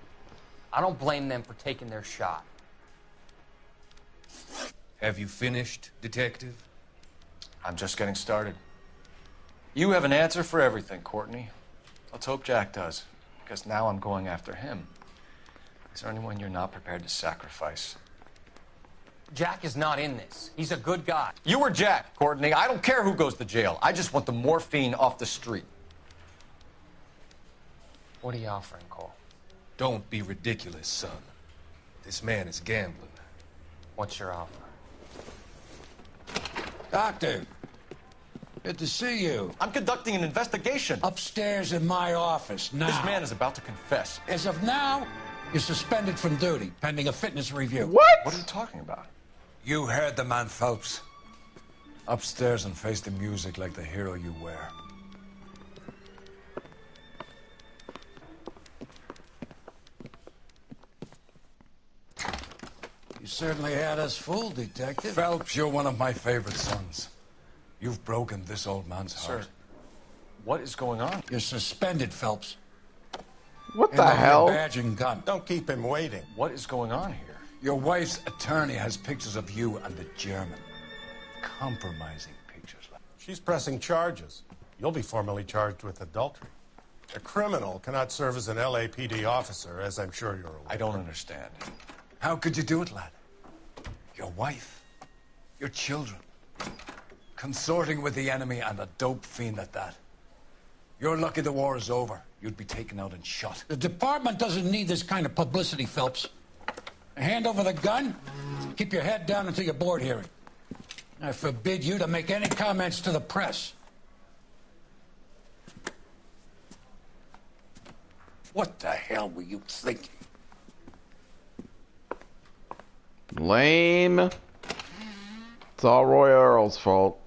I don't blame them for taking their shot. Have you finished, Detective? I'm just getting started. You have an answer for everything, Courtney. Let's hope Jack does, because now I'm going after him. Is there anyone you're not prepared to sacrifice? Jack is not in this. He's a good guy. You were Jack, Courtney. I don't care who goes to jail. I just want the morphine off the street. What are you offering, Cole? Don't be ridiculous, son. This man is gambling. What's your offer? Doctor, good to see you. I'm conducting an investigation. Upstairs in my office, now. This man is about to confess. As of now, you're suspended from duty, pending a fitness review. What? What are you talking about? You heard the man, Phelps. Upstairs and face the music like the hero you were. You certainly had us fooled, Detective. Phelps, you're one of my favorite sons. You've broken this old man's heart. Sir, what is going on? You're suspended, Phelps. What the hell? Badge and gun. Don't keep him waiting. What is going on here? Your wife's attorney has pictures of you and the German. Compromising pictures. She's pressing charges. You'll be formally charged with adultery. A criminal cannot serve as an LAPD officer, as I'm sure you're aware. I don't understand. How could you do it, lad? Your wife, your children, consorting with the enemy and a dope fiend at that. You're lucky the war is over. You'd be taken out and shot. The department doesn't need this kind of publicity, Phelps. Hand over the gun, keep your head down until your board hearing. I forbid you to make any comments to the press. What the hell were you thinking? Lame. It's all Roy Earl's fault.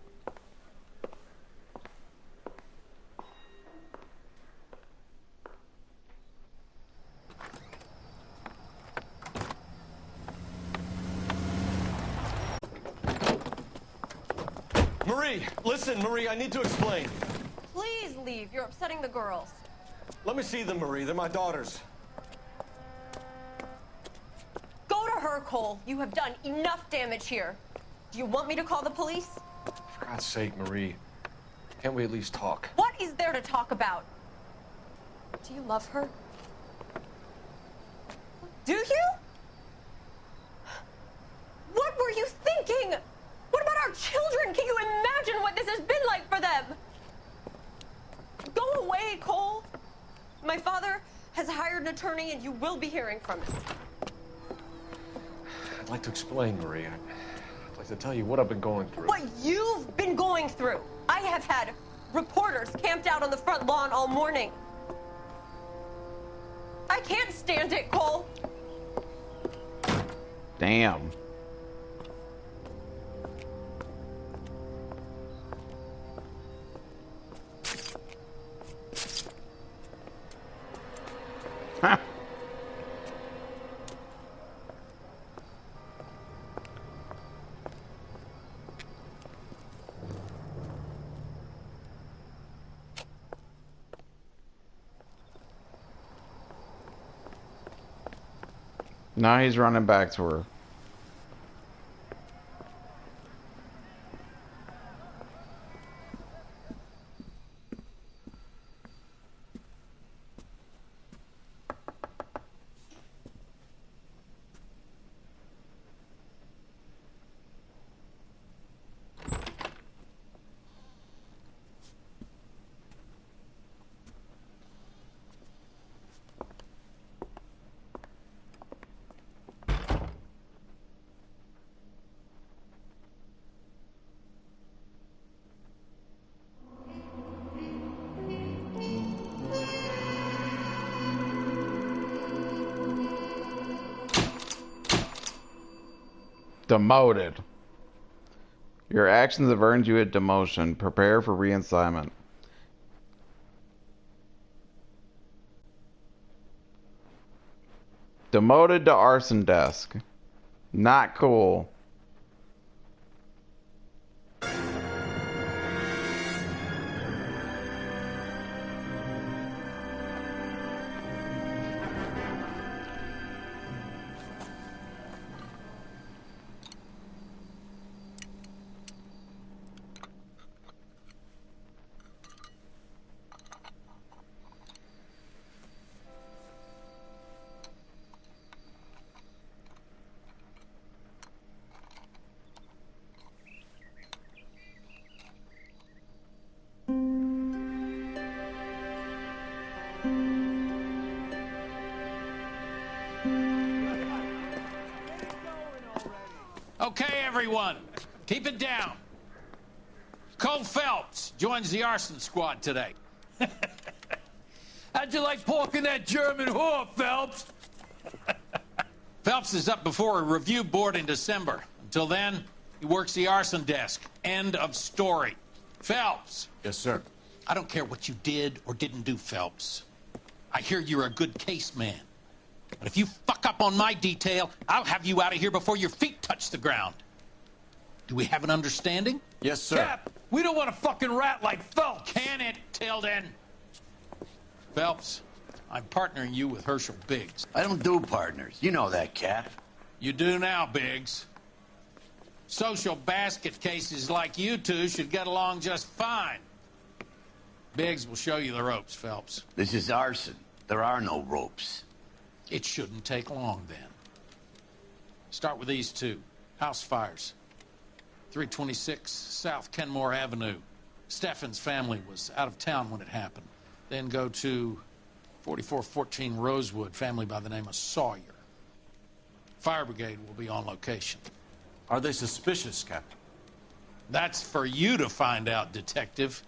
Marie, listen, Marie, I need to explain. Please leave. You're upsetting the girls. Let me see them, Marie. They're my daughters. Go to her, Cole. You have done enough damage here. Do you want me to call the police? For God's sake, Marie. Can't we at least talk? What is there to talk about? Do you love her? Do you? What were you thinking? What about our children? Can you imagine what this has been like for them? Go away, Cole. My father has hired an attorney and you will be hearing from him. I'd like to explain, Marie. I'd like to tell you what I've been going through. What you've been going through. I have had reporters camped out on the front lawn all morning. I can't stand it, Cole. Damn. Huh. Now he's running back to her. Demoted. Your actions have earned you a demotion. Prepare for reassignment. Demoted to arson desk. Not cool. Okay, everyone, keep it down. Cole Phelps joins the arson squad today. How'd you like porking that German whore, Phelps? Phelps is up before a review board in December. Until then, he works the arson desk. End of story. Phelps. Yes, sir. I don't care what you did or didn't do, Phelps. I hear you're a good case man. But if you fuck up on my detail, I'll have you out of here before your feet touch the ground. Do we have an understanding? Yes, sir. Cap, we don't want a fucking rat like Phelps. Can it, Tilden? Phelps, I'm partnering you with Herschel Biggs. I don't do partners. You know that, Cap. You do now, Biggs. Social basket cases like you two should get along just fine. Biggs will show you the ropes, Phelps. This is arson. There are no ropes. It shouldn't take long, then. Start with these two. House fires. 326 South Kenmore Avenue. Steffen's family was out of town when it happened. Then go to 4414 Rosewood, family by the name of Sawyer. Fire brigade will be on location. Are they suspicious, Captain? That's for you to find out, Detective.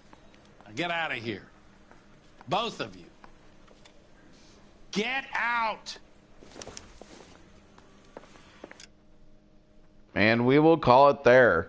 Now get out of here. Both of you. Get out! And we will call it there.